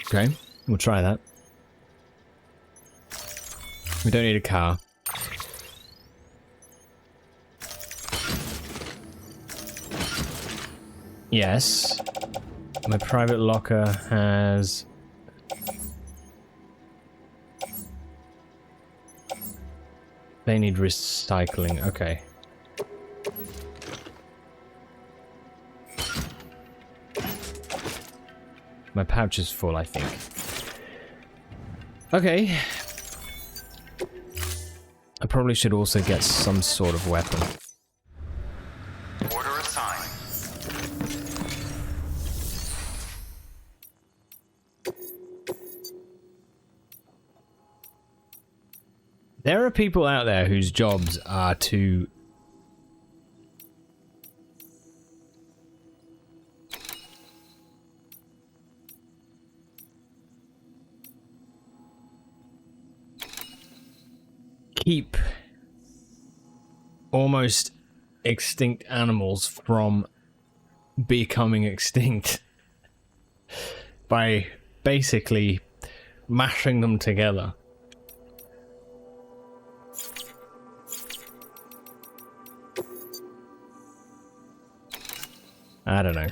Okay, we'll try that. We don't need a car. Yes. My private locker has... They need recycling, okay. My pouch is full, I think. Okay. I probably should also get some sort of weapon. Order assigned. There are people out there whose jobs are to keep almost extinct animals from becoming extinct by basically mashing them together. I don't know.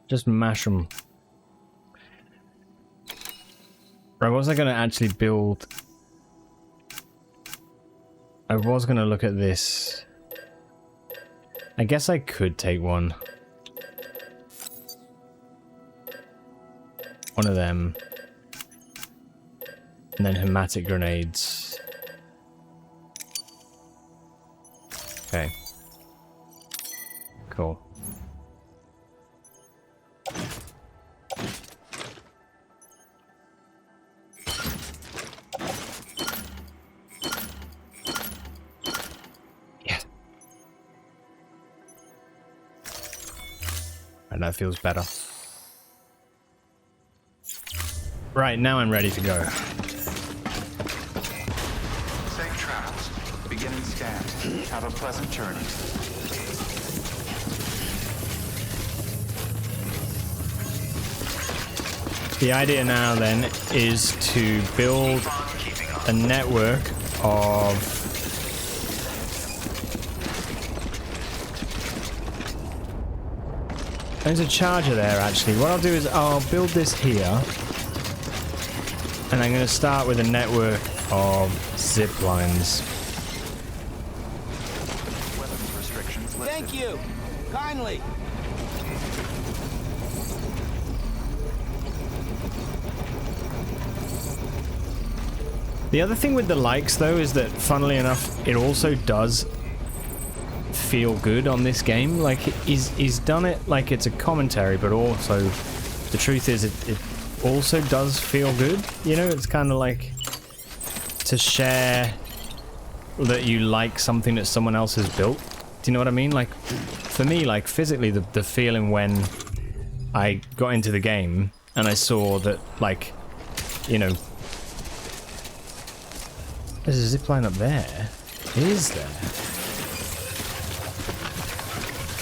Just mash them. Right, was I going to actually build... I was going to look at this. I guess I could take one. One of them. And then hematic grenades. Okay. Cool. Yes. And that feels better. Right, now I'm ready to go. Safe travels. Beginning scan. Have a pleasant journey. The idea now then is to build a network of there's a charger there actually. What I'll do is I'll build this here and I'm going to start with a network of zip lines. Thank you. Kindly. The other thing with the likes though is that funnily enough it also does feel good on this game. Like he's done it like it's a commentary, but also the truth is it also does feel good. You know, it's kind of like to share that you like something that someone else has built. Do you know what I mean? Like for me, like physically the feeling when I got into the game and I saw that, like, you know, there's a zipline up there. Is there?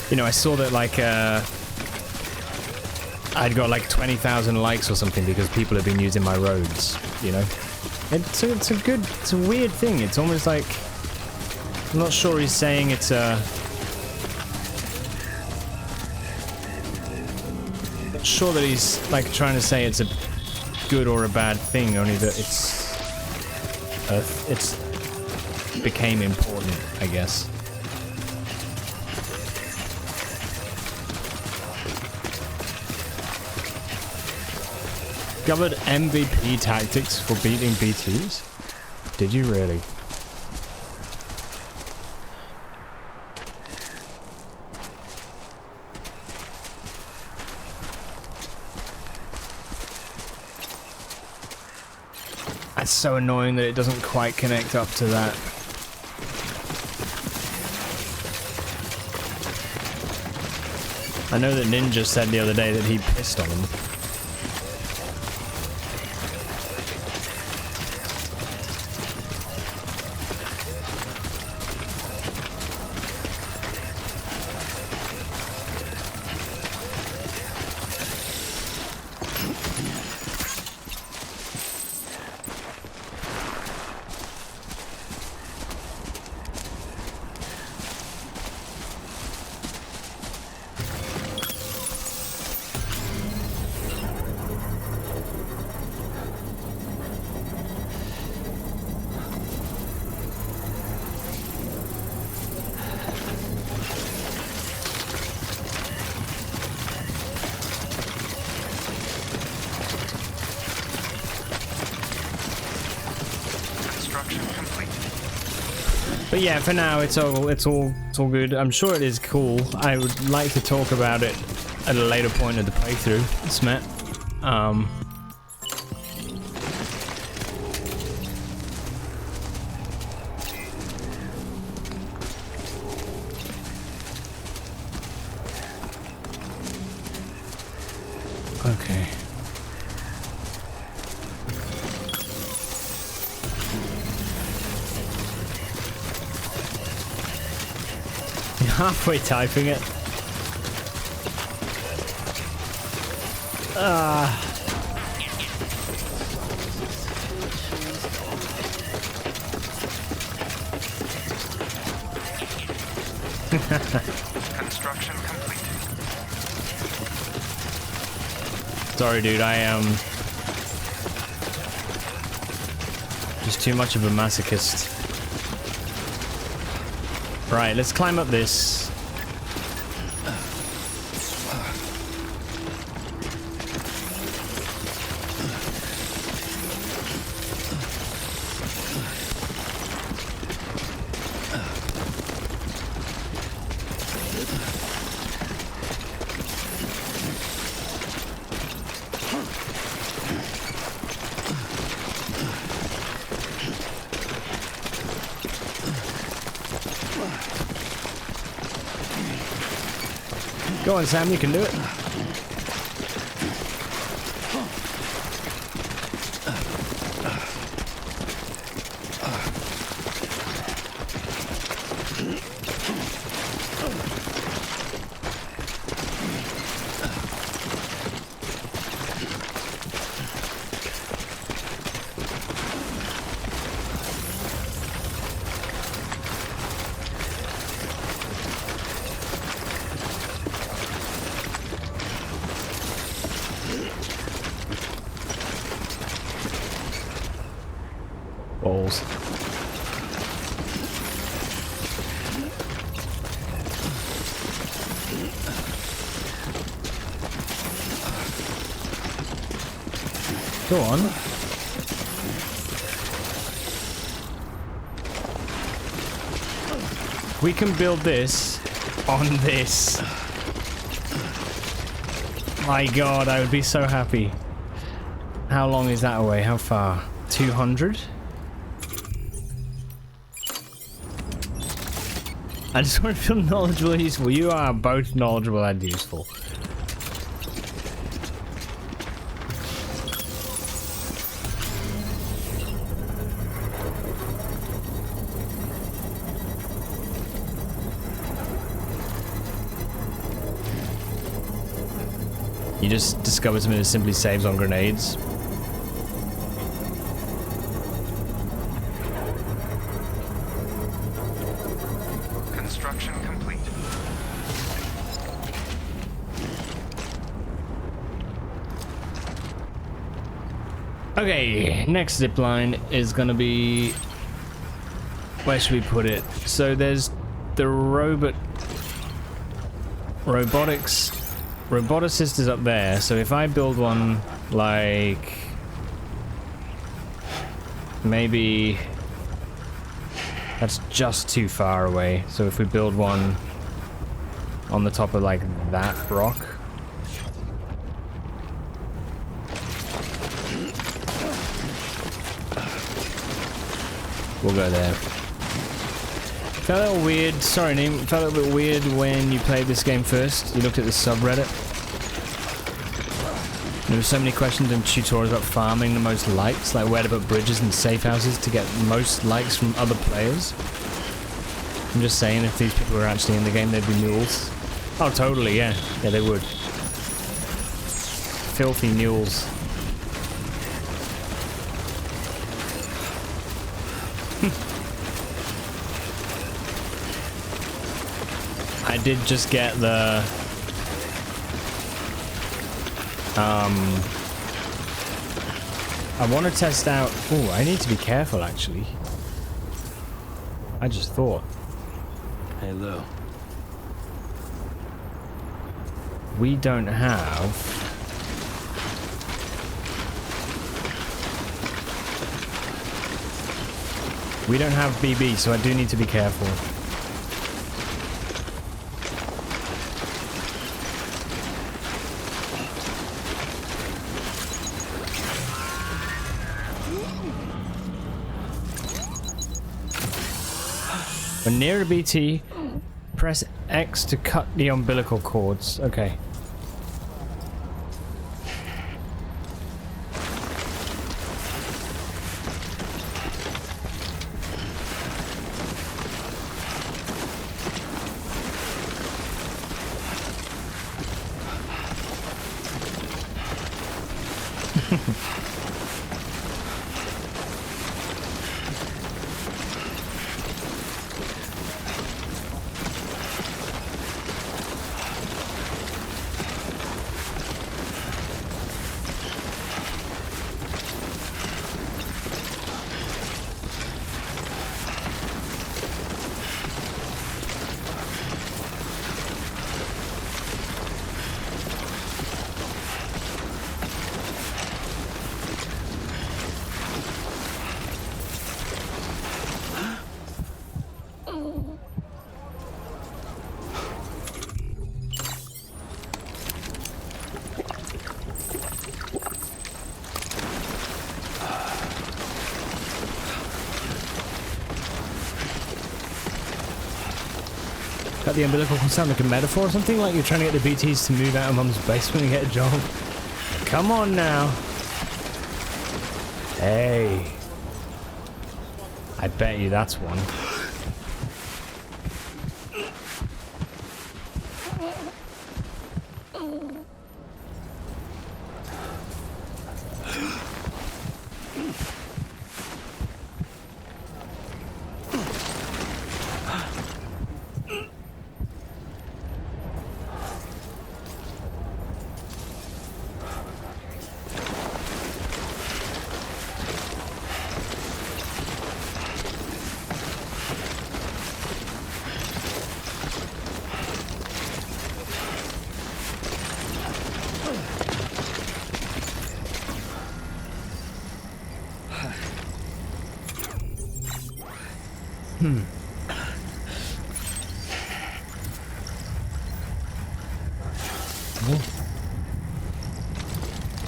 You know, I saw that, like, I'd got like 20,000 likes or something because people have been using my roads, you know? It's a weird thing. It's almost like, I'm not sure he's saying it's a... Not sure that he's like trying to say it's a good or a bad thing, only that it's became important, I guess. Discovered MVP tactics for beating B2s? Did you really? That's so annoying that it doesn't quite connect up to that. I know that Ninja said the other day that he pissed on him. But yeah, for now it's all good. I'm sure it is cool. I would like to talk about it at a later point of the playthrough, Smet. Okay. Halfway typing it. Construction complete. Sorry, dude. I am just too much of a masochist. Right, let's climb up this. Go on, Sam, you can do it. Balls. Go on. We can build this on this. My God, I would be so happy. How long is that away? How far? 200? I just want to feel knowledgeable and useful. You are both knowledgeable and useful. You just discover something that simply saves on grenades. Construction complete. Okay, next zip line is gonna be... Where should we put it? So there's the roboticist is up there, so if I build one like maybe that's just too far away, so if we build one on the top of like that rock, we'll go there. Felt a little weird, sorry Neem, felt a little bit weird when you played this game first. You looked at the subreddit. There were so many questions and tutorials about farming the most likes, like where to put bridges and safe houses to get most likes from other players. I'm just saying, if these people were actually in the game, they'd be mules. Oh, totally, yeah. Yeah, they would. Filthy mules. I did just get the I want to test out. Oh, I need to be careful actually. I just thought. Hey, Lou. We don't have BB, so I do need to be careful. When near a BT, press X to cut the umbilical cords. Okay. Cut the umbilical can sound like a metaphor or something, like you're trying to get the BTs to move out of Mum's basement and get a job. Come on now. Hey. I bet you that's one.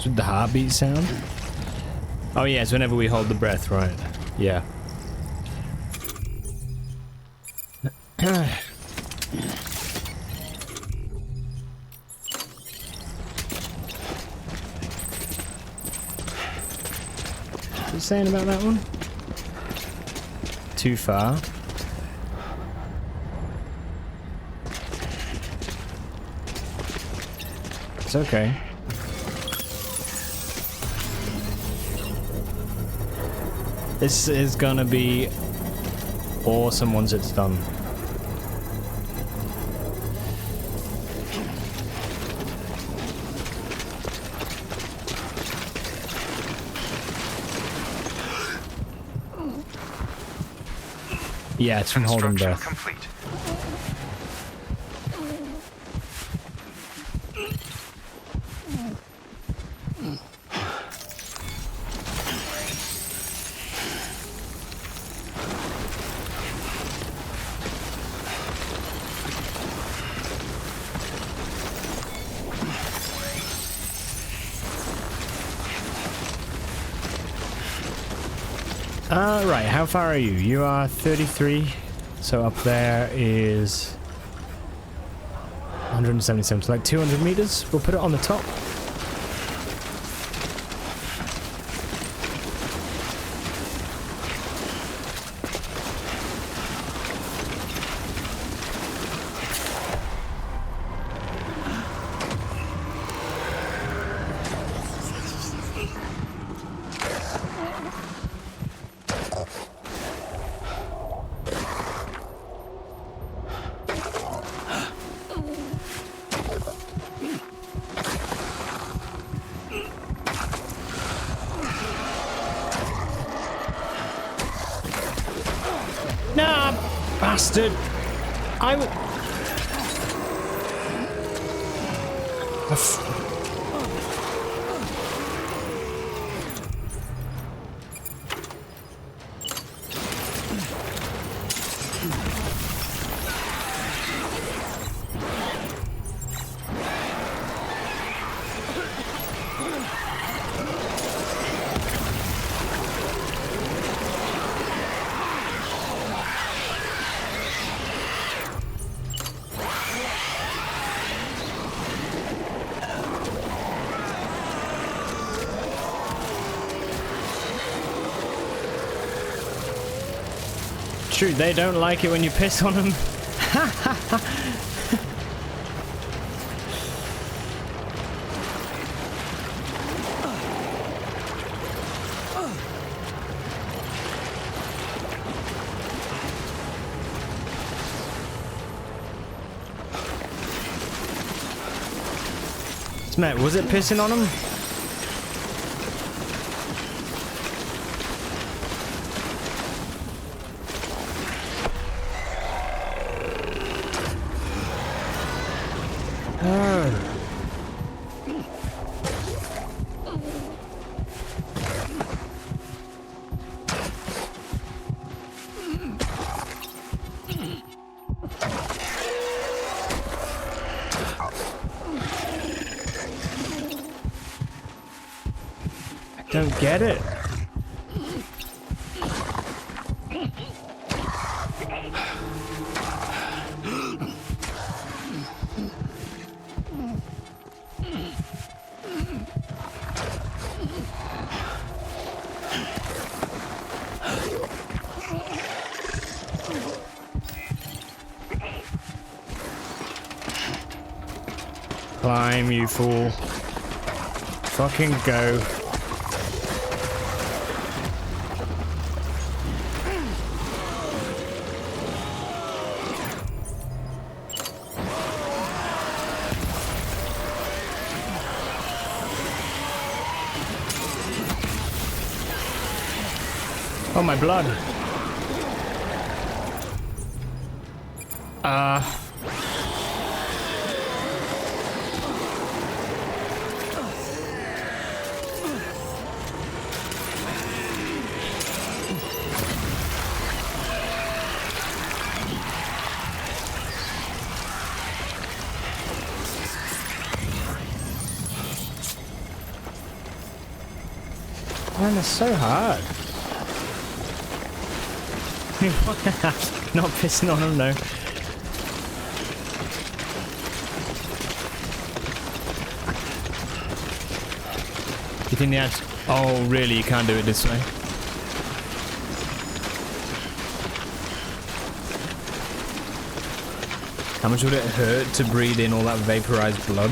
With the heartbeat sound? Oh yes, whenever we hold the breath, right? Yeah. What's it saying about that one? Too far. It's okay. This is gonna be awesome once it's done. Yeah, it's from holding breath. Complete. Right, how far are you? You are 33, so up there is 177, so like 200 meters. We'll put it on the top. Nah, bastard! I would. True, they don't like it when you piss on them. Matt, was it pissing on him? Don't get it. Climb, you fool. Fucking go. Oh, my blood. Man, it's so hard. Not pissing on him, no. You think the ads? Oh, really? You can't do it this way? How much would it hurt to breathe in all that vaporized blood?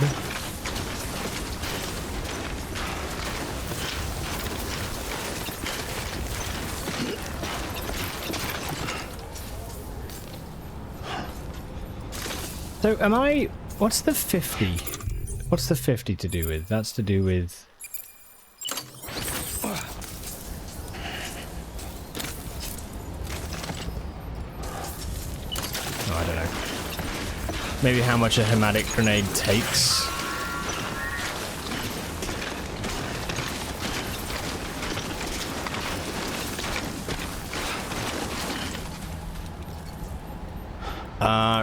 So am I... What's the 50? What's the 50 to do with? That's to do with... Oh, I don't know. Maybe how much a hematic grenade takes.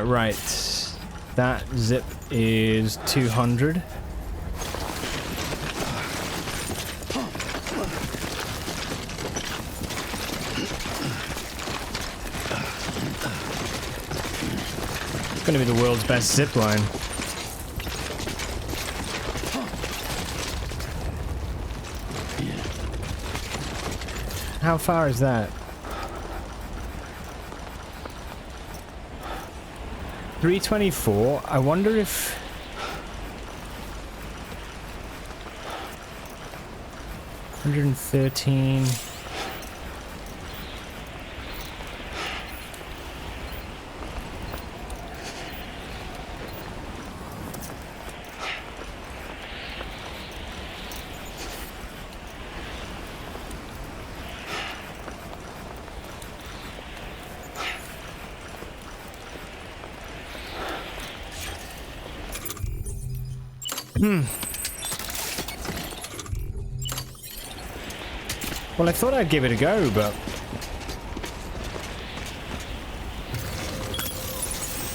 Right. That zip is 200. It's gonna be the world's best zip line. How far is that? 324. I wonder if... $113. Well, I thought I'd give it a go, but...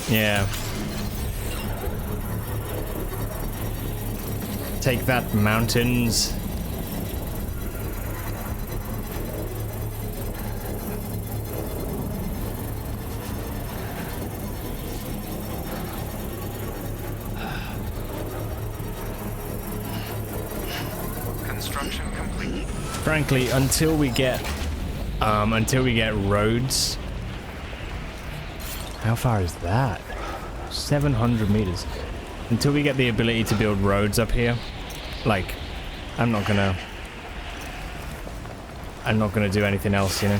Yeah. Take that, mountains. Construction complete. Frankly, until we get roads. How far is that? 700 meters. Until we get the ability to build roads up here, like, I'm not gonna do anything else, you know.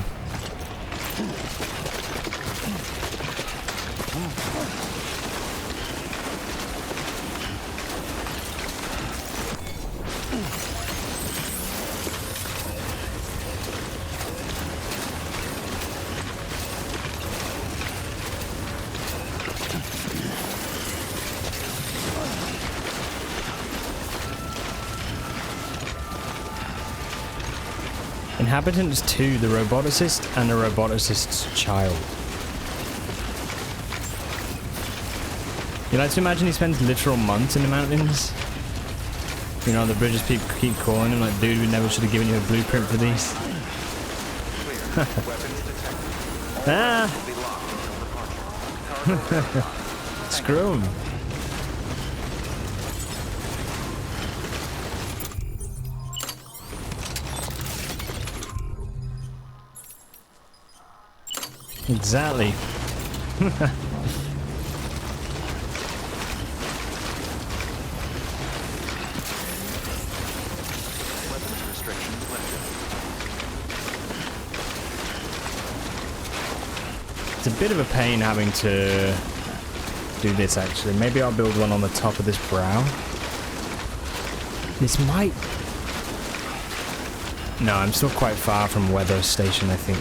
Inhabitants 2, the roboticist and the roboticist's child. You like to imagine he spends literal months in the mountains? You know, the British people keep calling him like, dude, we never should have given you a blueprint for these. Ah! Screw him. Exactly. It's a bit of a pain having to do this, actually. Maybe I'll build one on the top of this brow. This might... No, I'm still quite far from weather station, I think.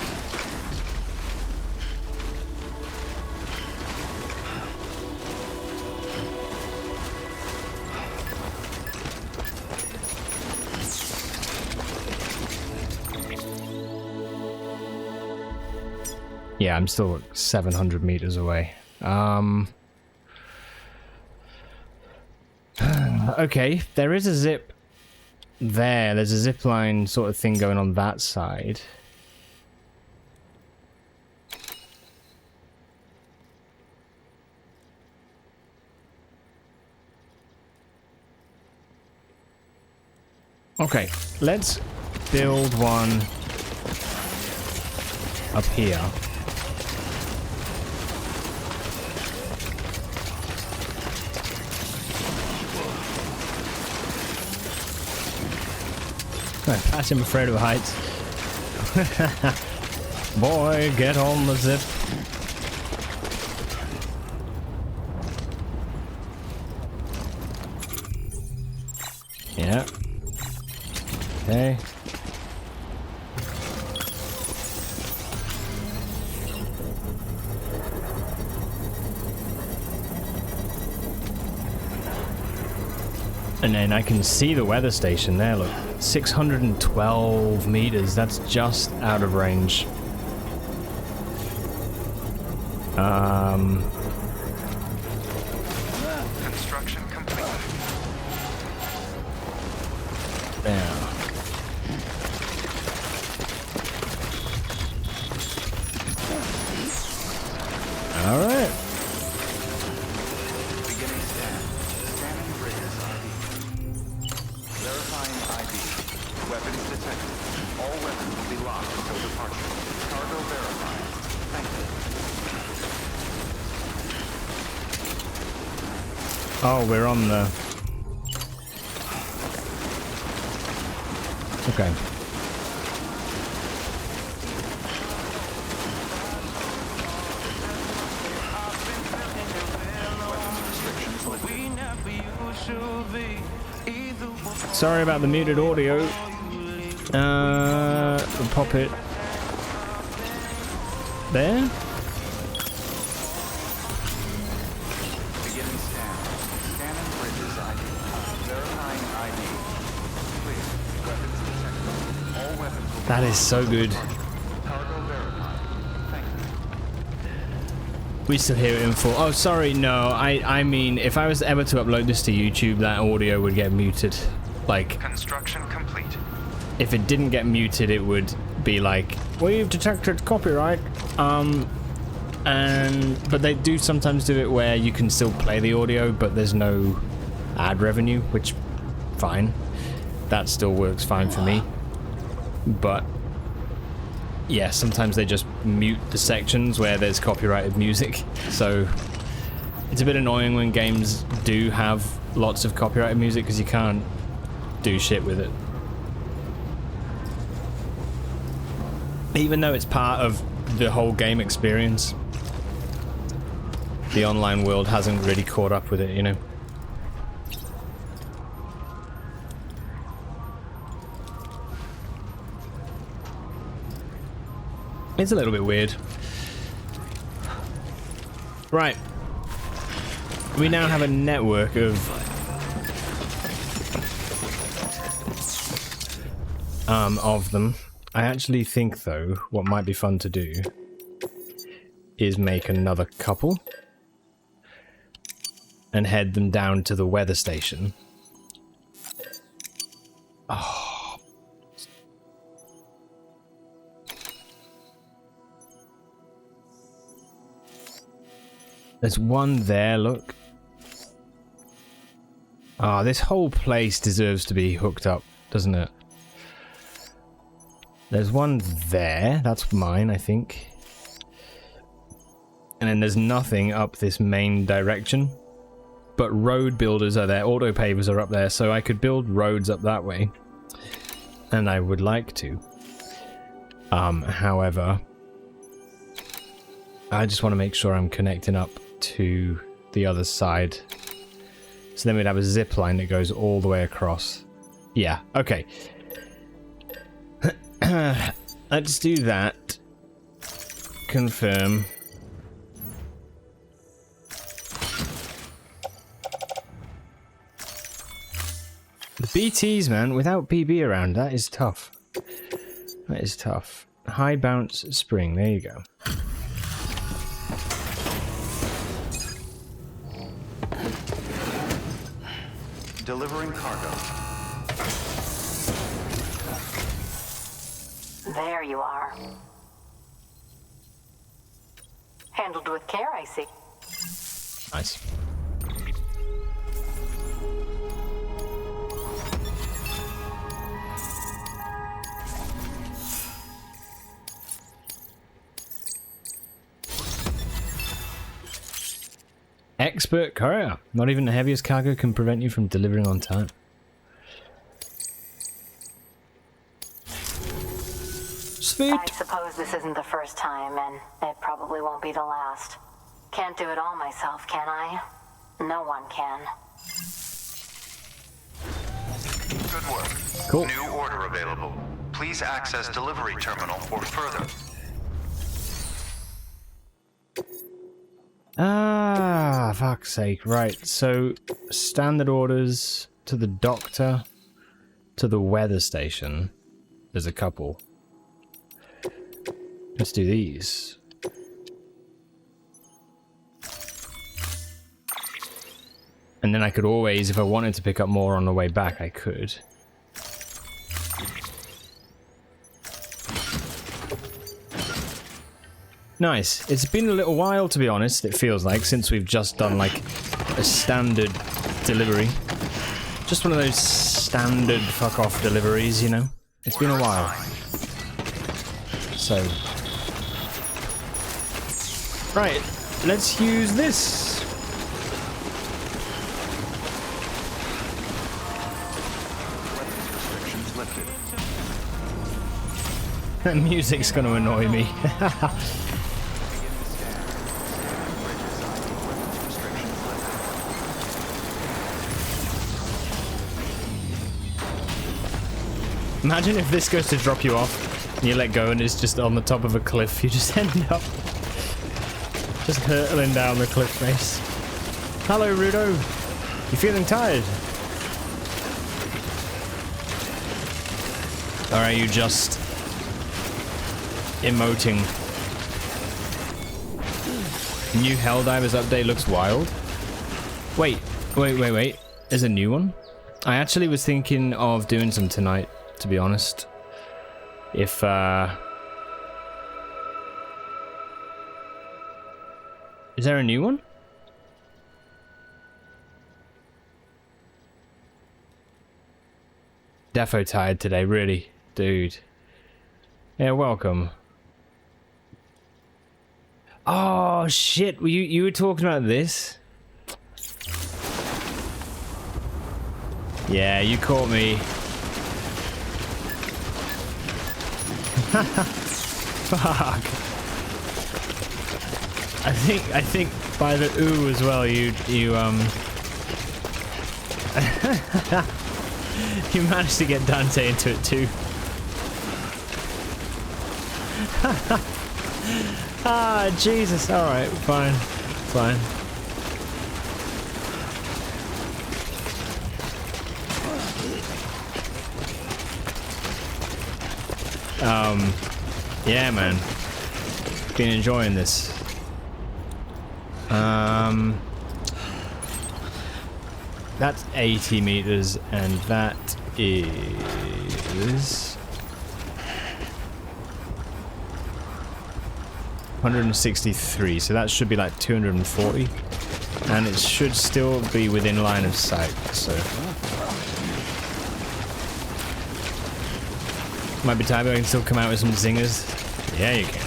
Yeah, I'm still 700 meters away. Okay, there is a zip there. There's a zip line sort of thing going on that side. Okay, let's build one up here. Patch him afraid of heights. Boy, get on the zip. Yeah. Okay. And then I can see the weather station there, look. 612 meters, that's just out of range. Construction complete. There. Alright. Beginning scan. Scanning bridges ID. Verifying ID. Weapons detected. All weapons will be locked until departure. Cargo verified. Thank you. Oh, we're on the... Okay. Sorry about the muted audio. We'll pop it there. Beginning scan. Scanning bridges ID. Verifying ID. Clear. Weapons detected. All weapons will be That is so good. cargo verified. Thank you. We still hear it in full. Oh, sorry, no. I mean, if I was ever to upload this to YouTube, that audio would get muted. Like, Construction complete. if it didn't get muted, it would be like, we've detected copyright. But they do sometimes do it where you can still play the audio, but there's no ad revenue, which, fine. That still works fine for me. But, yeah, sometimes they just mute the sections where there's copyrighted music. So, it's a bit annoying when games do have lots of copyrighted music, because you can't do shit with it. Even though it's part of the whole game experience, the online world hasn't really caught up with it, you know. It's a little bit weird. Right. We now have a network of them. I actually think, though, what might be fun to do is make another couple and head them down to the weather station. Oh. There's one there, look. Ah, this whole place deserves to be hooked up, doesn't it? There's one there. That's mine, I think. And then there's nothing up this main direction. But road builders are there. Auto pavers are up there. So I could build roads up that way. And I would like to. However, I just want to make sure I'm connecting up to the other side. So then we'd have a zip line that goes all the way across. Yeah, okay. Let's do that. Confirm. The BTs, man, without BB around, that is tough. That is tough. High bounce spring, there you go. Delivering cargo. There you are. Handled with care, I see. Nice. Expert courier. Not even the heaviest cargo can prevent you from delivering on time. Sweet. I suppose this isn't the first time, and it probably won't be the last. Can't do it all myself, can I? No one can. Good work. Cool. New order available. Please access delivery terminal or further. Ah, fuck's sake. Right, so standard orders to the doctor, to the weather station. There's a couple. Let's do these. And then I could always, if I wanted to pick up more on the way back, I could. Nice. It's been a little while, to be honest, it feels like, since we've just done, like, a standard delivery. Just one of those standard fuck-off deliveries, you know? It's been a while. So... Right, let's use this. Restrictions lifted. The music's gonna annoy me. Imagine if this goes to drop you off, and you let go and it's just on the top of a cliff. You just end up just hurtling down the cliff face. Hello, Rudo. You feeling tired? Or are you just emoting? New Helldivers update looks wild. Wait. There's a new one? I actually was thinking of doing some tonight, to be honest. If, is there a new one? Defo tired today, really? Dude. Yeah, welcome. Oh, shit. You were talking about this? Yeah, you caught me. Fuck. I think by the ooh as well, you you managed to get Dante into it too. Ah, Jesus. Alright, fine. Fine. Yeah, man. Been enjoying this. That's 80 meters, and that is 163, so that should be like 240, and it should still be within line of sight, so might be time I can still come out with some zingers. Yeah, you can.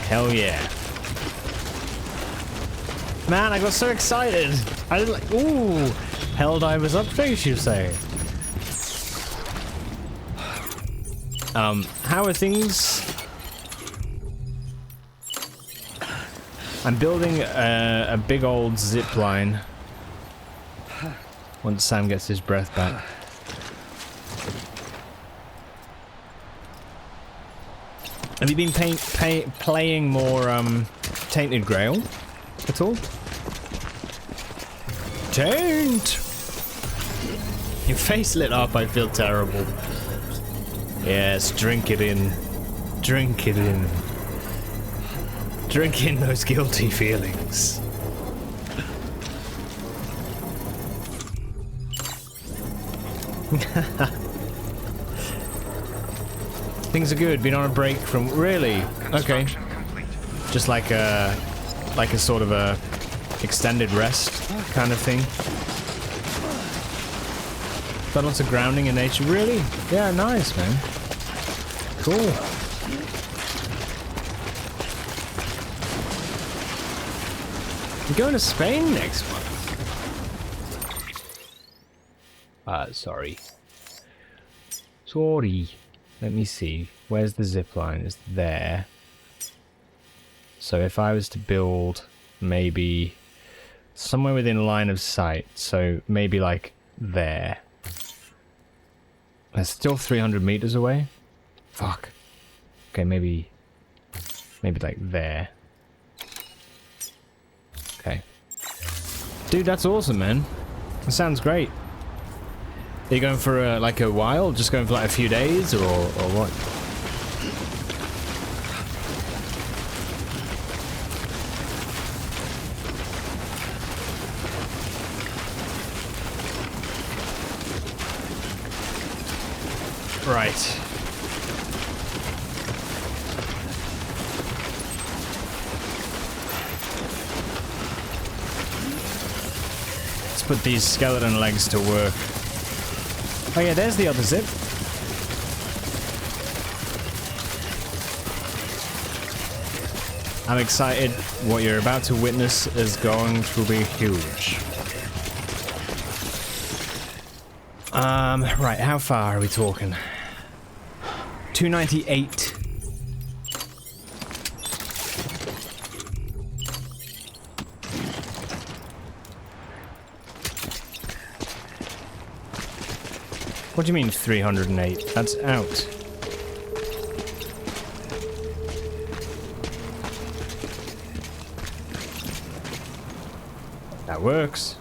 Hell yeah. Man, I got so excited. I was like, ooh, Helldivers update, you say? How are things? I'm building a big old zip line. Once Sam gets his breath back. Have you been playing more Tainted Grail at all? Taint! Your face lit up, I feel terrible. Yes, drink it in. Drink it in. Drink in those guilty feelings. Things are good. Been on a break from... Really? Okay. Just like a sort of a extended rest kind of thing. Done lots of grounding in nature. Really? Yeah, nice, man. Cool. You're going to Spain next month? Sorry. Sorry. Let me see. Where's the zip line? It's there. So if I was to build maybe somewhere within line of sight, so maybe like there. That's still 300 meters away. Fuck. Okay, maybe like there. Okay. Dude, that's awesome, man. That sounds great. Are you going for like a while? Just going for like a few days, or what? Right. Let's put these skeleton legs to work. Oh yeah, there's the other zip. I'm excited. What you're about to witness is going to be huge. Right, how far are we talking? 298. What do you mean 308? That's out. That works.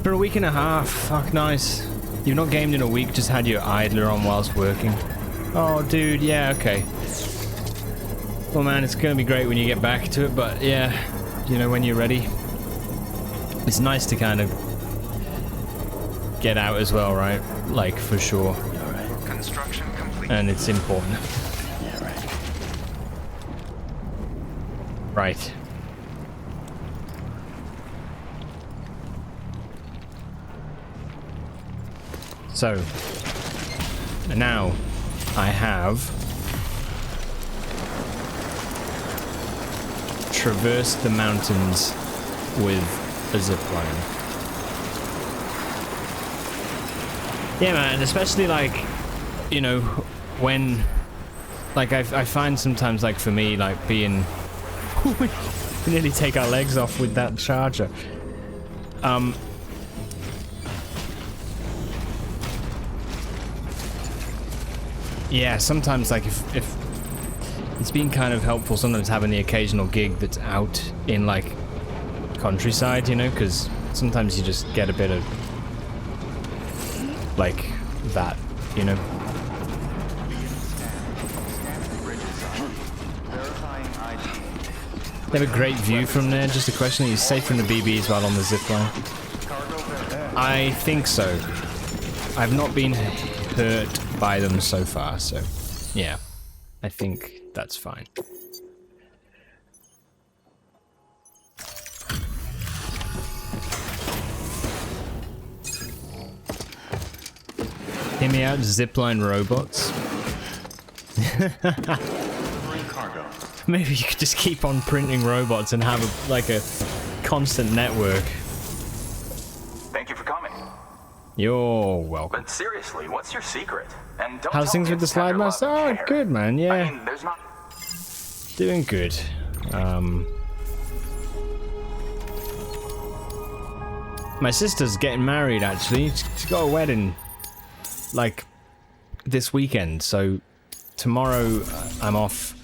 For a week and a half. Fuck, nice. You've not gamed in a week, just had your idler on whilst working. Oh, dude, yeah, okay. Well, man, it's gonna be great when you get back to it, but yeah, you know, when you're ready. It's nice to kind of get out as well, right? Like, for sure. Right. Construction complete. And it's important. Yeah, right. Right. So, now I have traversed the mountains with a zipline. Yeah, man, especially like, you know, when, like I find sometimes, like for me, like being, we nearly take our legs off with that charger. Yeah, sometimes like if it's been kind of helpful sometimes having the occasional gig that's out in like countryside, you know, because sometimes you just get a bit of like that, you know. They have a great view from there. Just a question: are you safe from the BBs while on the zipline? I think so. I've not been hurt by them so far, so yeah, I think that's fine. Hear me out, zipline robots. Cargo. Maybe you could just keep on printing robots and have a constant network. Thank you for coming. You're welcome. But seriously, what's your secret? And don't How's tell things me with the it's slide tender love master? and Oh, care. good, man. Yeah, I mean, there's not... doing good. My sister's getting married, actually. She's got a wedding, like, this weekend. So tomorrow I'm off.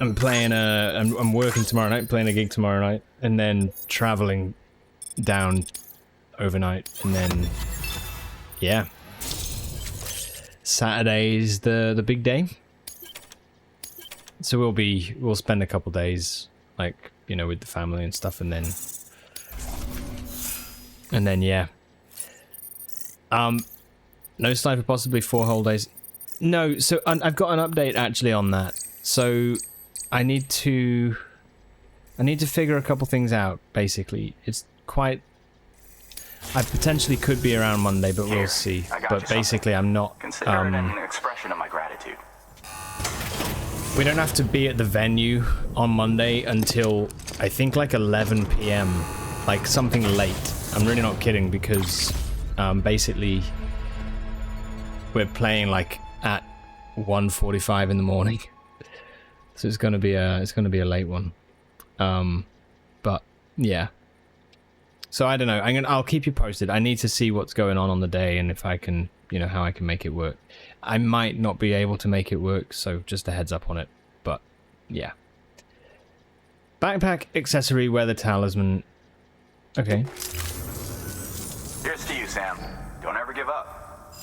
I'm playing I'm working tomorrow night, playing a gig tomorrow night, and then traveling down overnight, and then yeah, Saturday's the big day. So we'll spend a couple days, like, you know, with the family and stuff, and then yeah. No slide for possibly 4 whole days. No, so I've got an update actually on that. So I need to figure a couple things out, basically. It's quite... I potentially could be around Monday, but we'll see. But basically, I'm not... Consider it an expression of my gratitude. We don't have to be at the venue on Monday until, I think, like 11 PM. Like, something late. I'm really not kidding, because basically we're playing, like, at 1:45 in the morning. So it's gonna be a late one. But yeah. So I don't know. I'll keep you posted. I need to see what's going on the day and if I can, you know, how I can make it work. I might not be able to make it work, so just a heads up on it. But yeah. Backpack, accessory, weather talisman. Okay. Here's to you, Sam. Don't ever give up.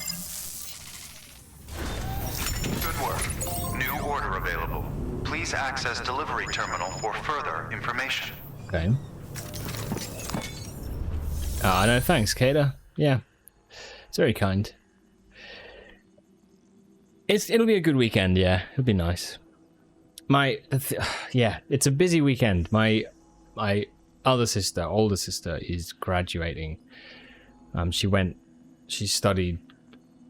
Good work. New order available. Please access delivery terminal for further information. Okay. Ah, no, thanks, Kata. Yeah. It's very kind. It'll be a good weekend, yeah. It'll be nice. Yeah, it's a busy weekend. My older sister is graduating. She studied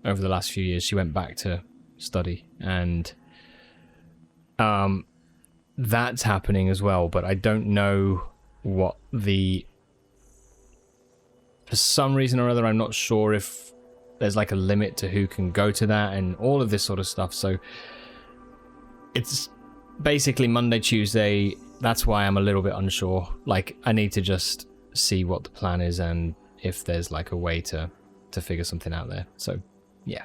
over the last few years. She went back to study, and that's happening as well, but I don't know what for some reason or other, I'm not sure if there's like a limit to who can go to that and all of this sort of stuff. So it's basically Monday, Tuesday. That's why I'm a little bit unsure. Like, I need to just see what the plan is and if there's like a way to figure something out there. So yeah,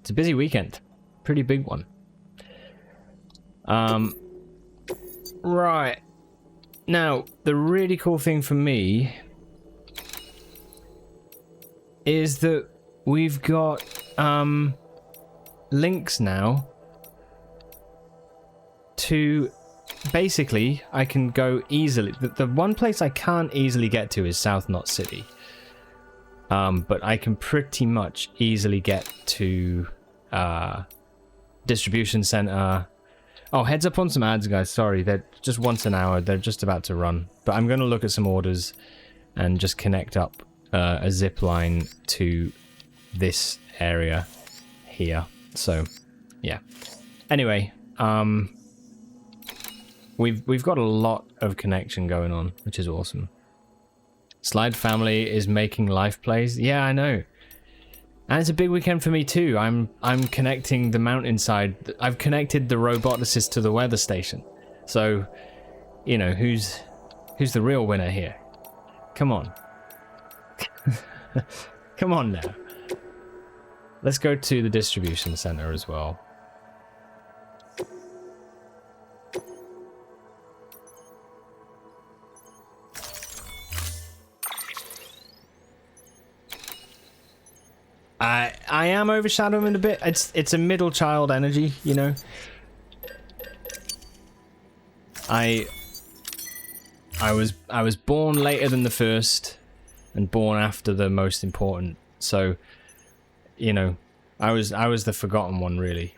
it's a busy weekend, pretty big one. Right now, the really cool thing for me is that we've got links now to basically I can go easily. The one place I can't easily get to is South Knot City, but I can pretty much easily get to distribution center. Oh, heads up on some ads, guys. Sorry, they're just once an hour. They're just about to run, but I'm going to look at some orders and just connect up a zip line to this area here. So yeah, anyway, we've got a lot of connection going on, which is awesome. Slide family is making life plays. Yeah, I know, and it's a big weekend for me too. I'm connecting the mountainside. I've connected the roboticist to the weather station, so you know who's the real winner here. Come on. Come on now. Let's go to the distribution center as well. I am overshadowing a bit. It's a middle child energy, you know. I was born later than the first and born after the most important. So, you know, I was the forgotten one, really.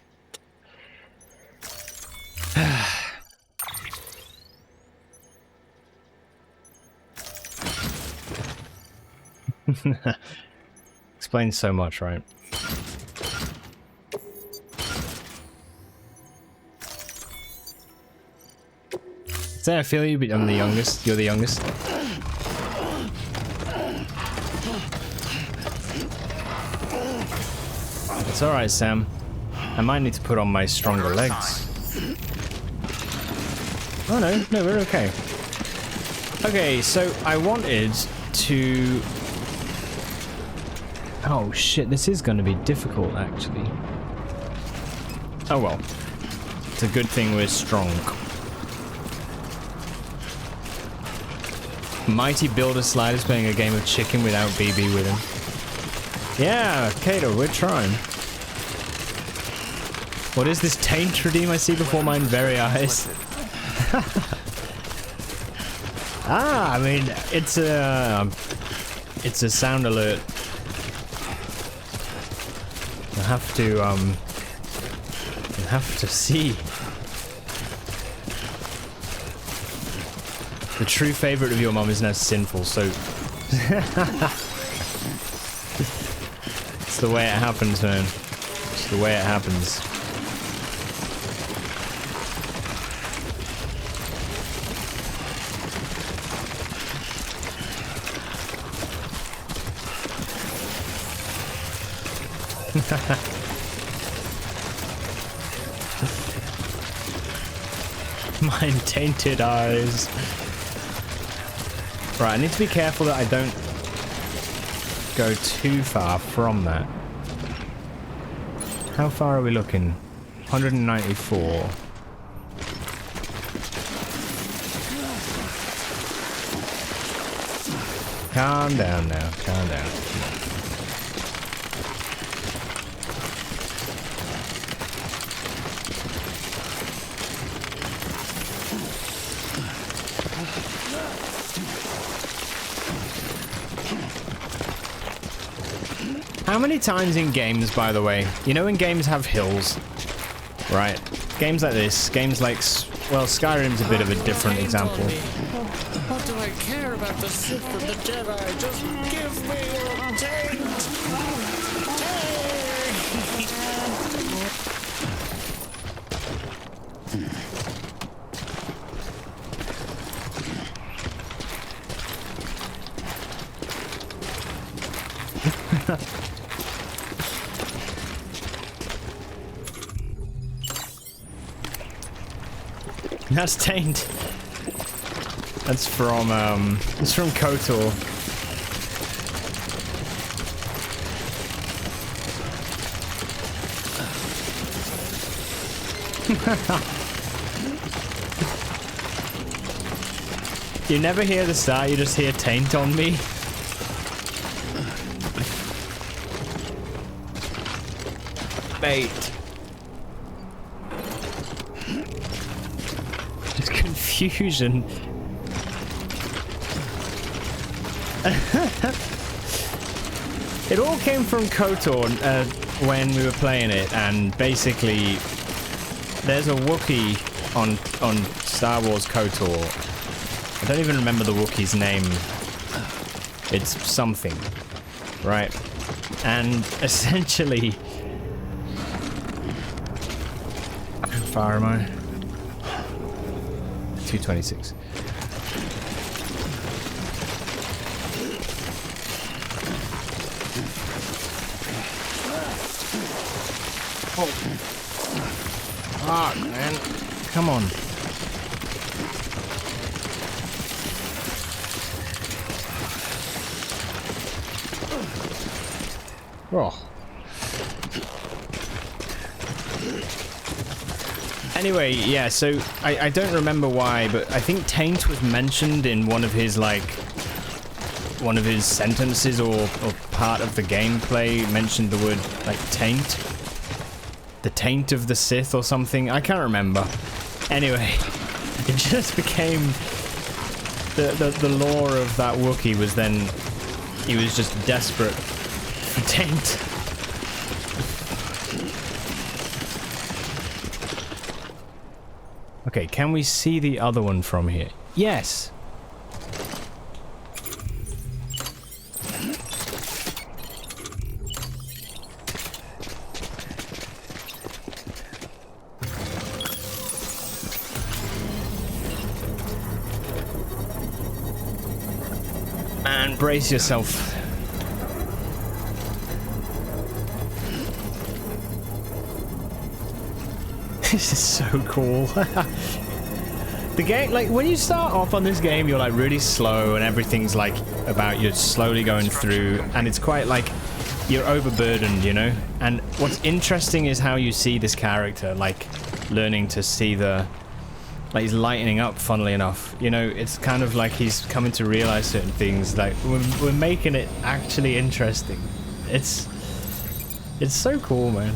Explains so much, right? Say I feel you, but I'm the youngest. You're the youngest. It's alright, Sam. I might need to put on my stronger legs. Oh no, we're okay. Okay, so I wanted to... Oh shit, this is going to be difficult, actually. Oh well. It's a good thing we're strong. Mighty Builder Sliders playing a game of chicken without BB with him. Yeah, Kato, we're trying. What is this taint redeem I see before my very eyes? Ah, I mean, it's a sound alert. I have to see. The true favorite of your mom is now sinful, so it's the way it happens, man. It's the way it happens. Mine tainted eyes. Right, I need to be careful that I don't go too far from that. How far are we looking? 194. Calm down now, calm down. How many times in games, by the way, you know when games have hills, right? Games like this, games like, well, Skyrim's a bit of a different example. What do I care about the Sith and the Jedi? Just give me your That's Taint. That's from KOTOR. You never hear the start, you just hear Taint on me. Mate. Just confusion. It all came from KOTOR when we were playing it, and basically there's a Wookiee on Star Wars KOTOR. I don't even remember the Wookiee's name. It's something, right? And essentially, how far am I? 226. Oh. Fuck, man. Come on. Oh. Anyway, yeah, so I don't remember why, but I think Taint was mentioned in one of his sentences or part of the gameplay mentioned the word, like, taint. The taint of the Sith or something. I can't remember. Anyway, it just became the lore of that Wookiee was then he was just desperate for taint. Okay, can we see the other one from here? Yes. And brace yourself. This is so cool. The game, like, when you start off on this game, you're like really slow and everything's like about you're slowly going through, and it's quite like you're overburdened, you know? And what's interesting is how you see this character, like, learning to see the, like, he's lightening up, funnily enough. You know, it's kind of like he's coming to realize certain things. Like, we're making it actually interesting. It's so cool, man.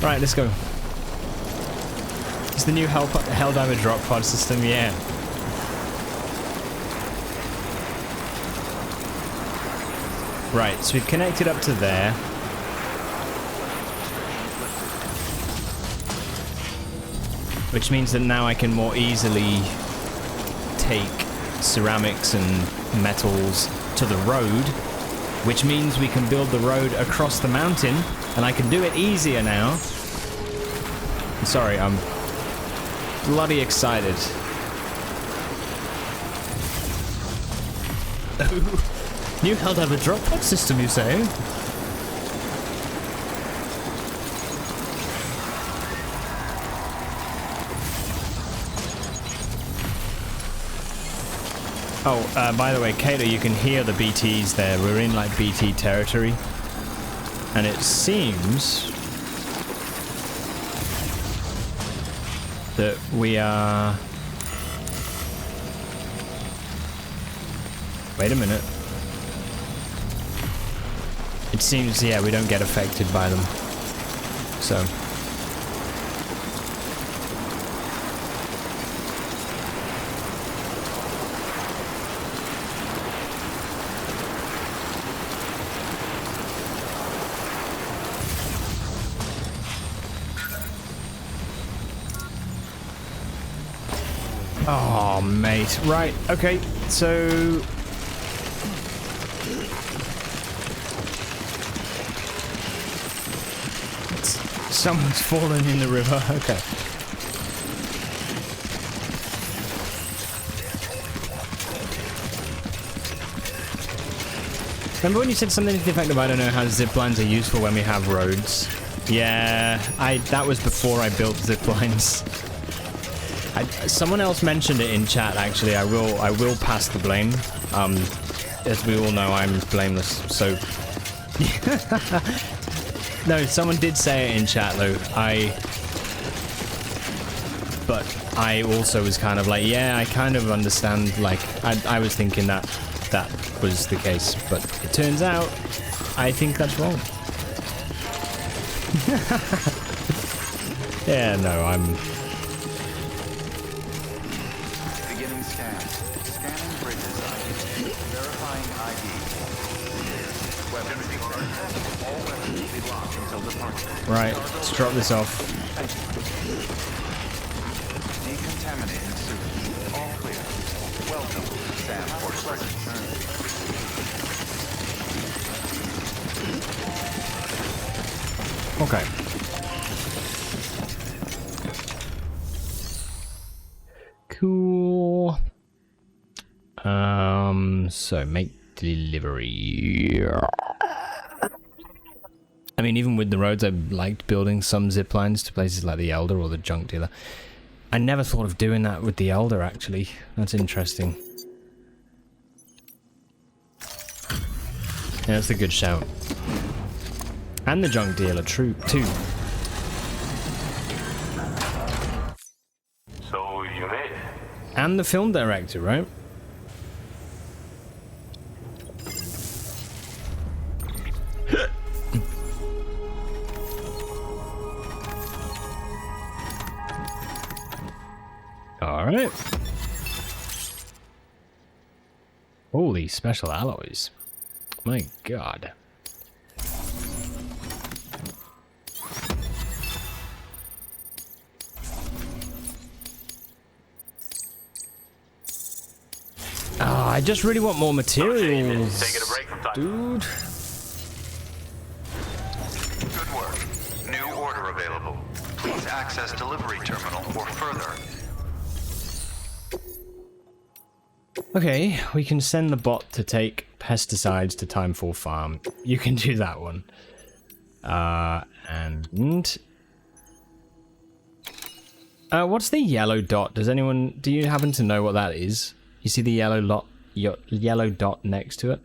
Right, let's go. It's the new Helldiver drop pod system, yeah. Right, so we've connected up to there. Which means that now I can more easily take ceramics and metals to the road, which means we can build the road across the mountain, and I can do it easier now. Sorry, I'm bloody excited. New Helldiver drop pod system, you say? Oh, by the way, Kato, you can hear the BTs there. We're in, like, BT territory. And it seems that we are... Wait a minute. It seems, yeah, we don't get affected by them. So... Oh, mate. Right, okay, so... Someone's fallen in the river, okay. Remember when you said something to the effect of, I don't know how zip lines are useful when we have roads? Yeah, that was before I built zip lines. Someone else mentioned it in chat, actually. I will pass the blame. As we all know, I'm blameless, so... No, someone did say it in chat, though. But I also was kind of like, yeah, I kind of understand, like, I was thinking that was the case, but it turns out, I think that's wrong. Yeah, no, I'm... Beginning scan. Scanning bridges ID. Verifying ID. Weapons detected. All weapons will be locked until departure. Right, let's drop this off. Decontaminating suit. All clear. Welcome, Sam, for pleasant journey. Okay. Cool. So make delivery. I mean, even with the roads, I liked building some zip lines to places like the Elder or the Junk Dealer. I never thought of doing that with the Elder, actually. That's interesting. Yeah, that's a good shout. And the Junk Dealer, true, too. So you made it. And the film director, right? Alright. Holy special alloys. My god. I just really want more materials, dude. Good work. New order available. Please access delivery terminal for further. Okay, we can send the bot to take pesticides to Timefall Farm. You can do that one. What's the yellow dot? Do you happen to know what that is? You see the yellow dot next to it?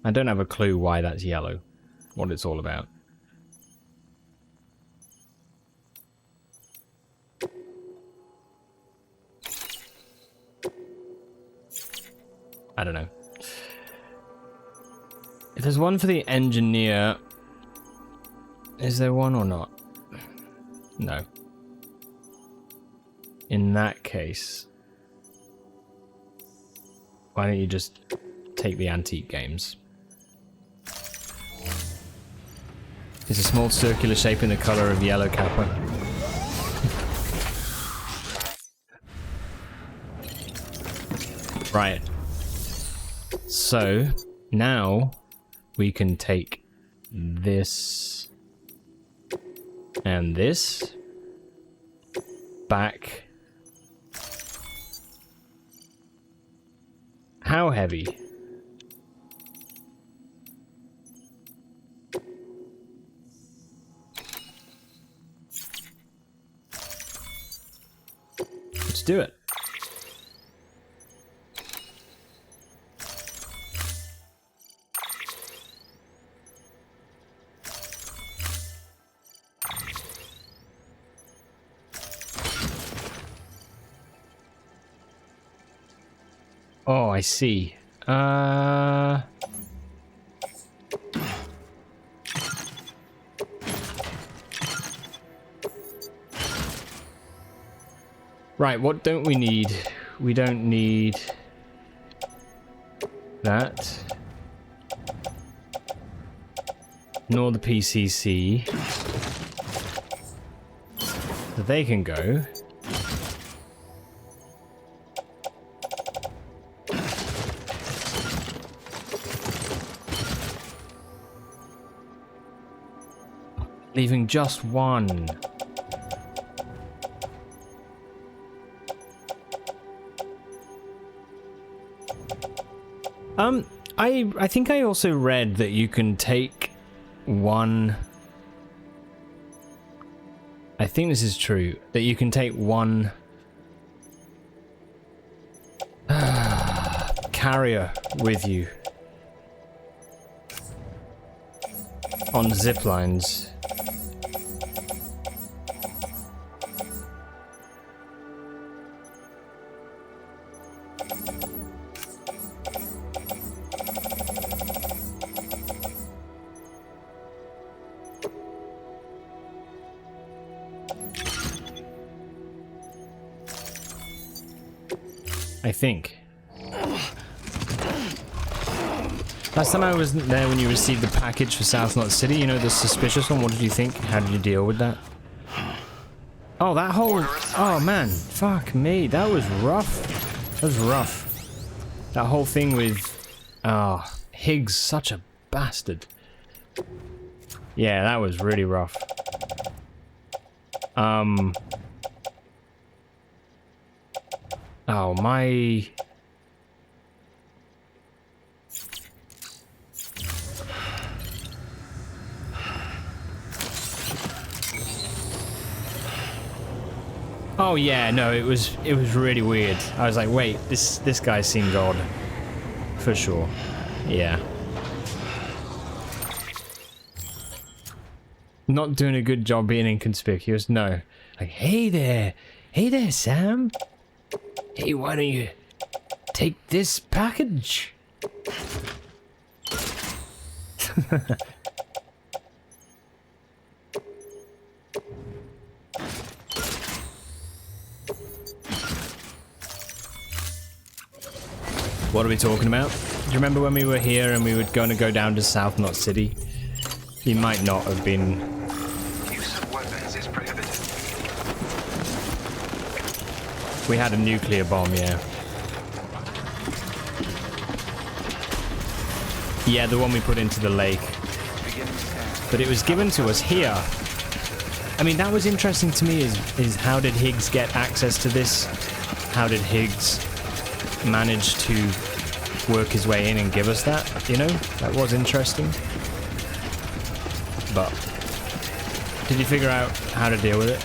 I don't have a clue why that's yellow, what it's all about. I don't know. If there's one for the engineer, is there one or not? No. In that case, why don't you just take the antique games? It's a small circular shape in the color of yellow kappa. Right. So, now we can take this and this back. How heavy? Let's do it. Oh, I see. Right, what don't we need? We don't need that. Nor the PCC. So they can go. Leaving just one. I think I also read that you can take one. I think this is true, that you can take one carrier with you on zip lines. I think. Last time I wasn't there when you received the package for South Knot City, you know, the suspicious one, what did you think? How did you deal with that? Oh, that whole... Oh, man. Fuck me. That was rough. That was rough. That whole thing with... Ah, Higgs, such a bastard. Yeah, that was really rough. Oh, my... Oh yeah, no, it was really weird. I was like, wait, this guy's seen God. For sure. Yeah. Not doing a good job being inconspicuous, no. Like, hey there, Sam. Hey, why don't you take this package? What are we talking about? Do you remember when we were here and we were going to go down to South Knot City? You might not have been. Use of weapons is prohibited. We had a nuclear bomb, yeah. Yeah, the one we put into the lake. But it was given to us here. I mean, that was interesting to me, is how did Higgs get access to this? How did Higgs manage to work his way in and give us that, you know? That was interesting. But did you figure out how to deal with it?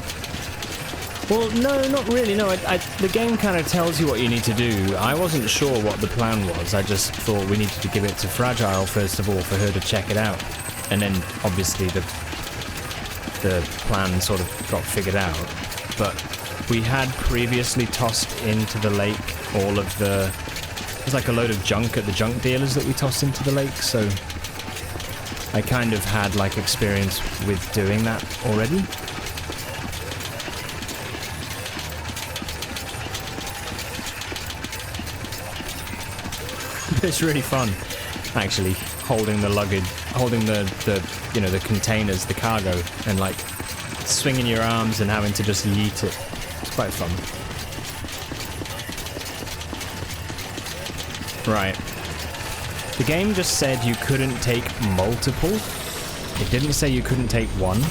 Well, no, not really, no. The game kind of tells you what you need to do. I wasn't sure what the plan was. I just thought we needed to give it to Fragile first of all for her to check it out. And then, obviously, the plan sort of got figured out. But we had previously tossed into the lake all of the... There's like a load of junk at the junk dealers that we tossed into the lake, so I kind of had like experience with doing that already. It's really fun, actually, holding the luggage, holding the you know, the containers, the cargo, and like swinging your arms and having to just yeet it. It's quite fun. Right. The game just said you couldn't take multiple. It didn't say you couldn't take one.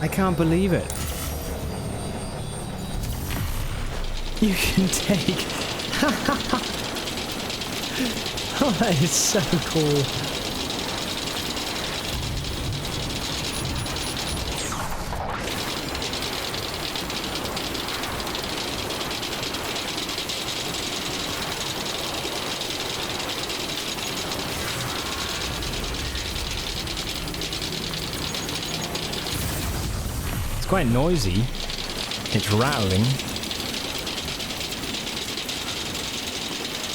I can't believe it. You can take... Oh, that is so cool. Quite noisy. It's rattling.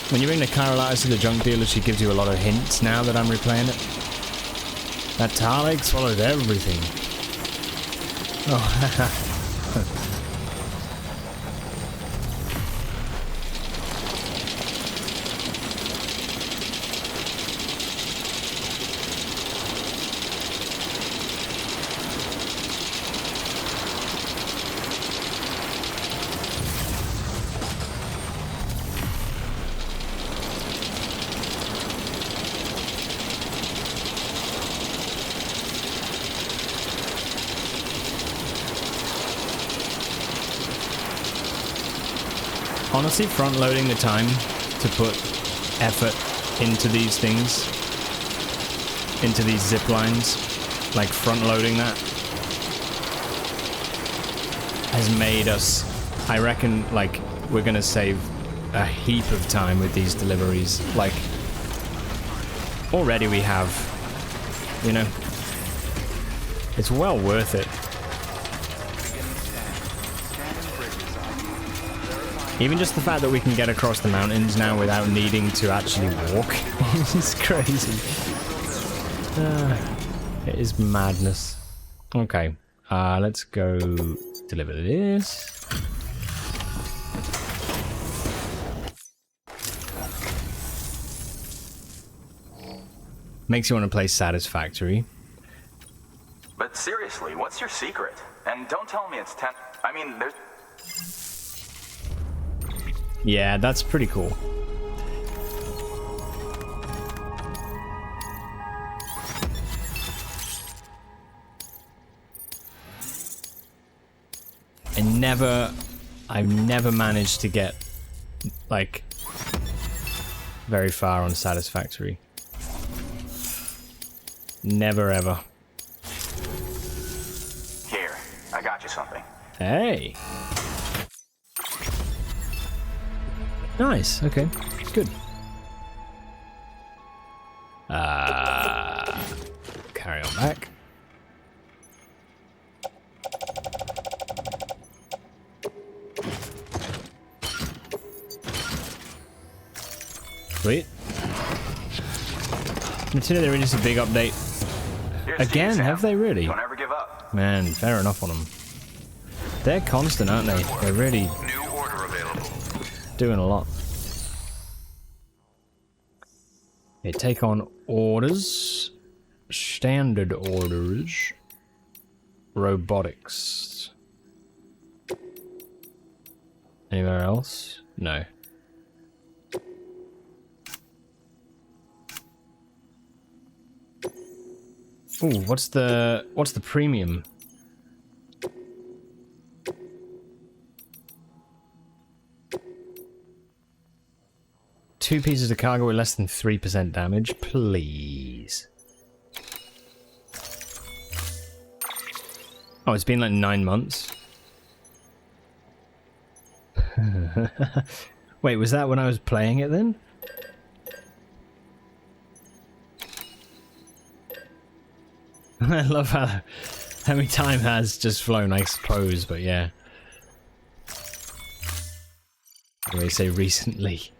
When you bring the Chiral Artist to the junk dealer, she gives you a lot of hints now that I'm replaying it. That Talek swallowed everything. Oh, honestly, front-loading the time to put effort into these things, into these zip lines, like front-loading that, has made us, I reckon, like, we're gonna save a heap of time with these deliveries. Like, already we have, you know, it's well worth it. Even just the fact that we can get across the mountains now without needing to actually walk is crazy. It is madness. Okay, let's go deliver this. Makes you want to play Satisfactory. But seriously, what's your secret? And don't tell me it's 10. I mean, there's... Yeah, that's pretty cool. I've never managed to get, like, very far on Satisfactory. Never ever. Here, I got you something. Hey. Nice, okay, good. Carry on back. Sweet. Consider they released a big update. Again, have they really? Don't ever give up. Man, fair enough on them. They're constant, aren't they? They're really doing a lot. Okay, take on orders. Standard orders. Robotics. Anywhere else? No. Ooh, what's the premium? Two pieces of cargo with less than 3% damage, please. Oh, it's been like 9 months. Wait, was that when I was playing it then? I love how many time has just flown, I suppose, but yeah. What do I say recently?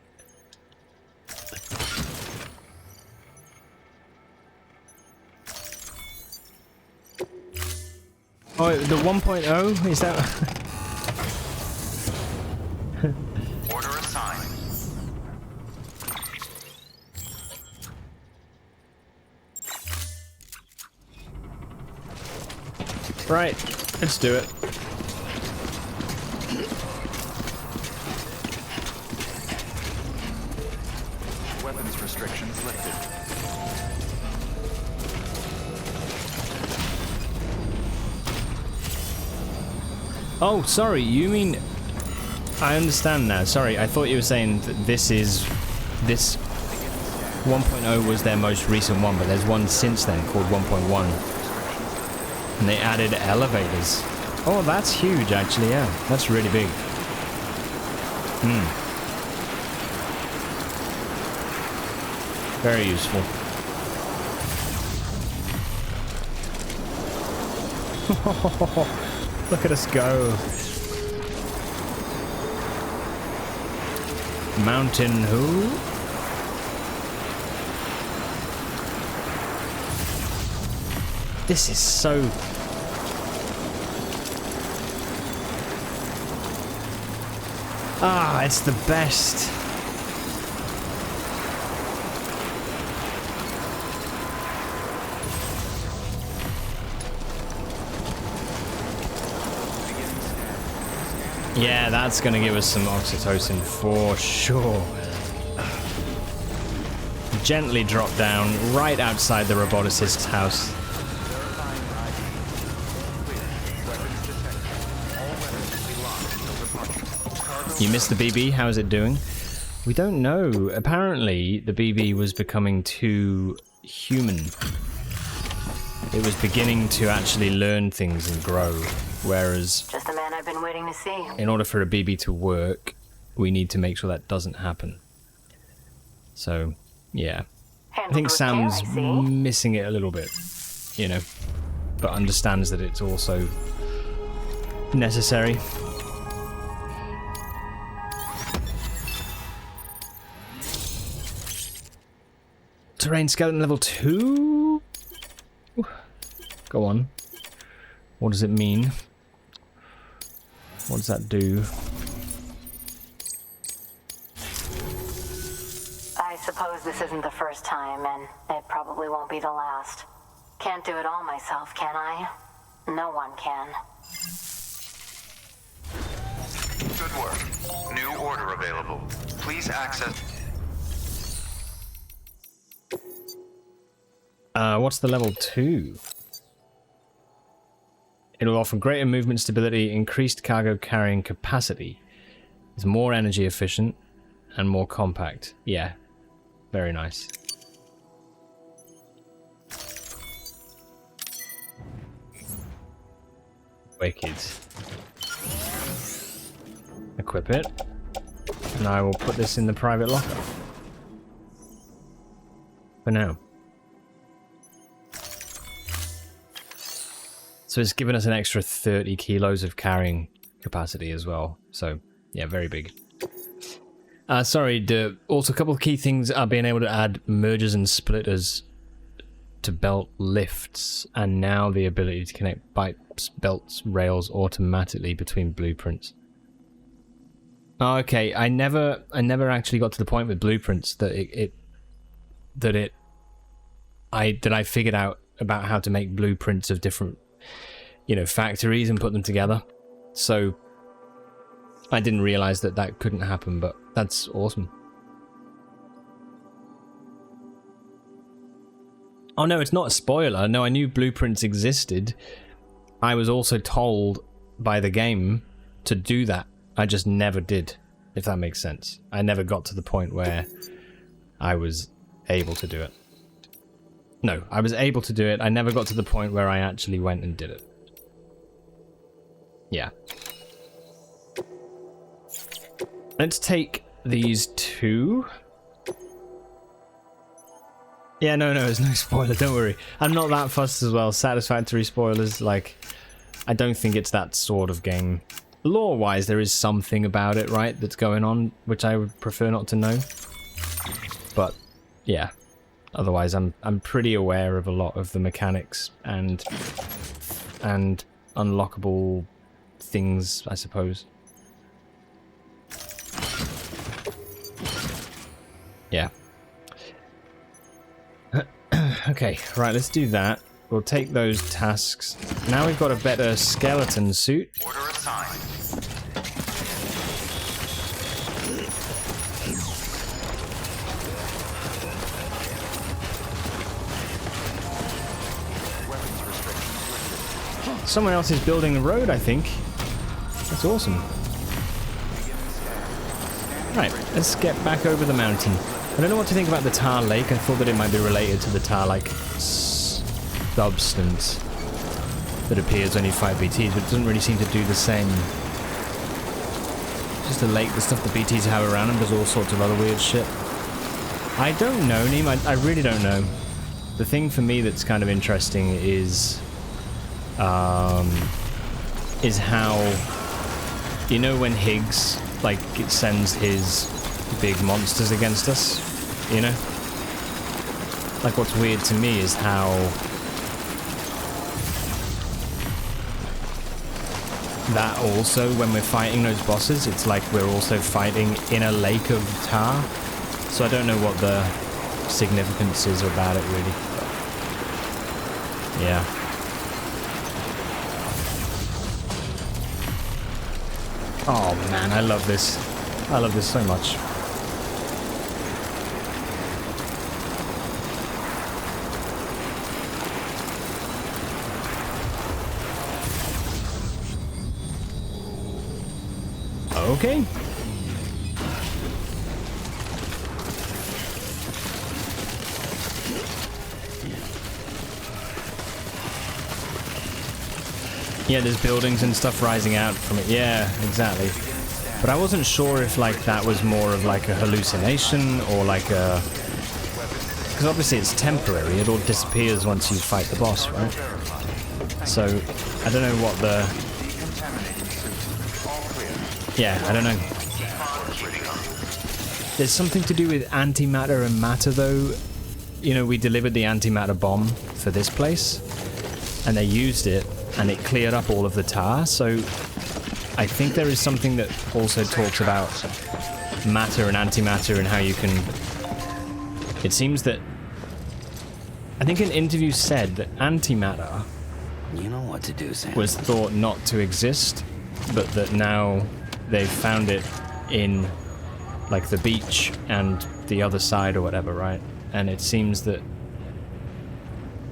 Oh, the 1.0? Is that... Order assigned. Right, let's do it. Weapons restrictions lifted. Oh, sorry, you mean... I understand now, sorry, I thought you were saying that this 1.0 was their most recent one, but there's one since then called 1.1. And they added elevators. Oh, that's huge, actually, yeah. That's really big. Very useful. Look at us go. Mountain who? This is so... Ah, it's the best. Yeah, that's gonna give us some oxytocin for sure. Gently drop down right outside the roboticist's house. You missed the BB, how is it doing? We don't know. Apparently, the BB was becoming too human. It was beginning to actually learn things and grow, whereas... Just the man I've been waiting to see. In order for a BB to work, we need to make sure that doesn't happen. So, yeah. I think Sam's missing it a little bit, you know, but understands that it's also necessary. Terrain skeleton level 2? Go on. What does it mean? What does that do? I suppose this isn't the first time, and it probably won't be the last. Can't do it all myself, can I? No one can. Good work. New order available. Please access... What's the level 2? It'll offer greater movement stability, increased cargo carrying capacity. It's more energy efficient and more compact. Yeah, very nice. Wicked. Equip it. And I will put this in the private locker. For now. So it's given us an extra 30 kilos of carrying capacity as well. So, yeah, very big. Sorry, also a couple of key things are being able to add mergers and splitters to belt lifts, and now the ability to connect pipes, belts, rails automatically between blueprints. Oh, okay, I never actually got to the point with blueprints that I figured out about how to make blueprints of different, you know, factories and put them together. So I didn't realize that that couldn't happen, but that's awesome. Oh no, it's not a spoiler. No, I knew blueprints existed. I was also told by the game to do that. I just never did, if that makes sense. I never got to the point where I was able to do it. No, I was able to do it. I never got to the point where I actually went and did it. Yeah. Let's take these two. Yeah, no, there's no spoiler, don't worry. I'm not that fussed as well. Satisfactory spoilers, like, I don't think it's that sort of game. Lore-wise, there is something about it, right, that's going on, which I would prefer not to know. But, yeah. Otherwise, I'm pretty aware of a lot of the mechanics and unlockable things, I suppose. Yeah. Okay, right, let's do that. We'll take those tasks. Now we've got a better skeleton suit. Order assigned. Someone else is building the road, I think. That's awesome. Right, let's get back over the mountain. I don't know what to think about the tar lake. I thought that it might be related to the tar-like substance that appears when you fight BTs, but it doesn't really seem to do the same. Just a lake, the stuff the BTs have around them does all sorts of other weird shit. I don't know, Neem. I really don't know. The thing for me that's kind of interesting is how, you know, when Higgs, like, it sends his big monsters against us, you know? Like, what's weird to me is how that also, when we're fighting those bosses, it's like we're also fighting in a lake of tar. So I don't know what the significance is about it, really. But yeah. Oh man, I love this. I love this so much. Okay. Yeah, there's buildings and stuff rising out from it. Yeah, exactly. But I wasn't sure if like that was more of like a hallucination or like a... Because obviously it's temporary. It all disappears once you fight the boss, right? So I don't know what the... Yeah, I don't know. There's something to do with antimatter and matter, though. You know, we delivered the antimatter bomb for this place, and they used it, and it cleared up all of the tar, so I think there is something that also talks about matter and antimatter and how you can... It seems that... I think an interview said that antimatter You know what to do, Sam. was thought not to exist, but that now they've found it in like the beach and the other side or whatever, right? And it seems that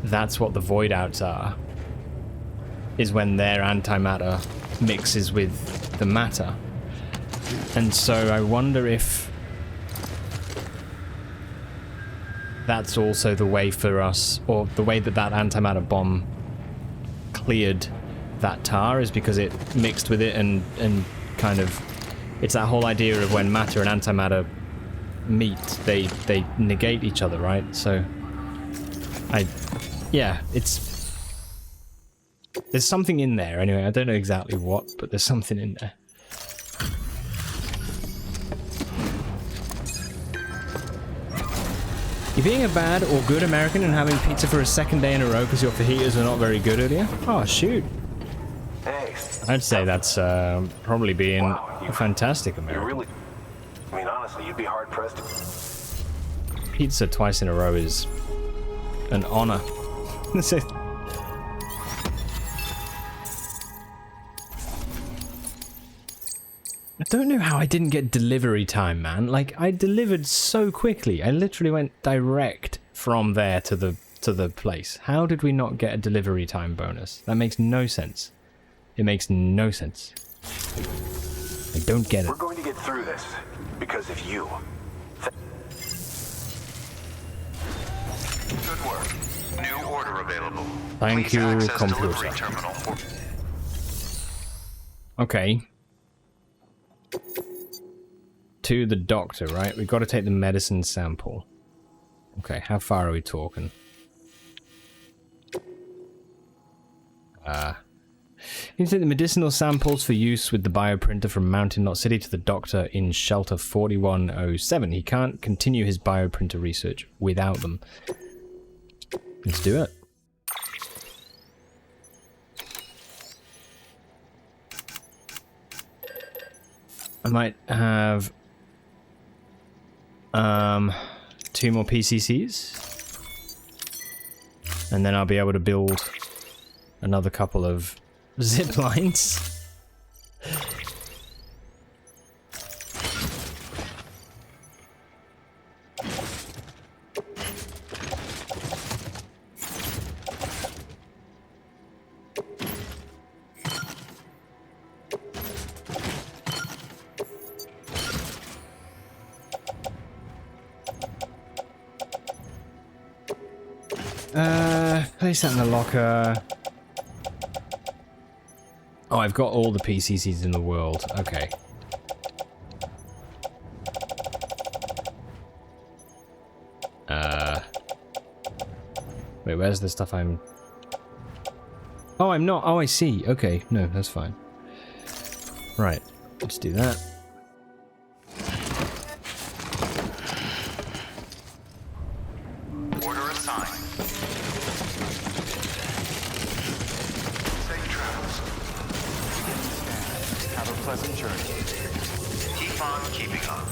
that's what the void outs are, is when their antimatter mixes with the matter. And so I wonder if that's also the way for us, or the way that that antimatter bomb cleared that tar is because it mixed with it and kind of... It's that whole idea of when matter and antimatter meet, they negate each other, right? So yeah, it's... There's something in there anyway. I don't know exactly what, but there's something in there. You're being a bad or good American and having pizza for a second day in a row because your fajitas are not very good earlier? Oh, shoot. Hey. I'd say that's probably being a fantastic American. You really... I mean, honestly, you'd be hard-pressed. Pizza twice in a row is an honor. That's it. I don't know how I didn't get delivery time, man. Like, I delivered so quickly. I literally went direct from there to the place. How did we not get a delivery time bonus? That makes no sense. It makes no sense. I don't get it. We're going to get through this because of you. Good work. New order available. Thank you, computer. Okay. To the doctor, right? We've got to take the medicine sample. Okay, how far are we talking? You can take the medicinal samples for use with the bioprinter from Mountain Knot City to the doctor in Shelter 4107. He can't continue his bioprinter research without them. Let's do it. I might have 2 more PCCs, and then I'll be able to build another couple of zip lines. Place that in the locker. Oh, I've got all the PCCs in the world. Okay. Wait, where's the stuff I'm... Oh, I'm not. Oh, I see. Okay. No, that's fine. Right. Let's do that. awesome journey. Keep on keeping on.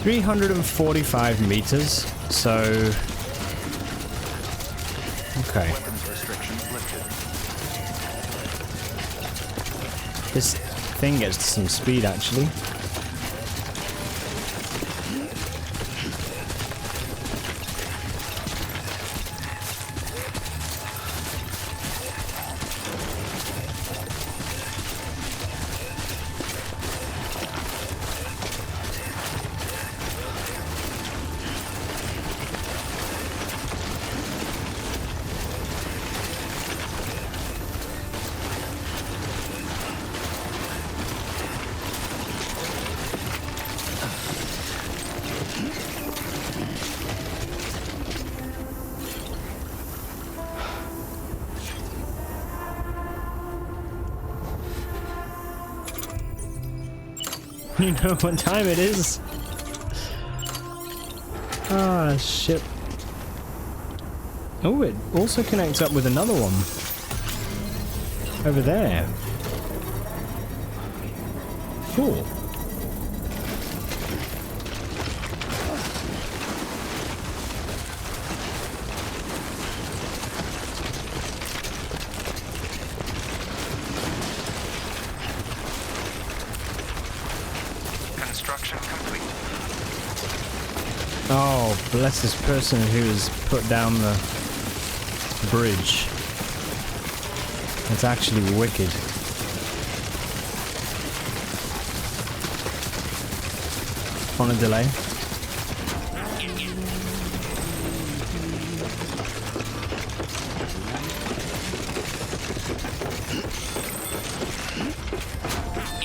$345 meters, so okay. Weapons restrictions lifted. This thing gets some speed actually. You know what time it is? Ah, shit. Oh, it also connects up with another one. Over there. Cool. Construction complete. Oh, bless this person who has put down the bridge. It's actually wicked. On a delay.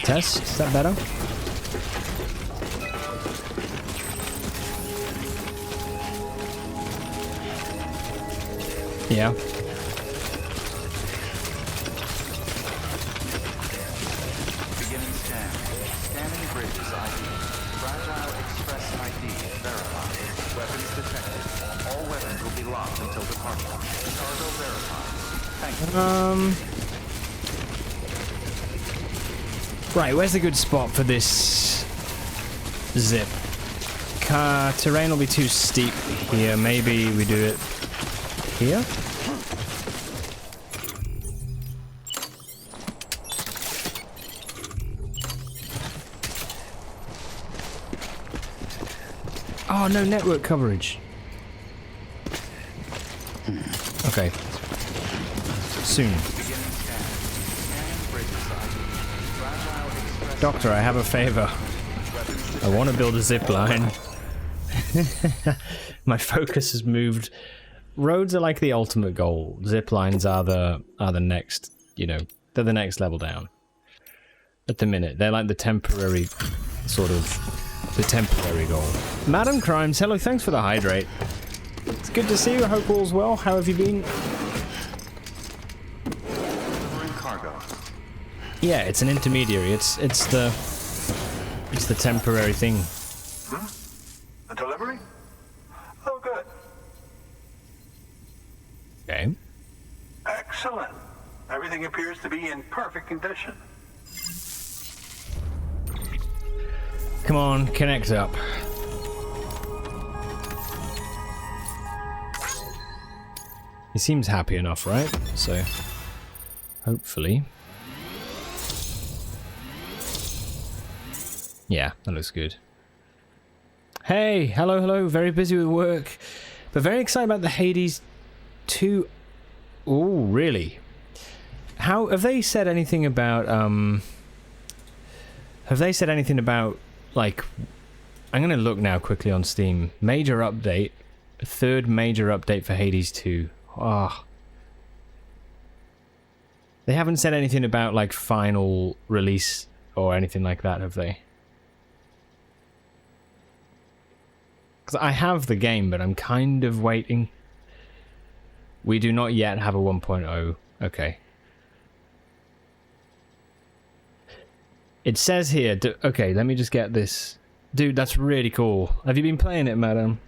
Test, is that better? Yeah. Beginning scan. Scanning bridges ID. Fragile Express ID verified. Weapons detected. All weapons will be locked until departure. Cargo verified. Thank you. Right, where's the good spot for this zip? Terrain will be too steep here. Maybe we do it here? Oh, no network coverage. Okay. Soon. Doctor, I have a favor. I want to build a zip line. My focus has moved. Roads are like the ultimate goal. Zip lines are the next, you know, they're the next level down. At the minute, they're like the temporary sort of the temporary goal. Madam Crimes, hello, thanks for the hydrate. It's good to see you. I hope all's well. How have you been? Delivering cargo. Yeah, it's an intermediary. It's the temporary thing. A delivery? Oh, good. Okay. Excellent. Everything appears to be in perfect condition. Come on, connect up. He seems happy enough, right? So, hopefully. Yeah, that looks good. Hey, hello, hello. Very busy with work, but very excited about the Hades 2. Oh, really? How have they said anything about have they said anything about, like, I'm gonna look now quickly on Steam. Major update, third major update for Hades 2. Ah, they haven't said anything about like final release or anything like that, have they? Because I have the game, but I'm kind of waiting. We do not yet have a 1.0. Okay. It says here, okay, let me just get this Dude, that's really cool. Have you been playing it, madam?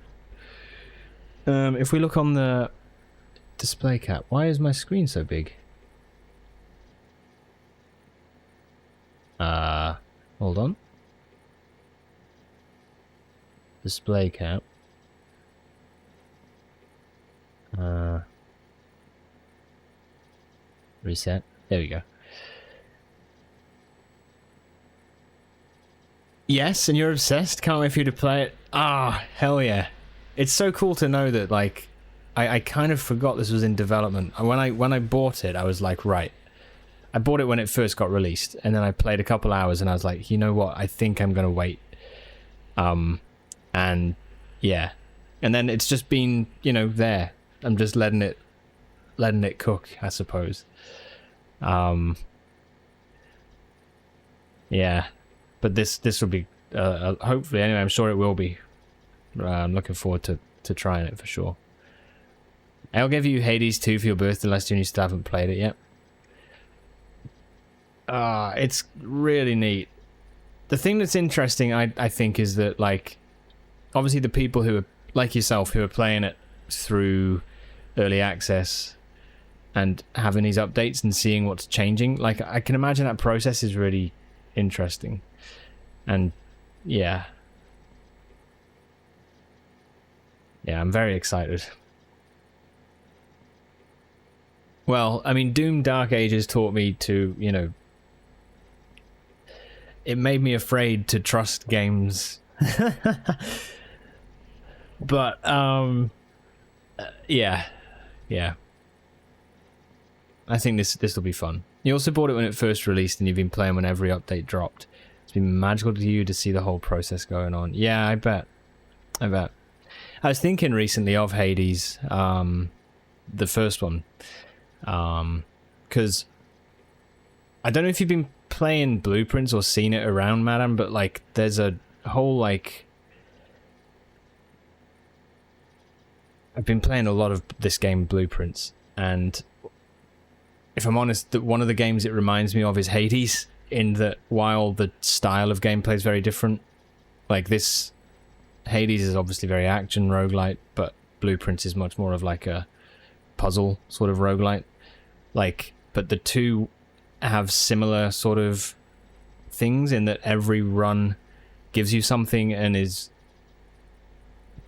If we look on the display cap, why is my screen so big? Hold on. Display cap. Reset. There we go. Yes, and you're obsessed? Can't wait for you to play it. Ah, hell yeah. It's so cool to know that, like, I kind of forgot this was in development. When I bought it, I was like, right. I bought it when it first got released, and then I played a couple hours, and I was like, you know what? I think I'm gonna wait. And yeah, and then it's just been, you know, there. I'm just letting it cook, I suppose. Yeah, but this will be hopefully. Anyway, I'm sure it will be. I'm looking forward to trying it for sure. I'll give you Hades 2 for your birthday, Lester, and you still haven't played it yet. It's really neat. The thing that's interesting, I think, is that, like, obviously the people who are, like yourself, who are playing it through early access and having these updates and seeing what's changing, like, I can imagine that process is really interesting. And, yeah. Yeah, I'm very excited. Well, I mean, Doom Dark Ages taught me to, you know, it made me afraid to trust games. But, yeah. I think this will be fun. You also bought it when it first released, and you've been playing when every update dropped. It's been magical to you to see the whole process going on. Yeah, I bet. I was thinking recently of Hades, the first one. Because I don't know if you've been playing Blueprints or seen it around, madam, but, like, there's a whole, like, I've been playing a lot of this game, Blueprints, and if I'm honest, one of the games it reminds me of is Hades, in that while the style of gameplay is very different, like, this Hades is obviously very action roguelite, but Blueprints is much more of like a puzzle sort of roguelite, like, but the two have similar sort of things in that every run gives you something and is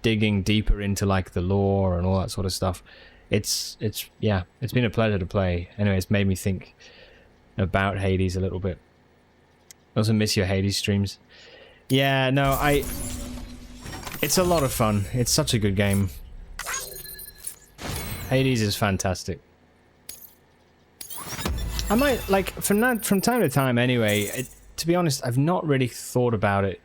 digging deeper into, like, the lore and all that sort of stuff. It's yeah, it's been a pleasure to play. Anyway, it's made me think about Hades a little bit. I also miss your Hades streams. Yeah, no, it's a lot of fun. It's such a good game. Hades is fantastic. I might, like, from time to time anyway, to be honest, I've not really thought about it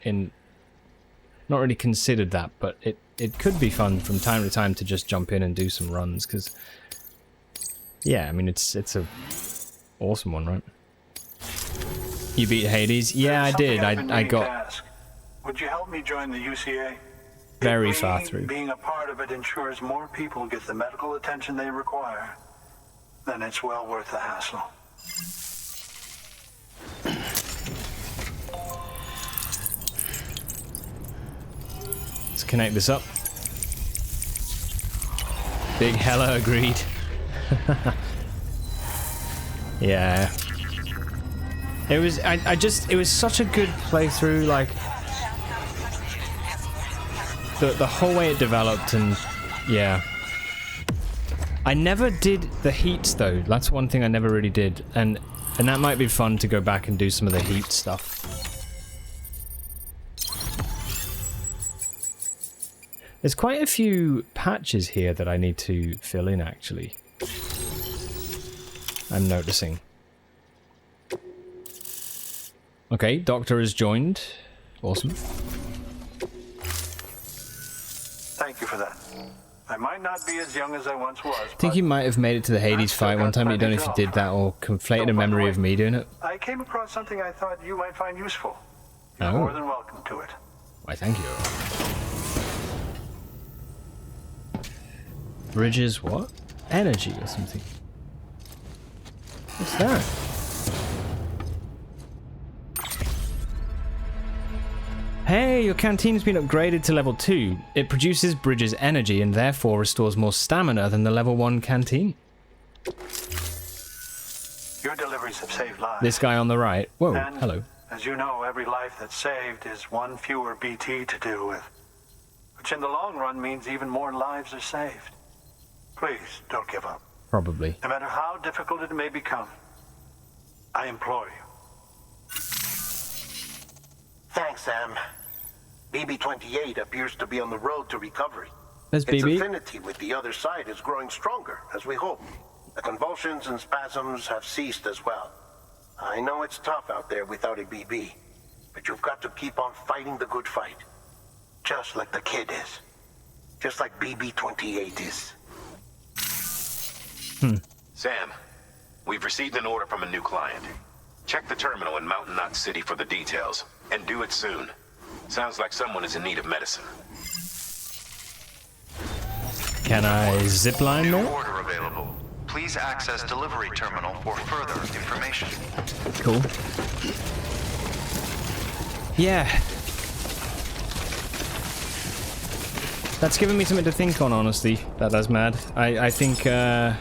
not really considered that, but it could be fun from time to time to just jump in and do some runs, because, yeah, I mean, it's a awesome one, right? You beat Hades? Yeah, I did. I got... Would you help me join the UCA? Very far through. Being a part of it ensures more people get the medical attention they require. Then it's well worth the hassle. Let's connect this up. Big Hella agreed. Yeah. It was, it was such a good playthrough, like, the whole way it developed, and yeah. I never did the heats though. That's one thing I never really did, and that might be fun to go back and do some of the heat stuff. There's quite a few patches here that I need to fill in, actually. I'm noticing. Okay, Doctor has joined. Awesome. Thank you for that. I might not be as young as I once was. I think you might have made it to the Hades fight one time. I don't know if you did that or conflated a memory of me doing it. I came across something I thought you might find useful. You're Oh. more than welcome to it. Why, thank you. Bridges what? Energy or something. What's that? Hey, your canteen's been upgraded to level 2. It produces Bridges energy and therefore restores more stamina than the level 1 canteen. Your deliveries have saved lives. This guy on the right. Whoa, And, hello. as you know, every life that's saved is one fewer BT to deal with. Which in the long run means even more lives are saved. Please, don't give up. Probably. No matter how difficult it may become, I implore you. Thanks, Sam. BB-28 appears to be on the road to recovery. There's Its BB. affinity with the other side is growing stronger, as we hope. The convulsions and spasms have ceased as well. I know it's tough out there without a BB, but you've got to keep on fighting the good fight. Just like the kid is. Just like BB-28 is. Sam, we've received an order from a new client. Check the terminal in Mountain Knot City for the details, and do it soon. Sounds like someone is in need of medicine. Can I zipline New there? order available. Please access delivery terminal for further information. Cool. Yeah. That's given me something to think on, honestly. That's mad. I think, I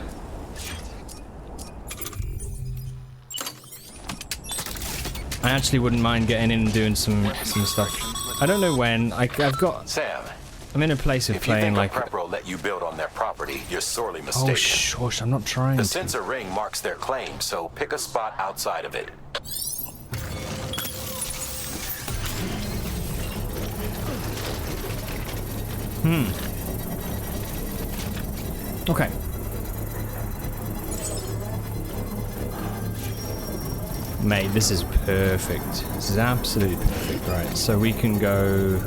actually wouldn't mind getting in and doing some stuff. I don't know when. I've got... Sam, I'm in a place of if you playing think like... a prepper will let you build on their property, you're sorely Oh, mistaken. shush, I'm not trying The to. sensor ring marks their claim, so pick a spot outside of it. Okay. Mate, this is perfect. This is absolutely perfect. Right, so we can go...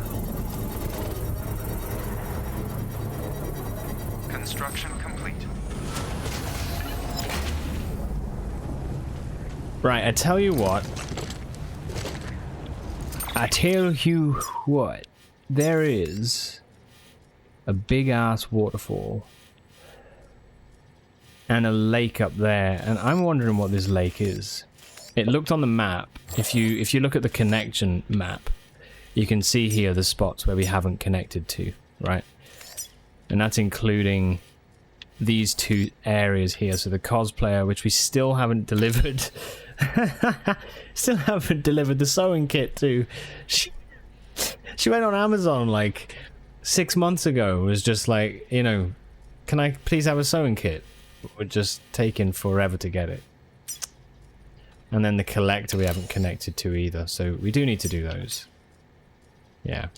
Construction complete. Right, I tell you what. There is a big-ass waterfall and a lake up there, and I'm wondering what this lake is. It looked on the map. If you look at the connection map, you can see here the spots where we haven't connected to, right? And that's including these two areas here. So the cosplayer, which we still haven't delivered. Still haven't delivered the sewing kit to. She went on Amazon like 6 months ago. It was just like, you know, can I please have a sewing kit? We're just taking forever to get it. And then the collector we haven't connected to either. So we do need to do those. Yeah.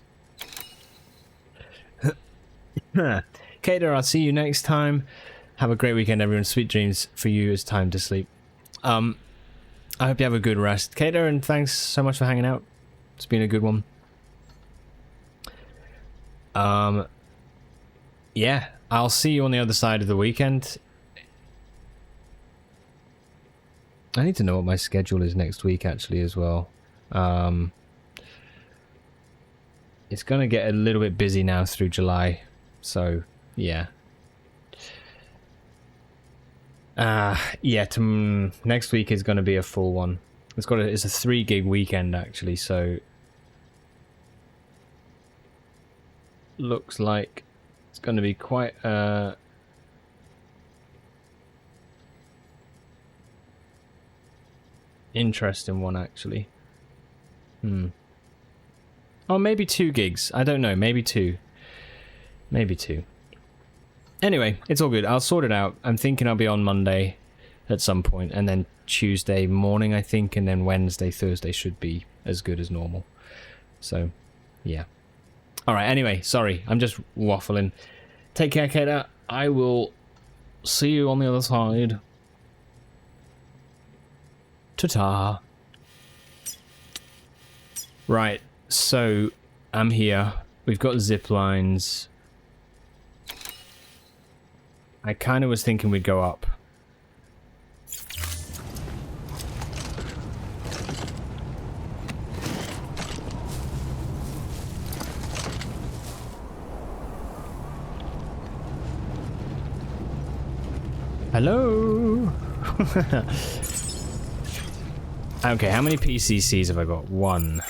Kater, I'll see you next time. Have a great weekend, everyone. Sweet dreams for you. It's time to sleep. I hope you have a good rest. Kater, and thanks so much for hanging out. It's been a good one. Yeah, I'll see you on the other side of the weekend. I need to know what my schedule is next week, actually, as well. It's going to get a little bit busy now through July. So, yeah. Yeah, next week is going to be a full one. It's a 3 gig weekend, actually, so... Looks like it's going to be quite interesting one, actually. Oh, maybe 2 gigs. I don't know. Maybe 2. Maybe 2. Anyway, it's all good. I'll sort it out. I'm thinking I'll be on Monday at some point, and then Tuesday morning, I think, and then Wednesday, Thursday should be as good as normal. So, yeah. Alright, anyway, sorry. I'm just waffling. Take care, Kater. I will see you on the other side. Ta-ta. Right, so I'm here. We've got zip lines. I kind of was thinking we'd go up. Hello. Okay, how many PCCs have I got? 1.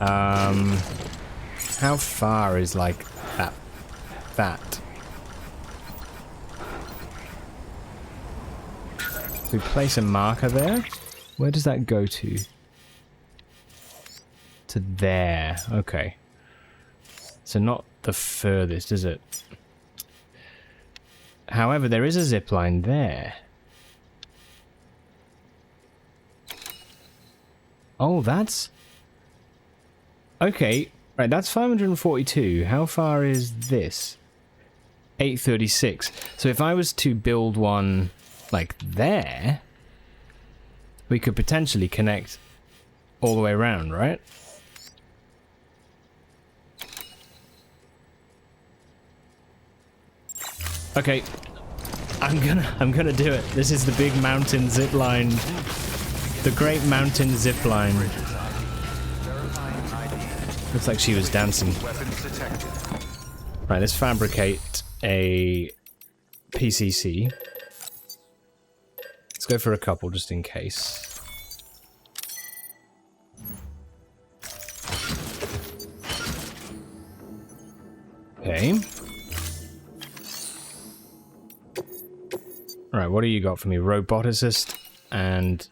How far is like that? We place a marker there. Where does that go to? To there. Okay. So not the furthest, is it? However, there is a zip line there. Oh, that's... Okay, right, that's 542. How far is this? 836. So if I was to build one like there, we could potentially connect all the way around, right? Okay, I'm gonna do it. This is the big mountain zip line, the great mountain zip line. Looks like she was dancing. Right, let's fabricate a PCC. Let's go for a couple just in case. Okay. Right, what do you got for me? Roboticist and...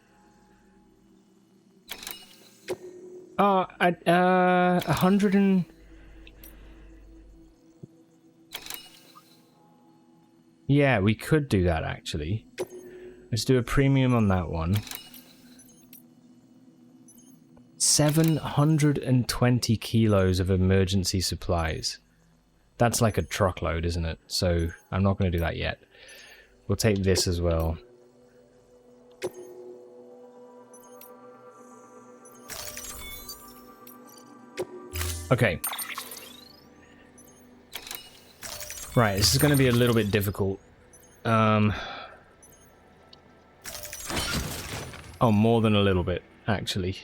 100 and... Yeah, we could do that actually. Let's do a premium on that one. 720 kilos of emergency supplies. That's like a truckload, isn't it? So I'm not going to do that yet. We'll take this as well. Okay. Right, this is going to be a little bit difficult. Oh, more than a little bit, actually.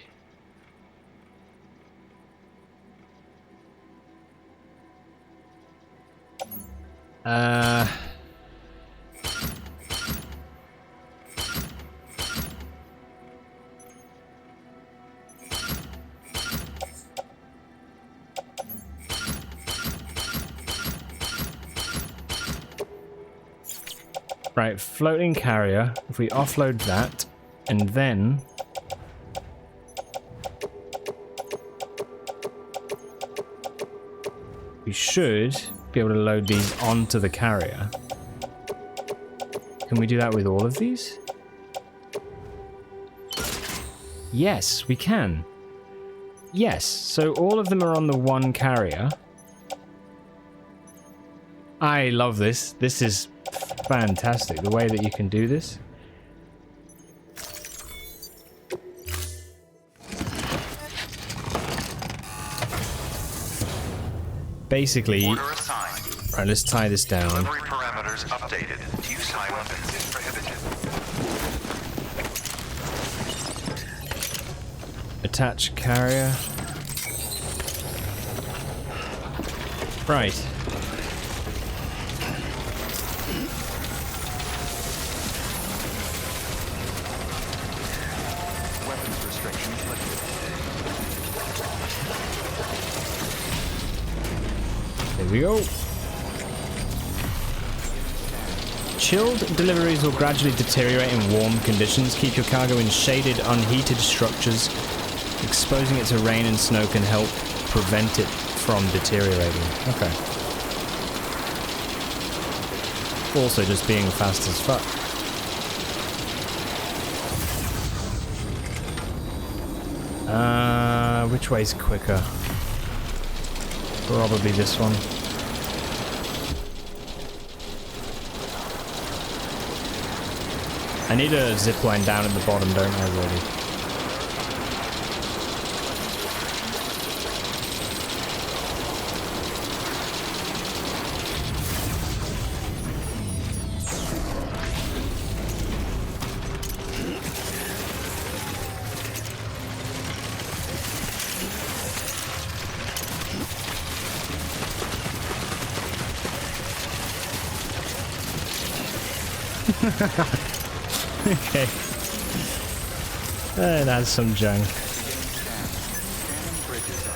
Right, floating carrier. If we offload that, and then... we should be able to load these onto the carrier. Can we do that with all of these? Yes, we can. Yes, so all of them are on the one carrier. I love this. This is fantastic, the way that you can do this. Basically, right, let's tie this down. Delivery parameters updated. Use high weapons is prohibited. Attach carrier. Right. Weapons restrictions lifted. There we go. Chilled deliveries will gradually deteriorate in warm conditions. Keep your cargo in shaded, unheated structures. Exposing it to rain and snow can help prevent it from deteriorating. Okay. Also just being fast as fuck. Which way's quicker? Probably this one. I need a zip line down at the bottom, don't I, really? Okay. That's some junk. Bridges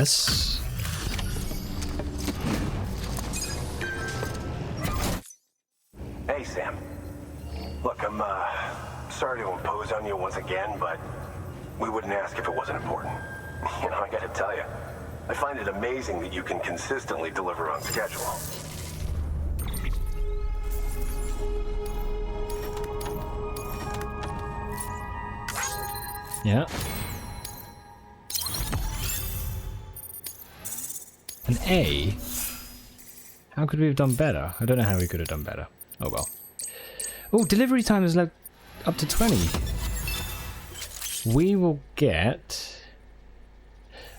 Yes. Hey, Sam. Look, I'm sorry to impose on you once again, but we wouldn't ask if it wasn't important. You know, I gotta tell you, I find it amazing that you can consistently deliver on schedule. Yeah. An A? How could we have done better? I don't know how we could have done better. Oh well. Oh, delivery time is like up to 20. We will get...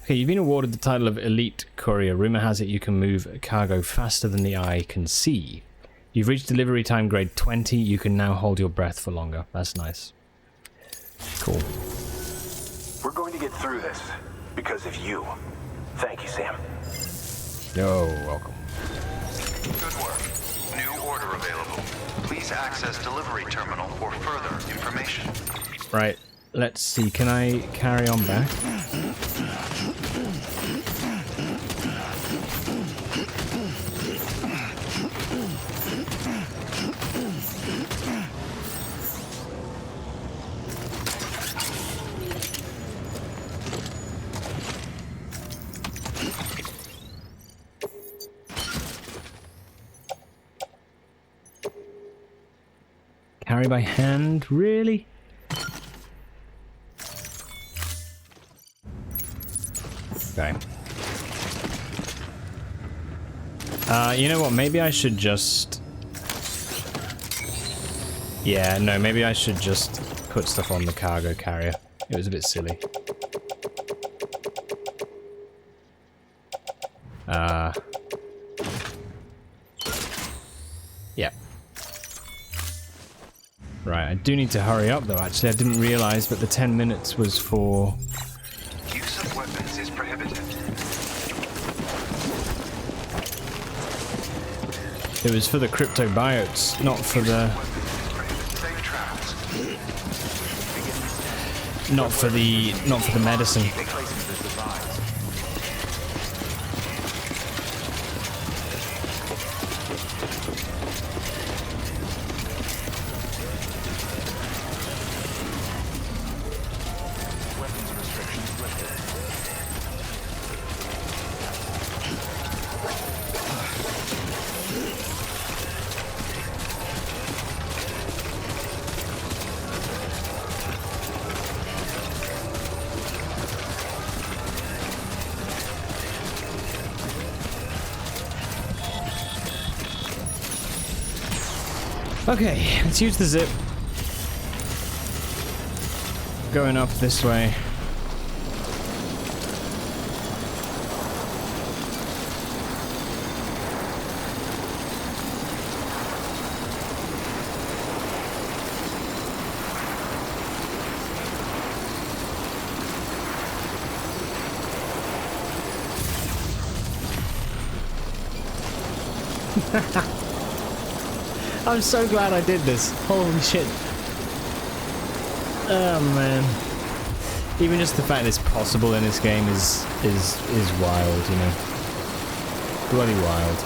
Okay, you've been awarded the title of Elite Courier. Rumor has it you can move cargo faster than the eye can see. You've reached delivery time grade 20. You can now hold your breath for longer. That's nice. Cool. We're going to get through this because of you. Thank you, Sam. You're welcome. Good work. New order available. Please access delivery terminal for further information. Right. Let's see. Can I carry on back? Carry by hand? Really? Okay. You know what? Maybe I should just... Yeah, no, maybe I should just put stuff on the cargo carrier. It was a bit silly. Yeah. Right, I do need to hurry up though, actually. I didn't realize that the 10 minutes was for... Use of weapons is prohibited. It was for the cryptobiotes, not for the... Not for the medicine. Okay, let's use the zip. Going up this way. I'm so glad I did this. Holy shit. Oh man. Even just the fact it's possible in this game is wild, you know. Bloody wild.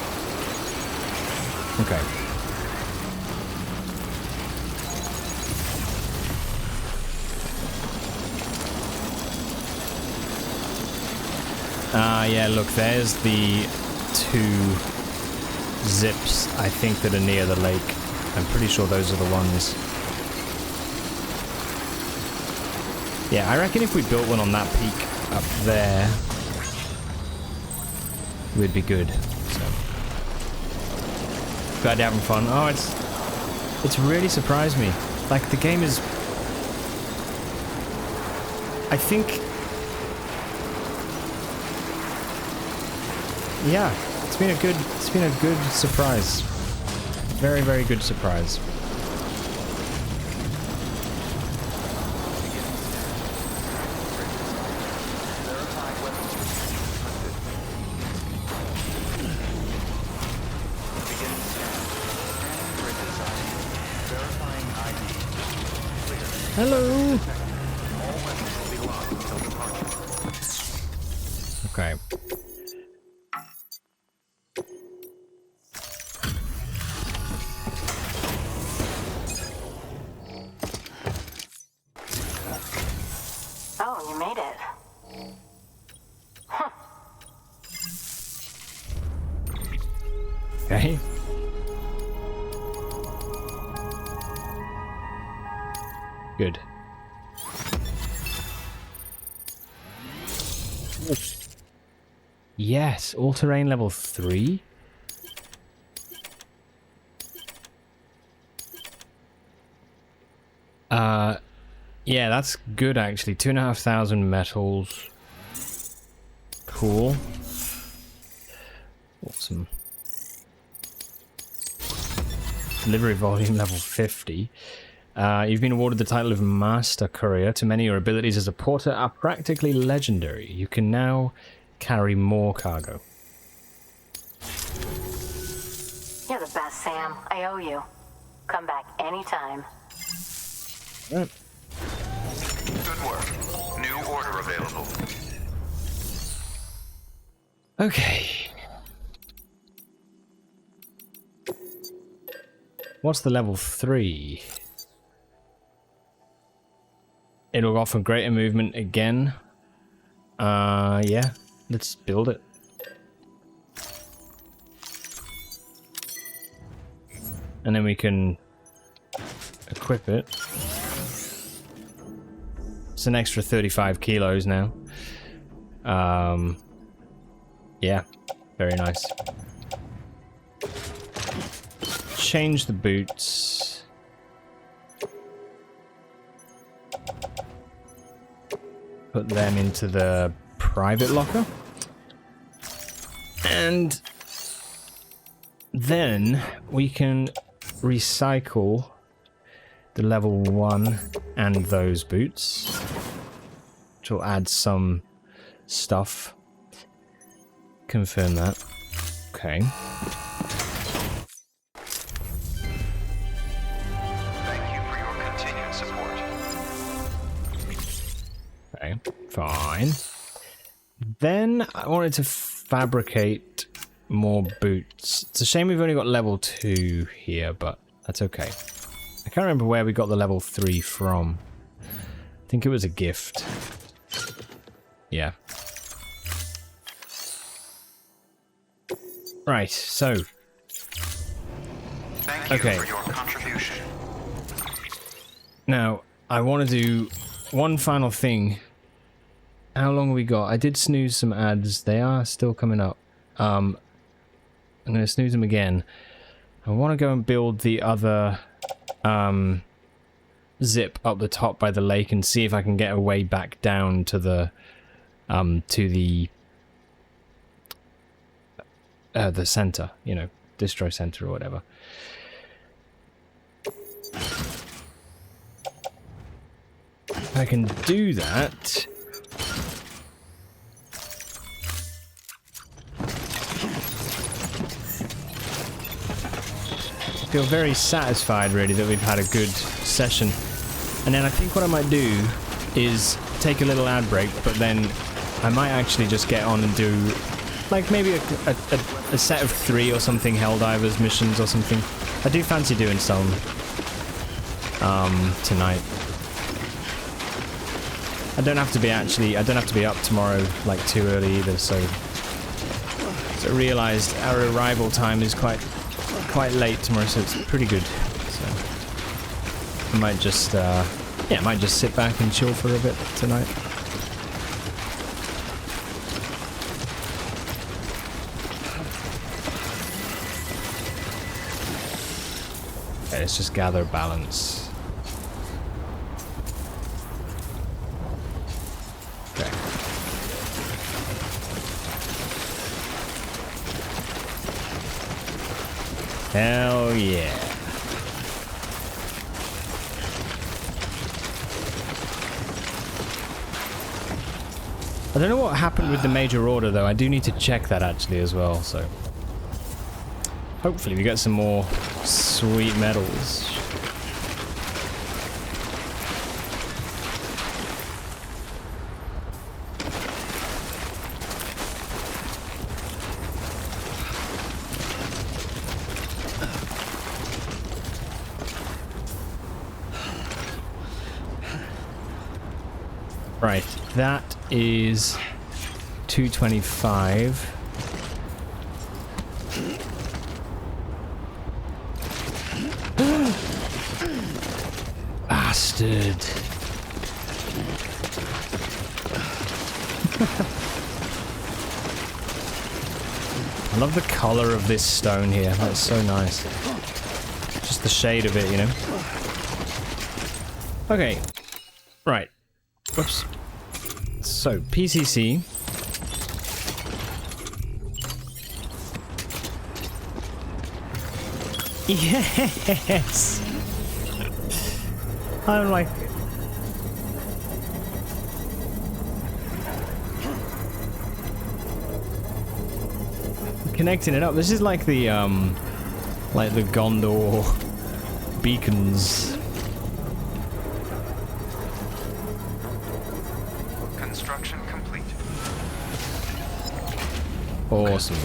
Okay. Yeah, look, there's the two zips, I think, that are near the lake. I'm pretty sure those are the ones. Yeah, I reckon if we built one on that peak up there, we'd be good. So, glad you're having fun. Oh, it's really surprised me. Like, the game is... I think... Yeah, it's been a good surprise. Very, very good surprise. Hello. Okay. Okay. Good. Yes, all-terrain level 3. Yeah, that's good actually. 2,500 metals. Cool. Awesome. Delivery volume level 50. You've been awarded the title of Master Courier. To many, your abilities as a porter are practically legendary. You can now carry more cargo. You're the best, Sam. I owe you. Come back anytime. Right. Good work. New order available. Okay. What's the level 3? It'll offer greater movement again. Yeah. Let's build it. And then we can equip it. It's an extra 35 kilos now. Yeah, very nice. Change the boots. Put them into the private locker. And then we can recycle the level 1 and those boots, which will add some stuff. Confirm that. Okay. Thank you for your continued support. Okay, fine. Then I wanted to fabricate more boots. It's a shame we've only got level 2 here, but that's okay. I can't remember where we got the level 3 from. I think it was a gift. Yeah. Right, so. Thank you for your contribution. Now, I want to do one final thing. How long have we got? I did snooze some ads. They are still coming up. I'm going to snooze them again. I want to go and build the other zip up the top by the lake and see if I can get a way back down to the center, you know, distro center or whatever. If I can do that, I feel very satisfied really that we've had a good session. And then I think what I might do is take a little ad break, but then I might actually just get on and do like maybe a set of 3 or something Helldivers missions or something. I do fancy doing some tonight. I don't have to be up tomorrow like too early either, so I realized our arrival time is quite late tomorrow, so it's pretty good. So I might just yeah, I might just sit back and chill for a bit tonight. Okay, let's just gather balance. Okay. Hell yeah. I don't know what happened with the major order though. I do need to check that actually as well, so hopefully we get some more sweet medals. Right, that is 225. Bastard. I love the color of this stone here. That's so nice. Just the shade of it, you know? Okay. Right. Whoops. So, PCC. Yes! I'm like... connecting it up. This is like the Gondor beacons. Construction complete. Awesome.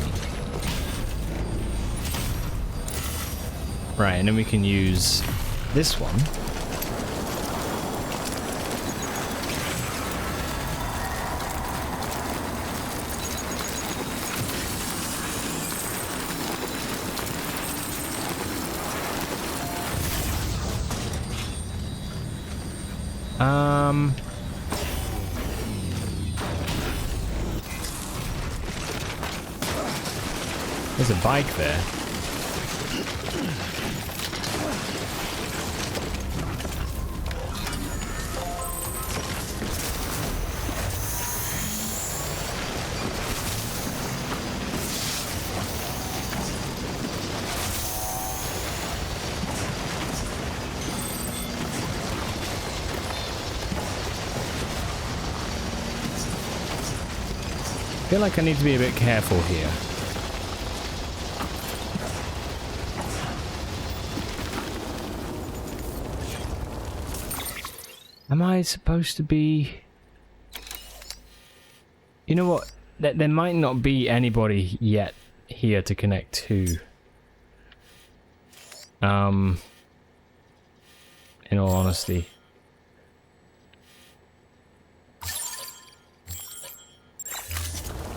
Right, and then we can use this one. There's a bike there. I feel like I need to be a bit careful here. Am I supposed to be... You know what? There might not be anybody yet here to connect to. In all honesty.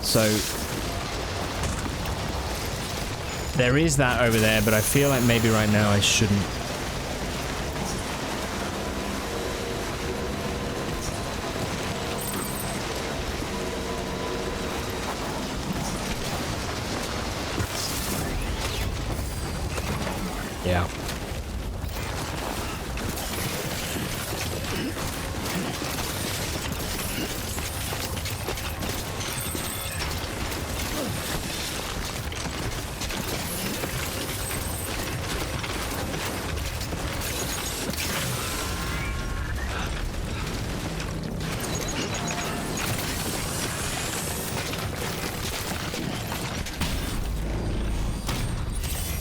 So... there is that over there, but I feel like maybe right now I shouldn't. Yeah.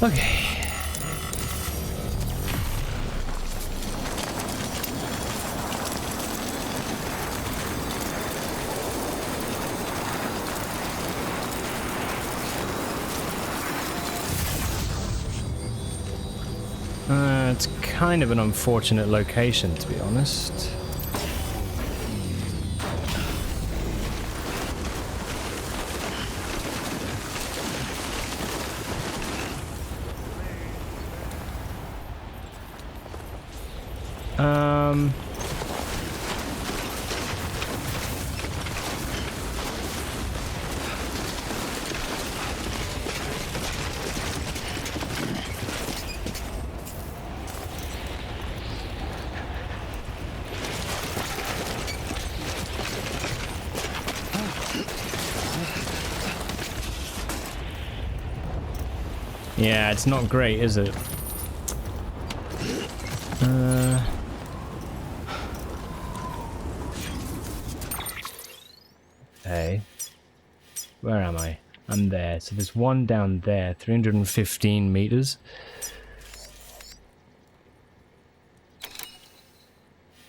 Okay. It's kind of an unfortunate location, to be honest. Yeah, it's not great, is it? Okay. Where am I? I'm there. So there's one down there, 315 meters.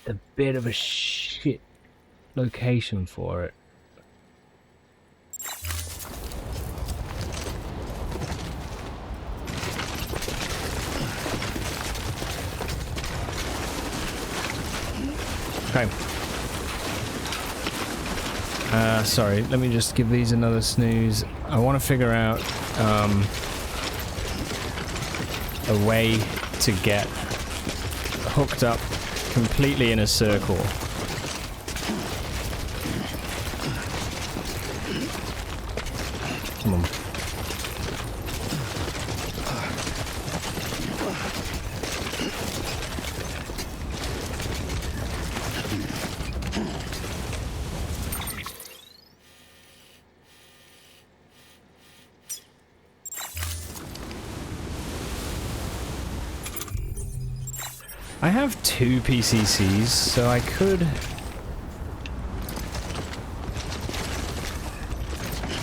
A bit of a shit location for it. Okay. Sorry, let me just give these another snooze. I want to figure out a way to get hooked up completely in a circle. Come on. I have 2 PCCs, so I could...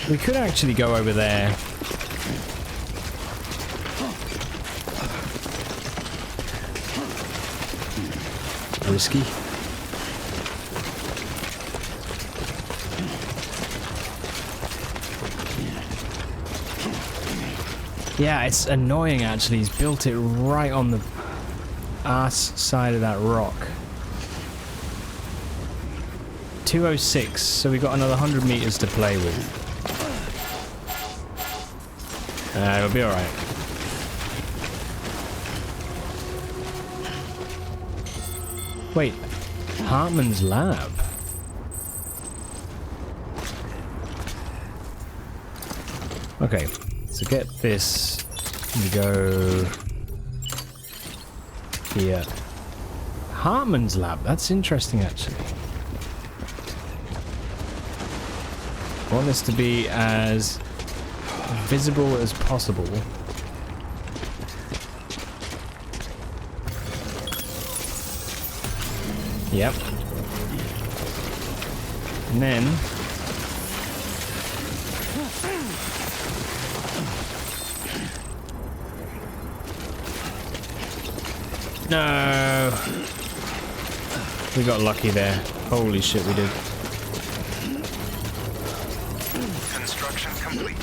We could actually go over there. Risky. Yeah, it's annoying actually. He's built it right on the arse side of that rock. 206, so we got another 100 meters to play with. It'll be alright. Wait, Hartman's lab? Okay, so get this. We go here. Hartman's lab, that's interesting actually. I want this to be as visible as possible. Yep. And then no, we got lucky there. Holy shit, we did. Construction complete.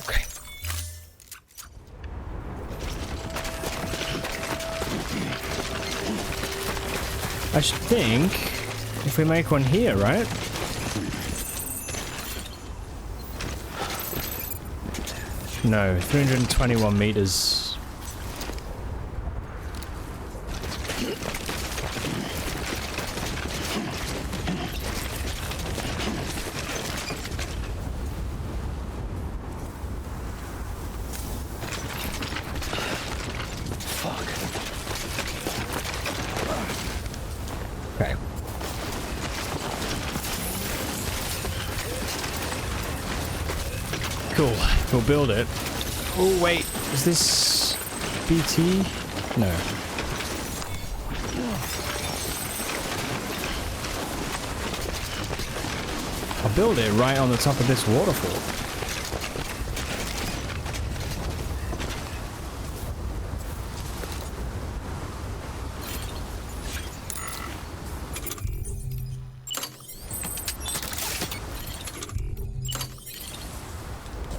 Okay. I should think if we make one here, right? No, 321 meters. Okay. Cool. We'll build it. Oh wait, is this BT? No. I'll build it right on the top of this waterfall.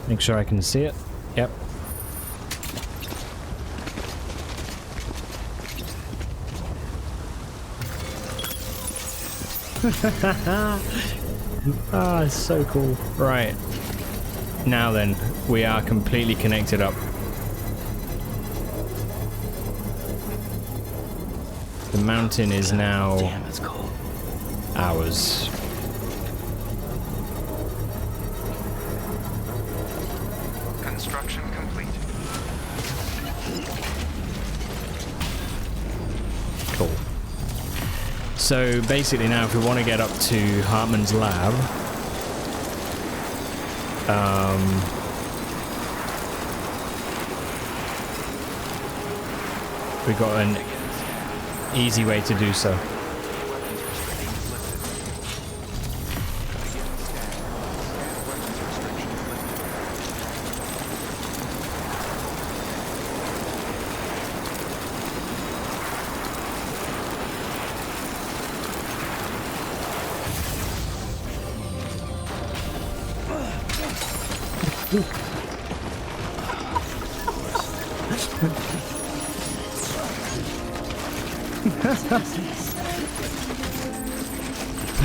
Make sure I can see it. Yep. Ah, it's so cool. Right. Now then, we are completely connected up. The mountain is now ours. Construction complete. Cool. So basically now if we want to get up to Hartman's lab, we got an easy way to do so.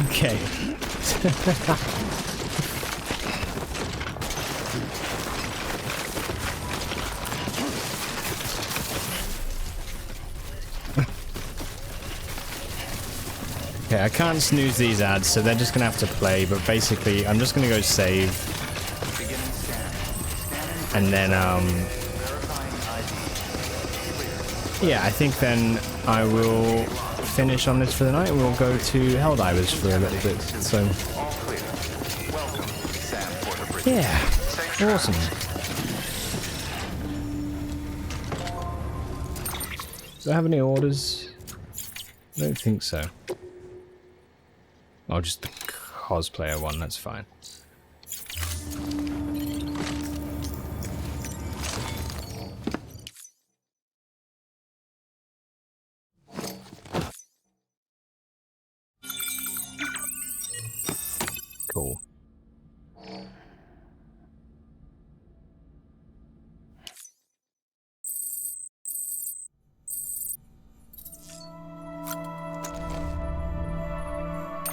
Okay. Okay, I can't snooze these ads, so they're just gonna have to play, but basically I'm just gonna go save. And then, yeah, I think then I will finish on this for the night. We'll go to Helldivers for a little bit, so... Yeah, awesome. Do I have any orders? I don't think so. Oh, just the cosplayer one, that's fine. Cool.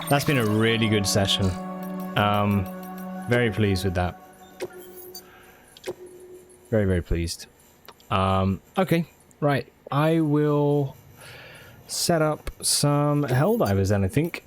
That's been a really good session. Very pleased with that. Very, very pleased. Okay, right. I will set up some Helldivers then, I think.